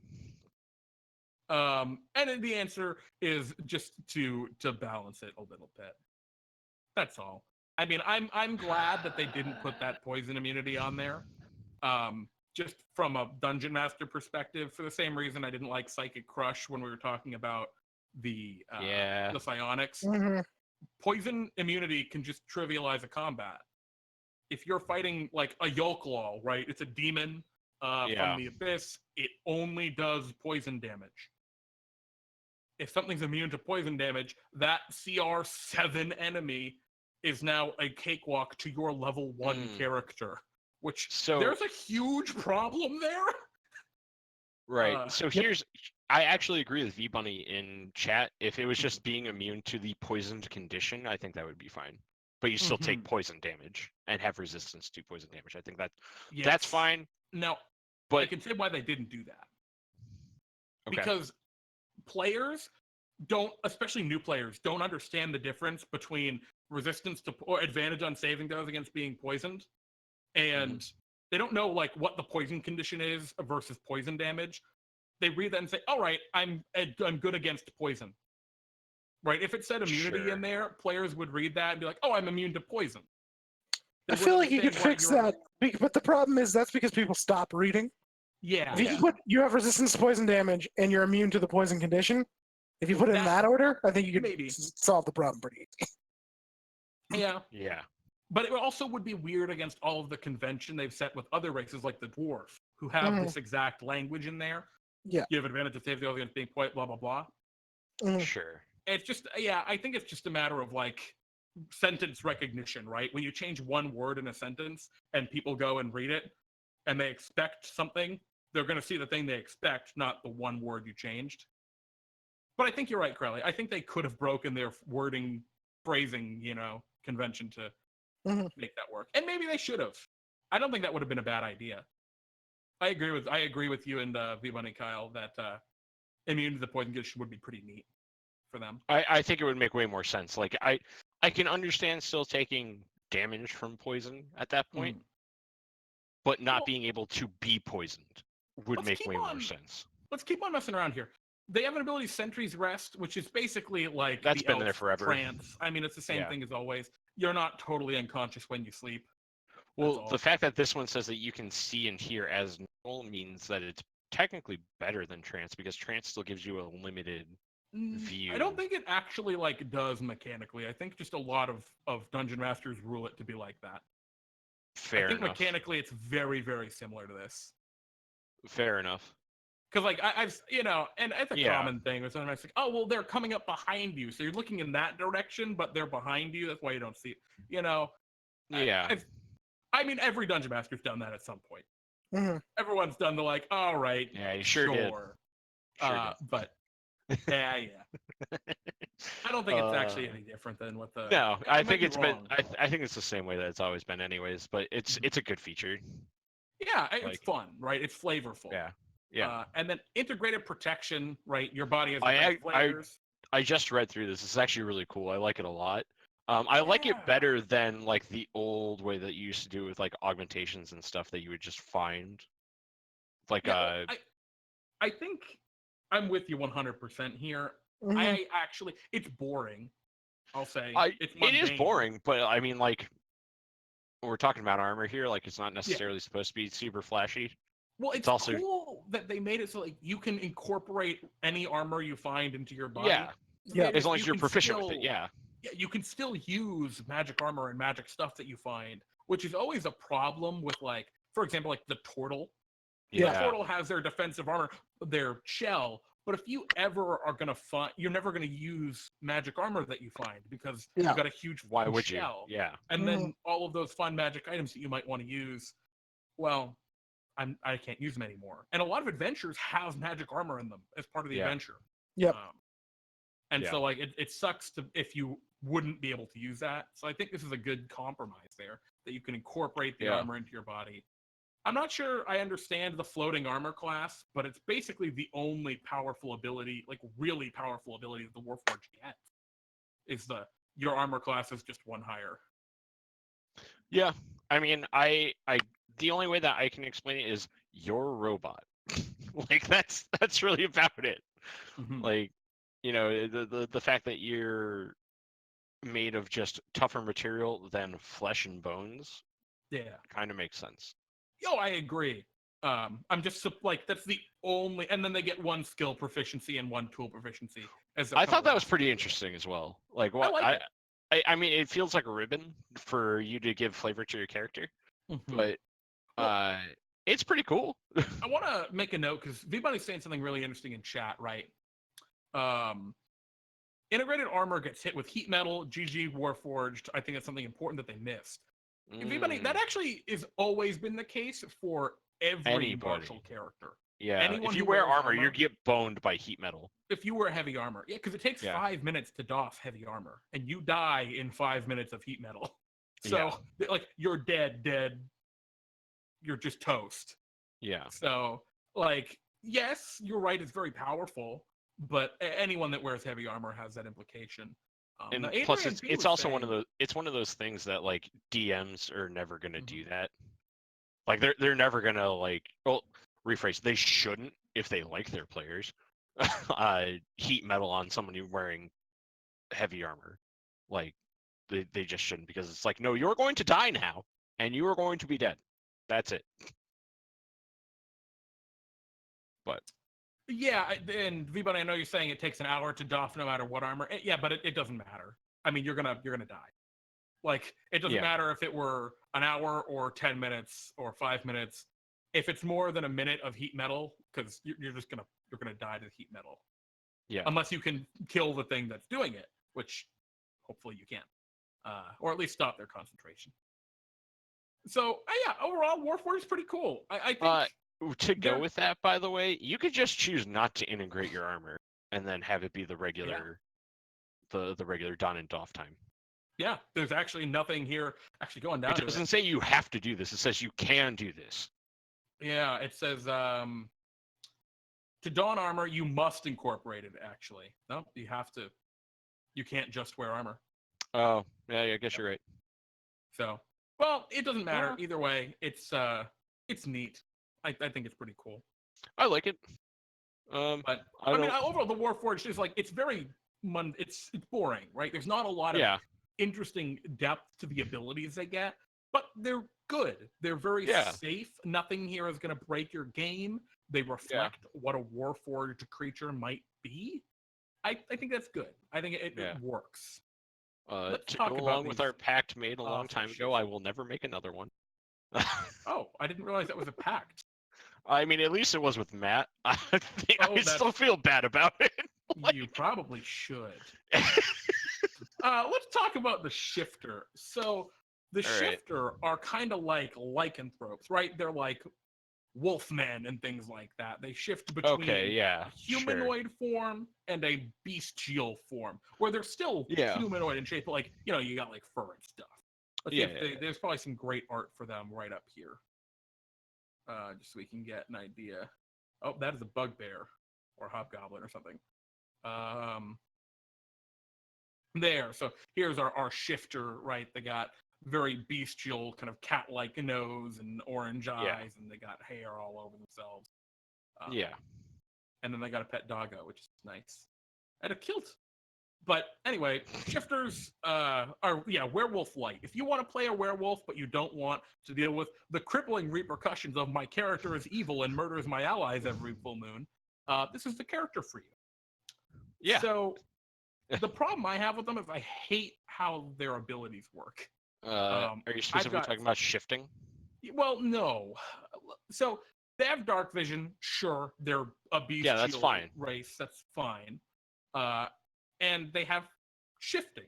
And then the answer is just to balance it a little bit. That's all. I mean, I'm glad that they didn't put that poison immunity on there. Just from a dungeon master perspective, for the same reason I didn't like Psychic Crush when we were talking about the psionics. Mm-hmm. Poison immunity can just trivialize a combat. If you're fighting like a Yolklaw, right? It's a demon from the abyss. It only does poison damage. If something's immune to poison damage, that CR7 enemy is now a cakewalk to your level 1 character. There's a huge problem there. Right. I actually agree with V-Bunny in chat. If it was just being immune to the poisoned condition, I think that would be fine. But you still take poison damage and have resistance to poison damage. I think that's fine. Now, but I can say why they didn't do that. Okay. Because players don't, especially new players, don't understand the difference between resistance to or advantage on saving throws against being poisoned, and they don't know like what the poison condition is versus poison damage. They read that and say, "All right, I'm good against poison." Right? If it said immunity in there, players would read that and be like, "Oh, I'm immune to poison." I feel like you could fix that, but the problem is that's because people stop reading. Yeah. If you have resistance to poison damage and you're immune to the poison condition, if you put it in that order, I think you could maybe solve the problem pretty easy. Yeah. Yeah. But it also would be weird against all of the convention they've set with other races like the dwarf, who have this exact language in there. Yeah. You have advantage of save throws against being blah, blah, blah. Sure. It's just, I think it's just a matter of like sentence recognition, right? When you change one word in a sentence and people go and read it and they expect something, they're going to see the thing they expect, not the one word you changed. But I think you're right, Crowley. I think they could have broken their wording, phrasing, convention to make that work. And maybe they should have. I don't think that would have been a bad idea. I agree with you and V-Bunny Kyle that immune to the poison condition would be pretty neat for them. I think it would make way more sense. Like I can understand still taking damage from poison at that point, Mm. but not Well, being able to be poisoned would let's make keep way more on- sense. Let's keep on messing around here. They have an ability, Sentry's Rest, which is basically like That's the been there elf forever. trance. I mean, it's the same Yeah. thing as always. You're not totally unconscious when you sleep. Well, all. the fact that this one says that you can see and hear as normal means that it's technically better than trance, because trance still gives you a limited view. I don't think it actually like does mechanically. I think just a lot of dungeon masters rule it to be like that. Fair I think enough. mechanically it's very, very similar to this. Fair enough. Because like I've and it's a Yeah. common thing with sometimes like, oh well, they're coming up behind you, so you're looking in that direction, but they're behind you. That's why you don't see it. Yeah. I mean, every dungeon master's done that at some point. Mm-hmm. Everyone's done the like, all right, Yeah, you sure did. Sure but yeah. I don't think it's actually any different than what the. No, I think it's been. I think it's the same way that it's always been, anyways. But it's a good feature. Yeah, it's Like- fun, right? It's flavorful. Yeah. Yeah. And then integrated protection, right? Your body has I- different I- flavors. I just read through this. It's actually really cool. I like it a lot. I like it Yeah. better than like the old way that you used to do with like augmentations and stuff that you would just find. Like Yeah, I think I'm with you 100% here. Mhm. I actually, it's boring. I'll say it's it is mundane. boring, but I mean, like, we're talking about armor here. Like, it's not necessarily supposed to be super flashy. Well, it's also- cool that they made it so like you can incorporate any armor you find into your body. Yeah, Yeah. It as is- long as you you're can proficient with it. still- Yeah. Yeah, you can still use magic armor and magic stuff that you find, which is always a problem with like, for example, like the turtle. The Yeah. turtle has their defensive armor, their shell. But if you ever are gonna find, you're never gonna use magic armor that you find because Yeah. you've got a huge Why would shell. you? Yeah. And then all of those fun magic items that you might want to use, well, I can't use them anymore. And a lot of adventures have magic armor in them as part of the Yeah. adventure. Yep. And Yeah. so like it sucks if you wouldn't be able to use that. So I think this is a good compromise there, that you can incorporate the Yeah. armor into your body. I'm not sure I understand the floating armor class, but it's basically the only powerful ability, like really powerful ability that the Warforged gets. Is your armor class is just one higher. Yeah. I mean, the only way that I can explain it is you're a robot. Like, that's really about it. Mhm. Like, the fact that you're made of just tougher material than flesh and bones Yeah. kind of makes sense. Yo, I agree. I'm just like that's the only, and then they get one skill proficiency and one tool proficiency. As I thought that was pretty interesting as well. Like, what like I mean, it feels like a ribbon for you to give flavor to your character, Mhm. but it's pretty cool. I want to make a note because everybody's saying something really interesting in chat, right? Integrated armor gets hit with heat metal. GG Warforged. I think that's something important that they missed. Everybody, that actually has always been the case for every Anybody. martial character. Yeah, anyone if you who wear wears armor, you armor- get boned by heat metal. If you wear heavy armor, yeah, because it takes Yeah. 5 minutes to doff heavy armor, and you die in 5 minutes of heat metal. So, like, you're dead. You're just toast. Yeah. So, like, yes, you're right. It's very powerful, but anyone that wears heavy armor has that implication. And now plus, Adrian P it's was also one of saying- those. It's one of those things that like DMs are never gonna do Mhm. that. Like they're never gonna like. Well, rephrase. They shouldn't if they like their players. Heat metal on somebody wearing heavy armor. Like they just shouldn't, because it's like, no, you're going to die now, and you are going to be dead. That's it. But Yeah, and V-Buddy, I know you're saying it takes an hour to doff no matter what armor. Yeah, but it doesn't matter. I mean, you're gonna die. Like, it doesn't Yeah. matter if it were an hour or 10 minutes or 5 minutes. If it's more than a minute of heat metal, because you're gonna die to heat metal. yeah, Unless you can kill the thing that's doing it, which hopefully you can, or at least stop their concentration. So yeah, overall, Warforged is pretty cool. I think to go they're- with that, by the way, you could just choose not to integrate your armor and then have it be the regular, the regular don and doff time. yeah, there's actually nothing here. Actually, going down It to doesn't it, say you have to do this. It says you can do this. yeah, it says to don armor, you must incorporate it. Actually, no, you have to. You can't just wear armor. Oh, yeah, I guess you're right. So, well, it doesn't matter Uh. either way. It's neat. I think it's pretty cool. I like it. But I don't. overall, the Warforged is like it's very it's boring, right? There's not a lot of Yeah, interesting depth to the abilities they get, but they're good. They're very Yeah. safe. Nothing here is going to break your game. They reflect what a Warforged creature might be. I think that's good. I think it Yeah. works. To talk go about along with these our pact made a long awesome time ago, I will never make another one. Oh, I didn't realize that was a pact. I mean, at least it was with Matt. I Oh, still feel bad about it. You probably should. Let's talk about the shifter. So the All right. shifter are kind of like lycanthropes, right? They're like wolfmen and things like that. They shift between Okay, yeah, a humanoid form and a bestial form, where they're still Yeah. humanoid in shape, but like, you got like fur and stuff. Let's see if there's probably some great art for them right up here. Just so we can get an idea. Oh, that is a bugbear or hobgoblin or something. There. So here's our shifter, right? They got very bestial, kind of cat-like nose and orange eyes, and they got hair all over themselves. Yeah. And then they got a pet doggo, which is nice. And a kilt. But anyway, shifters are werewolf light. If you want to play a werewolf, but you don't want to deal with the crippling repercussions of my character is evil and murders my allies every full moon, this is the character for you. Yeah. So the problem I have with them is I hate how their abilities work. Are you specifically talking about shifting? Well, no. So they have dark vision. Sure, they're a bestial that's fine. race. That's fine. And they have shifting.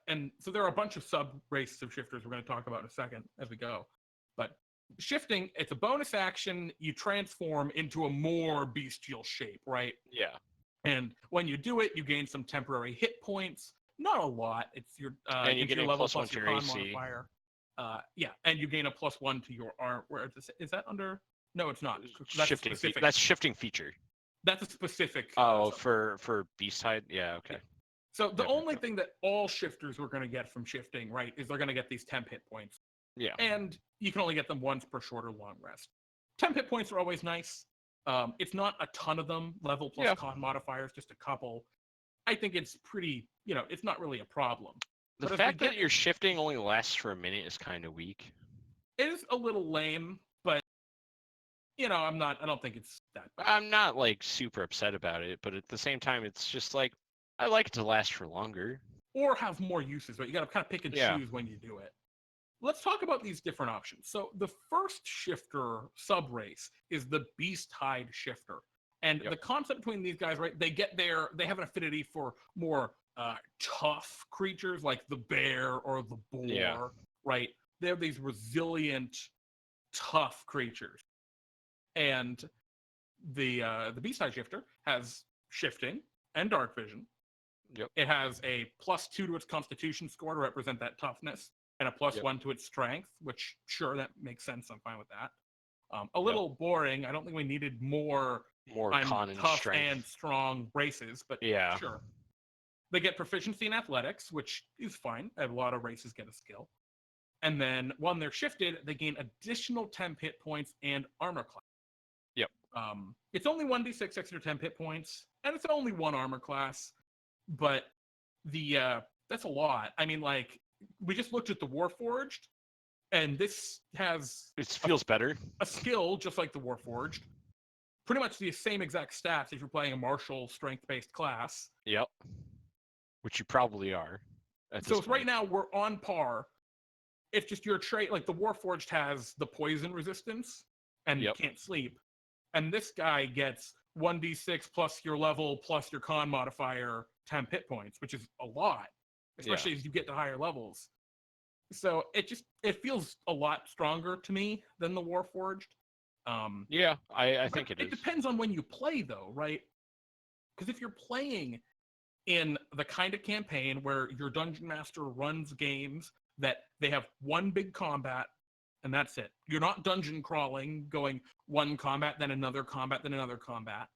And so there are a bunch of sub-races of shifters we're going to talk about in a second as we go. But shifting, it's a bonus action. You transform into a more bestial shape, right? Yeah. And when you do it, you gain some temporary hit points. Not a lot. It's your and you get a level +1 to your your con AC. modifier. And you gain a +1 to your arm. Where is that under? No, it's not. That's Shifting. specific. That's shifting feature. That's a specific. For beast side. Yeah. Okay. So the only thing that all shifters are going to get from shifting, right, is they're going to get these temp hit points. Yeah. And you can only get them once per short or long rest. Temp hit points are always nice. It's not a ton of them, level plus con modifiers, just a couple. I think it's pretty, it's not really a problem. The fact that your shifting only lasts for a minute is kind of weak. It is a little lame, but, I don't think it's that bad. I'm not, like, super upset about it, but at the same time, it's just, like, I like it to last for longer. Or have more uses, but you got to kind of pick and choose when you do it. Let's talk about these different options. So the first shifter sub-race is the Beast Hide shifter. And the concept between these guys, right, they have an affinity for more tough creatures like the bear or the boar, right? They have these resilient, tough creatures. And the Beast Hide shifter has shifting and dark vision. Yep. It has a +2 to its constitution score to represent that toughness, and a +1 to its strength, which, sure, that makes sense. I'm fine with that. A little boring. I don't think we needed more con and tough strength and strong races, but sure. They get proficiency in athletics, which is fine. A lot of races get a skill. And then when they're shifted, they gain additional temp hit points and armor class. Yep. It's only 1d6 extra temp hit points, and it's only one armor class, but that's a lot. I mean, like, we just looked at the Warforged, and this has... It feels better. A skill, just like the Warforged. Pretty much the same exact stats if you're playing a martial strength-based class. Yep. Which you probably are. So right now, we're on par. It's just your trait, like the Warforged has the poison resistance, and can't sleep. And this guy gets 1d6 plus your level plus your con modifier temp hit points, which is a lot, especially as you get to higher levels. So it feels a lot stronger to me than the Warforged. I think it is. It depends on when you play, though, right? Because if you're playing in the kind of campaign where your dungeon master runs games that they have one big combat and that's it. You're not dungeon crawling, going one combat, then another combat, then another combat.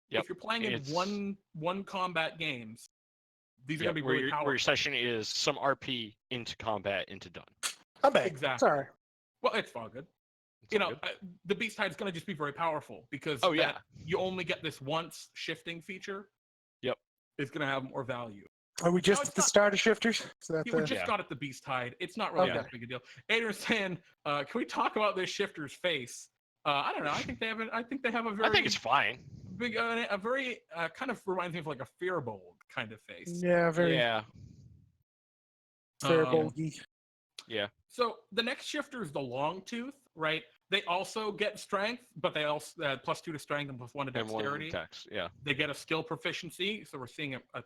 If you're playing in one combat games, These are Yeah, going to be where, really your, powerful. where your session is some RP into combat into done. I'm back. Exactly. Sorry. Well, it's all good. It's You all know, good. the Beast Tide's going to just be very powerful because Oh, yeah. you only get this once shifting feature. Yep. It's going to have more value. Are we just it's at the not- starter shifters? So that Yeah, we the... just Yeah. got at the Beast Tide. It's not really Okay. that big a deal. Adrian's saying, "Can we talk about this shifter's face?" I don't know. I think they have. I think they have a very I think it's fine. big, a very kind of reminds me of like a Fearbold kind of face. Yeah, very Yeah. fair Um, bulgy. Yeah. So the next shifter is the Longtooth, right? They also get strength, but they also +2 to strength and +1 to And one dexterity. text. Yeah. They get a skill proficiency, so we're seeing a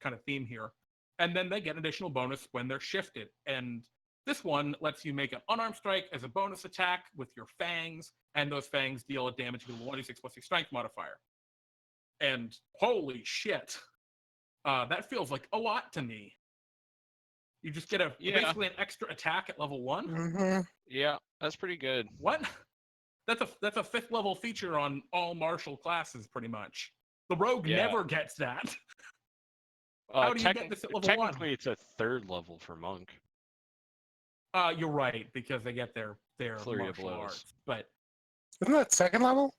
kind of theme here. And then they get an additional bonus when they're shifted. And this one lets you make an unarmed strike as a bonus attack with your fangs, and those fangs deal a damage equal to 1d6 plus your strength modifier. And holy shit, that feels like a lot to me. You just get basically an extra attack at level 1. Mm-hmm. Yeah, that's pretty good. What? That's a 5th level feature on all martial classes, pretty much. The rogue Yeah. never gets that. How do you get this at level 1? Technically, it's a 3rd level for monk. You're right, because they get their Flurry of martial blows. arts. But Isn't that second level?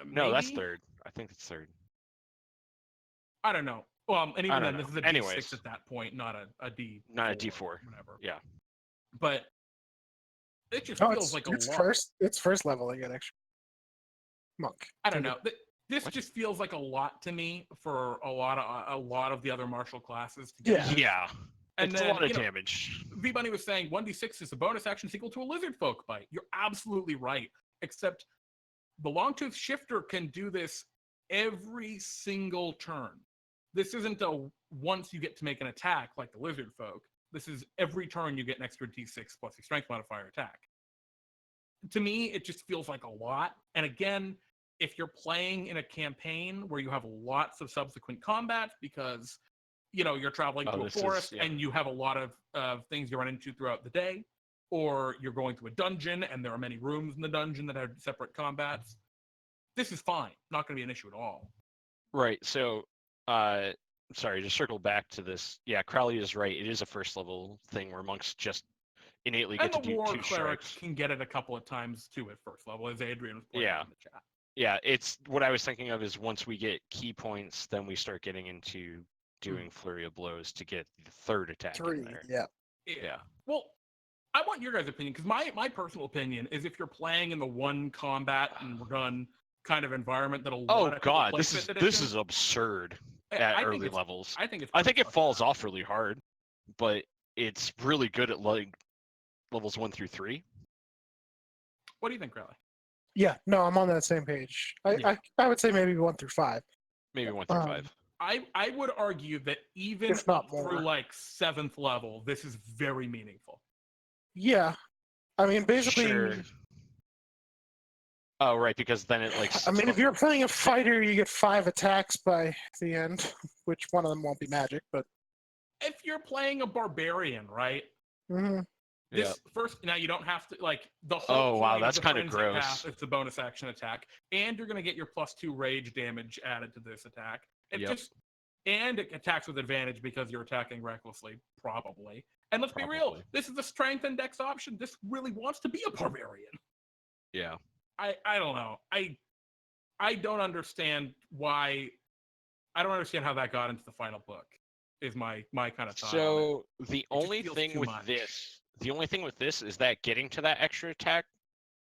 No, that's maybe? 3rd. I think it's 3rd. I don't know. Well, and I even don't then, know. this is a Anyways. D6 at that point, not a D4. Not a D4. Whatever. Yeah. But it just No, feels like a it's lot. first. It's first level. They get extra. Monk. I don't know. This What? just feels like a lot to me for a lot of the other martial classes to Yeah. get. Yeah. And It's then, a lot of you know, damage. V-Bunny was saying 1d6 is a bonus action equal to a lizard folk bite. You're absolutely right. Except the Longtooth Shifter can do this every single turn. This isn't a once you get to make an attack like the lizard folk. This is every turn you get an extra d6 plus your strength modifier attack. To me, it just feels like a lot. And again, if you're playing in a campaign where you have lots of subsequent combat because you're traveling to a forest and you have a lot of things you run into throughout the day, or you're going to a dungeon and there are many rooms in the dungeon that have separate combats, this is fine. Not going to be an issue at all. Right. So, sorry, to circle back to this. Yeah, Crowley is right. It is a first level thing where monks just innately get And to the do war 2 cleric strikes. can get it a couple of times too at first level, as Adrian was pointing out in the chat. Yeah, it's what I was thinking of is once we get key points, then we start getting into doing flurry of blows to get the 3rd attack 3. in there. Yeah. Yeah. Well, I want your guys' opinion, because my personal opinion is if you're playing in the one combat and run kind of environment that a lot of people play this 5th is edition, absurd I at think early it's- levels. I think it's I think pretty it falls fucked up. off really hard, but it's really good at like levels 1 through 3. What do you think, Crowley? Yeah. No, I'm on that same page. I would say maybe 1 through 5. Maybe 1 through 5. I would argue that even If not up through more. like 7th level, this is very meaningful. Yeah. I mean, basically. Sure. Oh, right, because then it like. I mean, if you're playing a fighter, you get 5 attacks by the end, which one of them won't be magic, but. If you're playing a barbarian, right? Mhm. This first, now you don't have to like the whole. Oh wow, point of that's the kind of frenzy gross. path, it's a bonus action attack, and you're gonna get your +2 rage damage added to this attack. It just and it attacks with advantage because you're attacking recklessly, probably. And let's be real, this is a strength and dex option. This really wants to be a barbarian. Yeah. I don't know. I don't understand why. I don't understand how that got into the final book. Is my kind of thought. So the just only feels thing too with much. this is that getting to that extra attack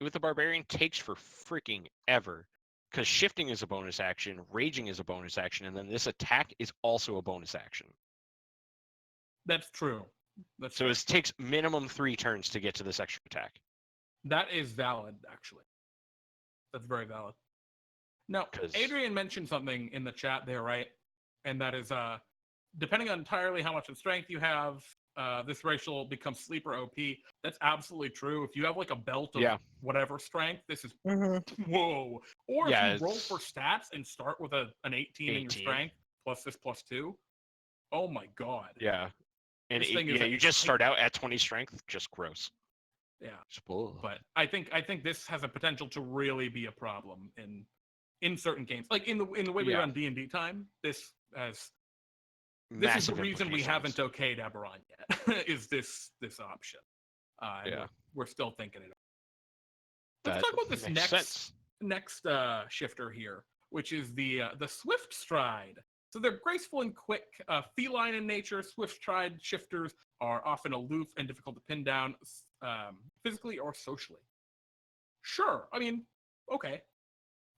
with the barbarian takes for freaking ever. Because shifting is a bonus action, raging is a bonus action, and then this attack is also a bonus action. That's true. So it takes minimum 3 turns to get to this extra attack. That is valid, actually. That's very valid. Now, Adrian mentioned something in the chat there, right? And that is, depending on entirely how much of strength you have, this racial becomes sleeper OP. That's absolutely true. If you have like a belt of whatever strength, this is whoa. Or if you roll for stats and start with an 18 in your strength plus this +2, oh my god. Yeah. And you just start out at 20 strength, just gross. Yeah. But I think this has a potential to really be a problem in certain games. Like in the way we run DnDTime, this has This is the massive reason we implications. haven't okayed Eberron yet. Is this option? And Yeah. we're still thinking it. Let's That talk about this makes sense. next shifter here, which is the Swift Stride. So they're graceful and quick, feline in nature. Swift Stride shifters are often aloof and difficult to pin down, physically or socially. Sure, I mean, okay.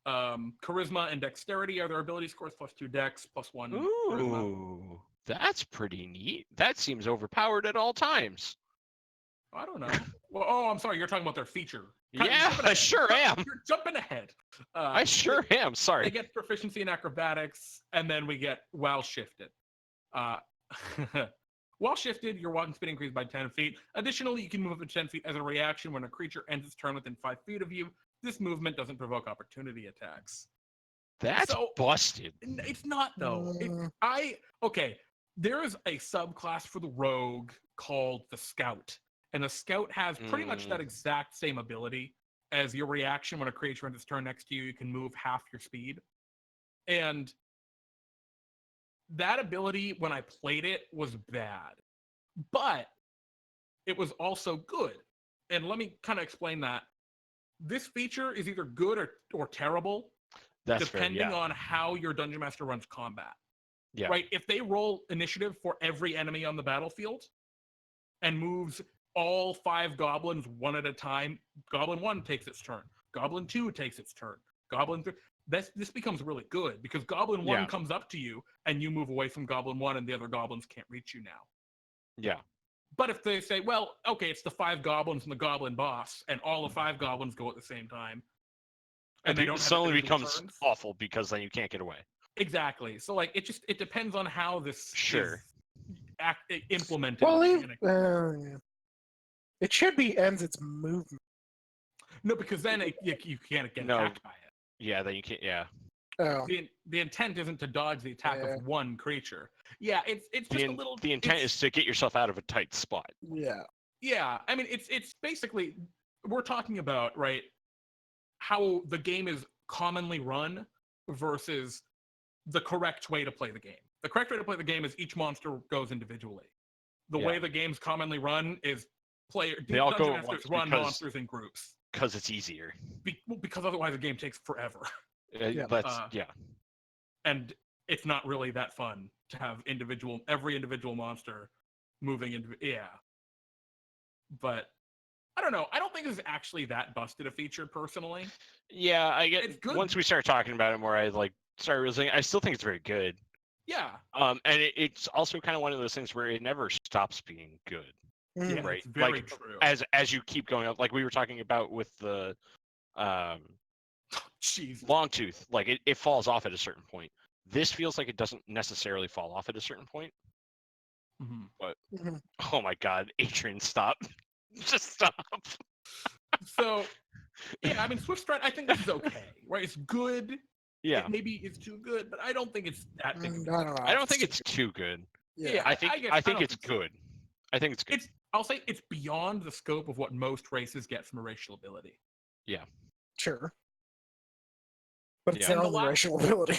Charisma and dexterity are their ability scores, +2 dex, +1 charisma. Ooh, that's pretty neat. That seems overpowered at all times. I don't know. Well, oh, I'm sorry. You're talking about their feature. Yeah, I sure am. You're jumping ahead. I sure am. They Sorry. get proficiency in acrobatics, and then we get while shifted. While shifted, your walking speed increased by 10 feet. Additionally, you can move up to 10 feet as a reaction when a creature ends its turn within 5 feet of you. This movement doesn't provoke opportunity attacks. That's busted. It's not though. Okay. There is a subclass for the rogue called the Scout, and the Scout has pretty much that exact same ability as your reaction when a creature ends its turn next to you. You can move half your speed, and that ability when I played it was bad, but it was also good. And let me kind of explain that. This feature is either good or terrible, depending on how your Dungeon Master runs combat. Yeah. Right? If they roll initiative for every enemy on the battlefield and moves all 5 goblins one at a time, Goblin 1 takes its turn. Goblin 2 takes its turn. Goblin 3... This becomes really good because Goblin 1 comes up to you and you move away from Goblin 1 and the other goblins can't reach you now. Yeah. But if they say, well, okay, it's the 5 goblins and the goblin boss, and all the 5 goblins go at the same time, and they don't suddenly have becomes turns, awful because then you can't get away. Exactly. So like it depends on how this Sure is implemented. Well, it should be ends its movement. No, because then you can't get attacked by it. Yeah, then you can't. Yeah. Oh. The intent isn't to dodge the attack of one creature. Yeah, it's just a little. The intent is to get yourself out of a tight spot. Yeah. Yeah, I mean it's basically we're talking about how the game is commonly run versus the correct way to play the game. The correct way to play the game is each monster goes individually. The way the game's commonly run is they all go masters run monsters in groups. Because it's easier. Because otherwise the game takes forever. Yeah. And it's not really that fun to have every individual monster moving into But I don't know. I don't think it's actually that busted a feature personally. Yeah, I get it's good. Once we start talking about it more, I started realizing I still think it's very good. Yeah. And it's also kind of one of those things where it never stops being good. Yeah, right. It's very true. As you keep going up, like we were talking about with the Longtooth, like it falls off at a certain point. This feels like it doesn't necessarily fall off at a certain point. Mm-hmm. But oh my god, Adrian, stop. Just stop. So yeah, I mean Swift Stride, I think this is okay. Right? It's good. Yeah. Maybe it's too good, but I don't think it's that big. I don't think it's too good. Yeah, I think it's good. I think it's good. I'll say it's beyond the scope of what most races get from a racial ability. Yeah. Sure. But it's their only racial ability.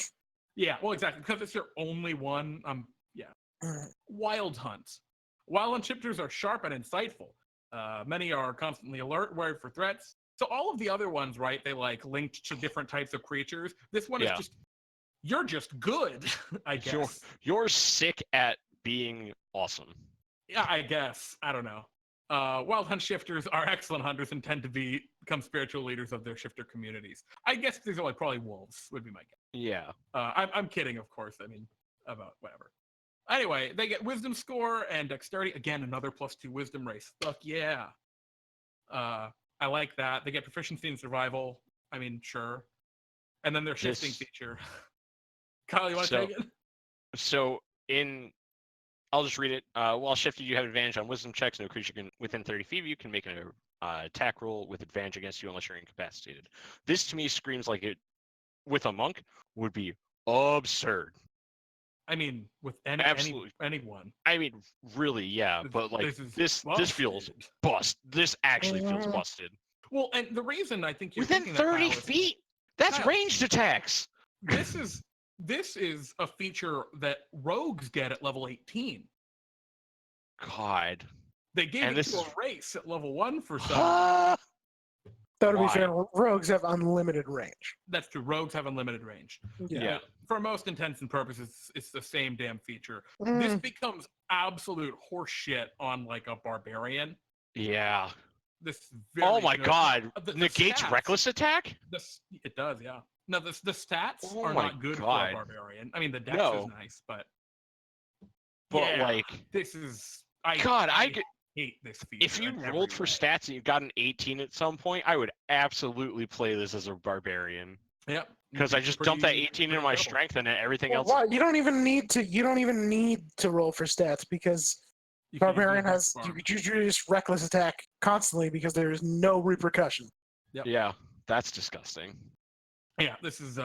Yeah, well, exactly. Because it's your only one. Wild Hunt. Wild Hunt shifters are sharp and insightful. Many are constantly alert, wary for threats. So all of the other ones, right, they linked to different types of creatures. This one is you're just good, I guess. You're sick at being awesome. Yeah, I guess. I don't know. Wild Hunt shifters are excellent hunters and tend to become spiritual leaders of their shifter communities. I guess these are probably wolves, would be my guess. Yeah. I'm kidding, of course. I mean, about whatever. Anyway, they get wisdom score and dexterity. Again, another +2 wisdom race. Fuck yeah. I like that. They get proficiency in survival. I mean, sure. And then their shifting feature. Kyle, you want to take it? So I'll just read it. While shifted, you have advantage on wisdom checks. No creature within 30 feet of you can make an attack roll with advantage against you unless you're incapacitated. This to me screams like it, with a monk, would be absurd. I mean, with anyone. I mean, really, yeah. But this feels bust. This actually feels busted. Well, and the reason I think you're within 30 feet. That's ranged attacks. This is this is a feature that rogues get at level 18. God. They gave And it this to is- a race at level 1 for some. Huh? Though to be Why? fair, rogues have unlimited range. That's true. Rogues have unlimited range. Yeah. But for most intents and purposes, it's the same damn feature. Mm. This becomes absolute horseshit on like a barbarian. Yeah. This is very Oh my good. God. The Negates stats- reckless attack? It does, yeah. No, the stats Oh are my not good God. for a barbarian. I mean, the dex No. is nice, but But yeah, like, this is God, I hate this feature. if you in rolled every for way. stats and you got an 18 at some point, I would absolutely play this as a barbarian. Yep. Because I just dumped that 18 into my incredible. strength and everything Well, else. why? You don't even need to roll for stats because You can barbarian easily has farm. you could just reckless attack constantly because there is no repercussion. Yep. Yeah, that's disgusting. Yeah, this is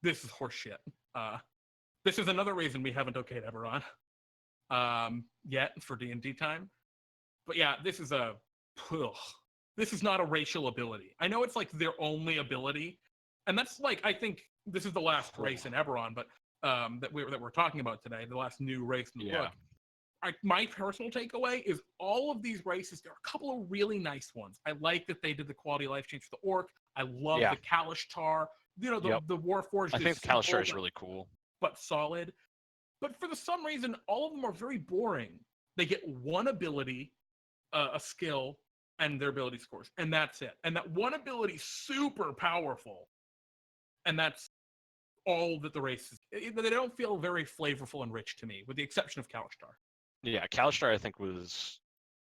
horseshit. This is another reason we haven't okayed Eberron yet for DnDTime. But yeah, this is this is not a racial ability. I know it's like their only ability, and that's like I think this is the last race in Eberron, but that we're talking about today, the last new race in the book. My personal takeaway is all of these races, there are a couple of really nice ones. I like that they did the quality of life change for the Orc. I love the Kalishtar. You know, the Warforged. I think the Kalishtar is really cool. But solid. But for some reason, all of them are very boring. They get one ability, a skill, and their ability scores. And that's it. And that one ability is super powerful. And that's all that the races. They don't feel very flavorful and rich to me, with the exception of Kalishtar. Yeah, Kalishtar I think was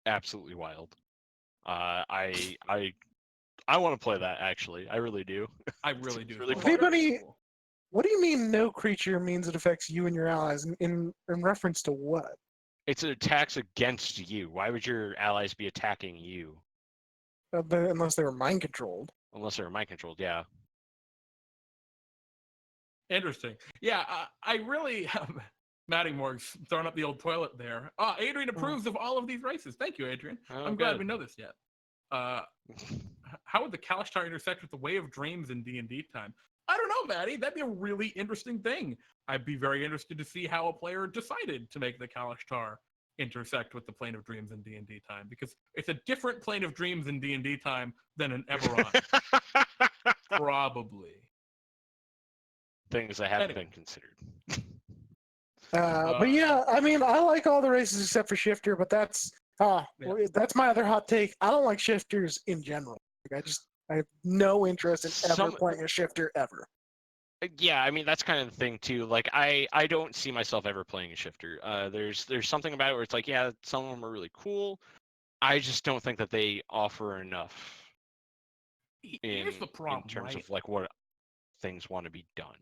absolutely wild. I want to play that actually. I really do. I really do. really If fun. anybody, what do you mean no creature means it affects you and your allies? In reference to what? It's attacks against you. Why would your allies be attacking you? Unless they were mind controlled. Unless they're mind controlled, yeah. Interesting. Yeah, I really Matty Morg's throwing up the old toilet there. Adrian approves of all of these races. Thank you, Adrian. Oh, I'm glad good. we know this yet. How would the Kalishtar intersect with the Way of Dreams in DnDTime? I don't know, Matty. That'd be a really interesting thing. I'd be very interested to see how a player decided to make the Kalishtar intersect with the Plane of Dreams in DnDTime, because it's a different Plane of Dreams in DnDTime than in Eberron. Probably. Things that haven't been considered. But yeah, I mean, I like all the races except for Shifter, but that's that's my other hot take. I don't like Shifters in general. Like, I have no interest in ever playing a Shifter ever. Yeah, I mean that's kind of the thing too. Like I don't see myself ever playing a shifter. There's something about it where it's like, yeah, some of them are really cool. I just don't think that they offer enough Here's the problem, in terms right? of like what things want to be done.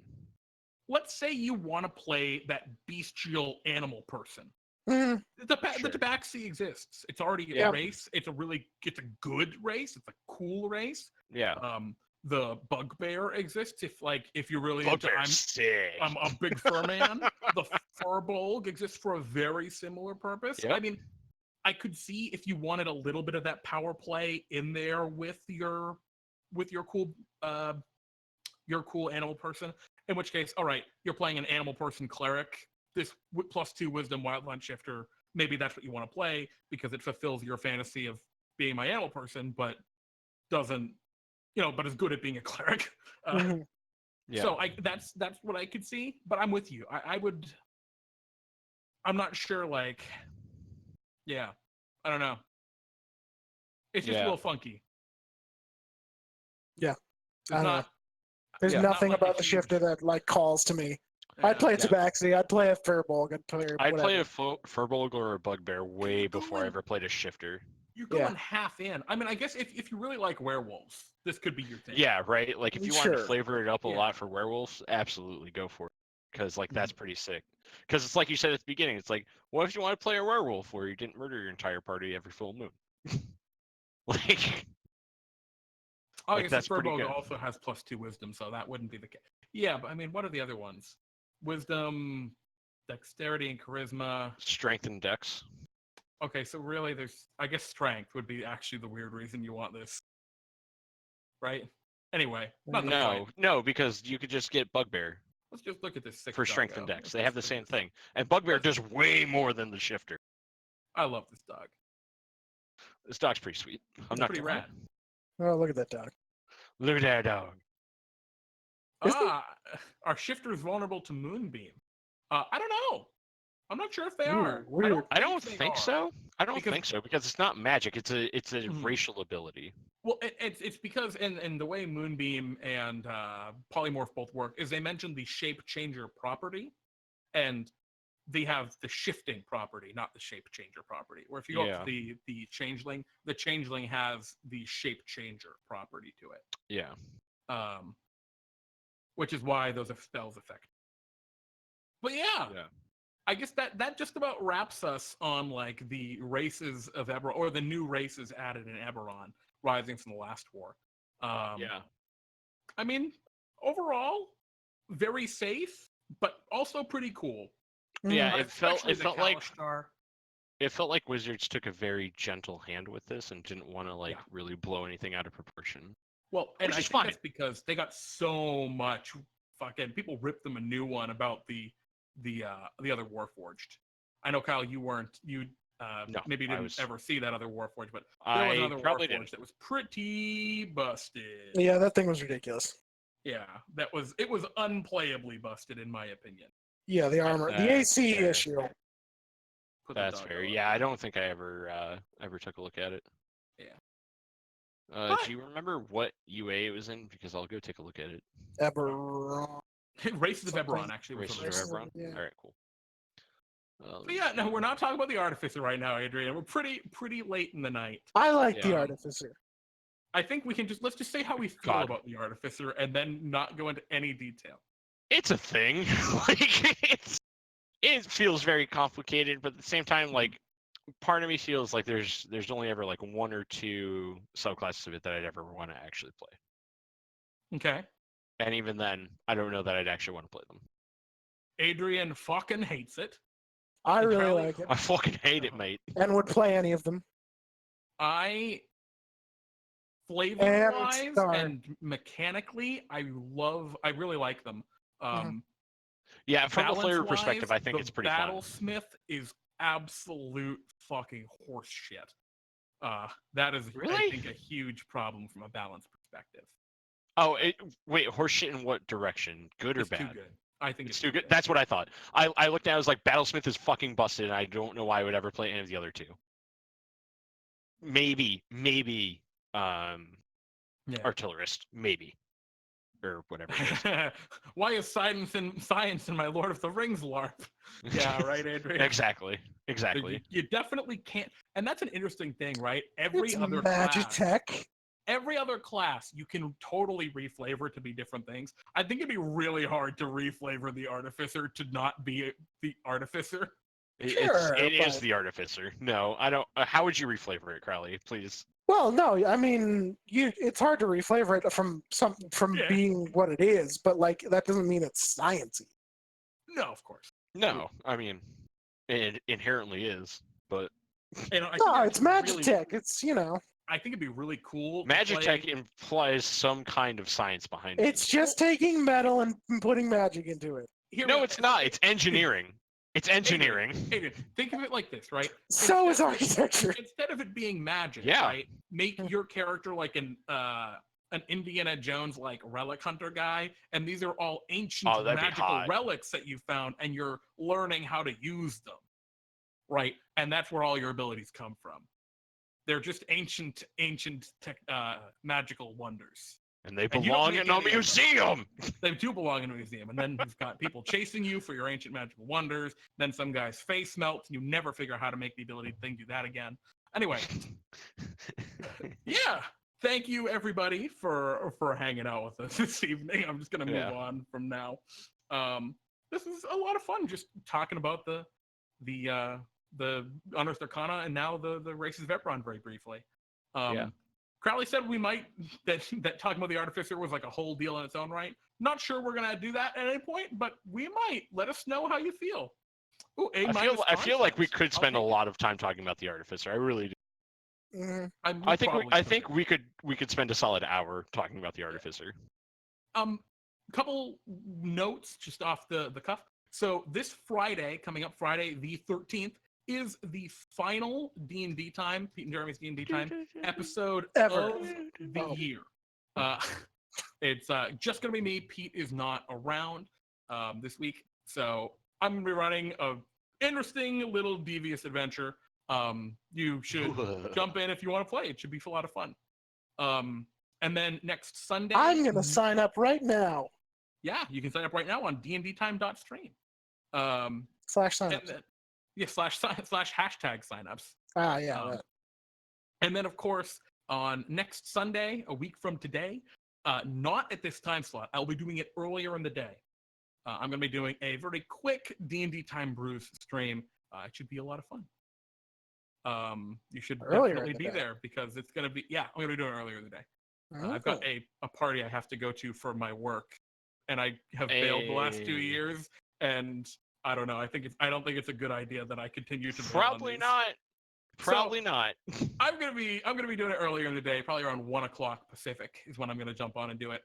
Let's say you want to play that bestial animal person. Mm, The Tabaxi exists. It's already a race. It's a good race. It's a cool race. Yeah. The Bugbear exists if you're really sick. I'm a big fur man. The Furbolg exists for a very similar purpose. Yep. I mean, I could see if you wanted a little bit of that power play in there with your cool animal person. In which case, all right, you're playing an animal person cleric. This +2 wisdom wildland shifter. Maybe that's what you want to play because it fulfills your fantasy of being my animal person, but doesn't, but is good at being a cleric. Yeah. So that's what I could see. But I'm with you. I'm not sure. Like, yeah, I don't know. It's just a little funky. Yeah, it's not. There's nothing not like about the shifter that like calls to me. I'd play a Tabaxi. I'd play a Furbolg. I'd play a Furbolg or a Bugbear way before I ever played a shifter. You're going half in. I mean, I guess if you really like werewolves, this could be your thing. Yeah, right. Like if you want to flavor it up a lot for werewolves, absolutely go for it. Because like that's pretty sick. Because it's like you said at the beginning. It's like, what if you want to play a werewolf where you didn't murder your entire party every full moon? Like. I guess the Furbolg also has +2 wisdom, so that wouldn't be the case. Yeah, but I mean, what are the other ones? Wisdom, dexterity, and charisma. Strength and dex. Okay, so really I guess strength would be actually the weird reason you want this. Right? Anyway, no, because you could just get Bugbear. Let's just look at this for strength and dex. They have the same thing. And Bugbear does way more than the Shifter. I love this dog. This dog's pretty sweet. I'm It's not pretty gonna lie. Oh, look at that dog. Look at that dog. Are shifters vulnerable to Moonbeam? I don't know. I'm not sure if they Ooh, are. weird. I don't they think are. so. I don't Because- think so because it's not magic. It's a Mhm. racial ability. Well, it's because in the way Moonbeam and Polymorph both work is they mentioned the shape changer property, and they have the shifting property, not the shape changer property. Where if you go up to the changeling has the shape changer property to it. Yeah. Which is why those spells affect. But yeah. I guess that just about wraps us on like the races of Eberron, or the new races added in Eberron, rising from the last war. Yeah. I mean, overall, very safe, but also pretty cool. Yeah, it Especially felt the like Kalistar. it felt like Wizards took a very gentle hand with this and didn't want to really blow anything out of proportion. Well, and Which I is think fine. that's because they got so much fucking people ripped them a new one about the other Warforged. I know, Kyle, you No, maybe I didn't ever see that other Warforged, but there I was another probably Warforged didn't. that was pretty busted. Yeah, that thing was ridiculous. Yeah, it was unplayably busted in my opinion. Yeah, the armor, the That's AC fair. issue. Put the That's dog fair. out. Yeah, I don't think I ever took a look at it. Yeah. Do you remember what UA it was in? Because I'll go take a look at it. Eberron. Races of Something. Eberron actually was Races what it of was. Eberron? Yeah. All right, cool. But yeah, no, we're not talking about the Artificer right now, Adrian. We're pretty late in the night. I like the Yeah. Artificer. I think we can let's just say how we feel God. about the Artificer and then not go into any detail. It's a thing. It feels very complicated, but at the same time, like part of me feels like there's only ever like one or two subclasses of it that I'd ever want to actually play. Okay. And even then, I don't know that I'd actually want to play them. Adrian fucking hates it. I And really Charlie? like it, I fucking hate it, mate. and would play any of them. I flavor-wise Star. and mechanically, I really like them. Yeah, from a flavor Balance-wise, perspective, I think the it's pretty fun. Battlesmith is absolute fucking horse shit. That is, I Really? think, a huge problem from a balance perspective. Oh, wait, horseshit in what direction? Good or It's bad? too good. I think It's too good. That's what I thought. I looked at it, I was like, Battlesmith is fucking busted, and I don't know why I would ever play any of the other two. Maybe, Artillerist, maybe. Or whatever it is. Why is science in my Lord of the Rings LARP? Yeah, right, Adrian? Exactly. You definitely can't. And that's an interesting thing, right? Every It's other Magitech. Every other class, you can totally reflavor to be different things. I think it'd be really hard to reflavor the Artificer to not be the Artificer. Sure, It is but- the Artificer. No, I don't. How would you reflavor it, Crowley? Please. Well, no, I mean, it's hard to reflavor it from being what it is, but like that doesn't mean it's sciencey. No, of course. No, I mean, it inherently is, but No, it's Magitech. It's I think it'd be really cool. Magitech implies some kind of science behind it's it. just taking metal and putting magic into it. No, it's not. It's engineering. It's engineering. Adrian, think of it like this, right? So is architecture. Instead of it being magic, Yeah. right? Make your character like an Indiana Jones like relic hunter guy, and these are all ancient Oh, that'd be magical hot. relics that you found, and you're learning how to use them, right? And that's where all your abilities come from. They're just ancient magical wonders. And they And you don't belong make in a any of them. museum. They do belong in a museum, and then you've got people chasing you for your ancient magical wonders. Then some guy's face melts, and you never figure out how to make the ability thing do that again. Anyway, yeah. Thank you everybody for hanging out with us this evening. I'm just gonna move on from now. This is a lot of fun, just talking about the Unearthed Arcana and now the races of Eberron very briefly. Crowley said we might that talking about the Artificer was like a whole deal in its own right. Not sure we're gonna do that at any point, but we might. Let us know how you feel. Ooh, I feel like we could spend a lot of time talking about the Artificer. I really do. Mm-hmm. I think we could spend a solid hour talking about the Artificer. couple notes just off the cuff. So this Friday, coming up Friday the 13th, is the final D&D Time, Pete and Jeremy's D&D Time episode Ever. of the year. It's just going to be me. Pete is not around this week. So I'm going to be running a interesting little devious adventure. You should jump in if you want to play. It should be a lot of fun. And then next Sunday, I'm gonna sign up right now. Yeah, you can sign up right now on dndtime.stream. Slash sign up. Yeah, slash hashtag signups. Yeah. Right. And then, of course, on next Sunday, a week from today, not at this time slot, I'll be doing it earlier in the day. I'm going to be doing a very quick D&D Time Brews stream. It should be a lot of fun. You should definitely be there because it's going to be, I'm going to be doing it earlier in the day. I've got a party I have to go to for my work, and I have failed the last 2 years, and I don't know. I don't think it's a good idea that I continue to. Probably not. Probably not. I'm gonna be doing it earlier in the day, probably around 1 o'clock Pacific is when I'm gonna jump on and do it.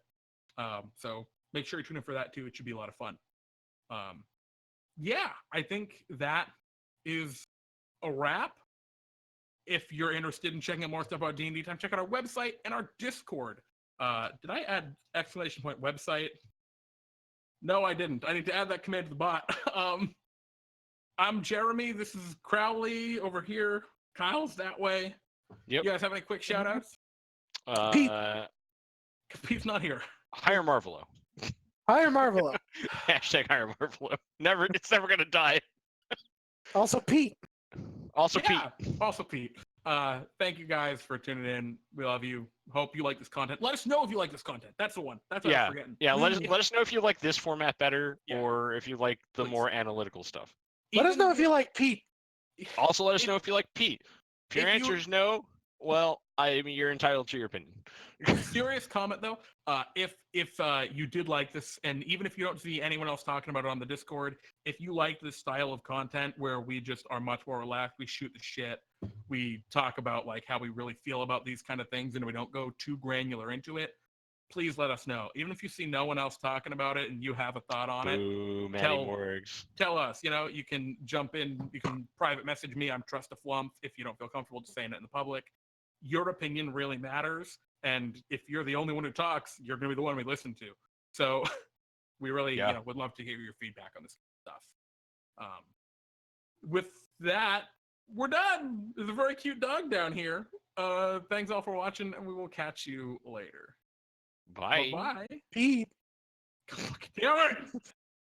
So make sure you tune in for that too. It should be a lot of fun. I think that is a wrap. If you're interested in checking out more stuff about D&D Time, check out our website and our Discord. Did I add exclamation point website? No, I didn't. I need to add that command to the bot. I'm Jeremy. This is Crowley over here. Kyle's that way. Yep. You guys have any quick shout outs? Pete. Pete's not here. Hire Marvelo. Hire Marvelo. Hashtag hire Marvelo. It's never gonna die. Also Pete. Pete. Also Pete. Thank you guys for tuning in. We love you. Hope you like this content. Let us know if you like this content. That's the one. That's what I'm forgetting. Yeah, let us know if you like this format better or if you like the more analytical stuff. Let us know if you like Pete. Also, let us know if you like Pete. If your answer is no, well, I mean, you're entitled to your opinion. Serious comment though. If you did like this, and even if you don't see anyone else talking about it on the Discord, if you like this style of content where we just are much more relaxed, we shoot the shit, we talk about like how we really feel about these kind of things, and we don't go too granular into it, please let us know. Even if you see no one else talking about it and you have a thought on it, tell us. You can jump in, you can private message me. I'm Trust a Flump if you don't feel comfortable just saying it in the public. Your opinion really matters, and if you're the only one who talks, you're going to be the one we listen to. So we really would love to hear your feedback on this stuff. With that, we're done. There's a very cute dog down here. Thanks all for watching, and we will catch you later. Bye. Bye. Pete. Damn it!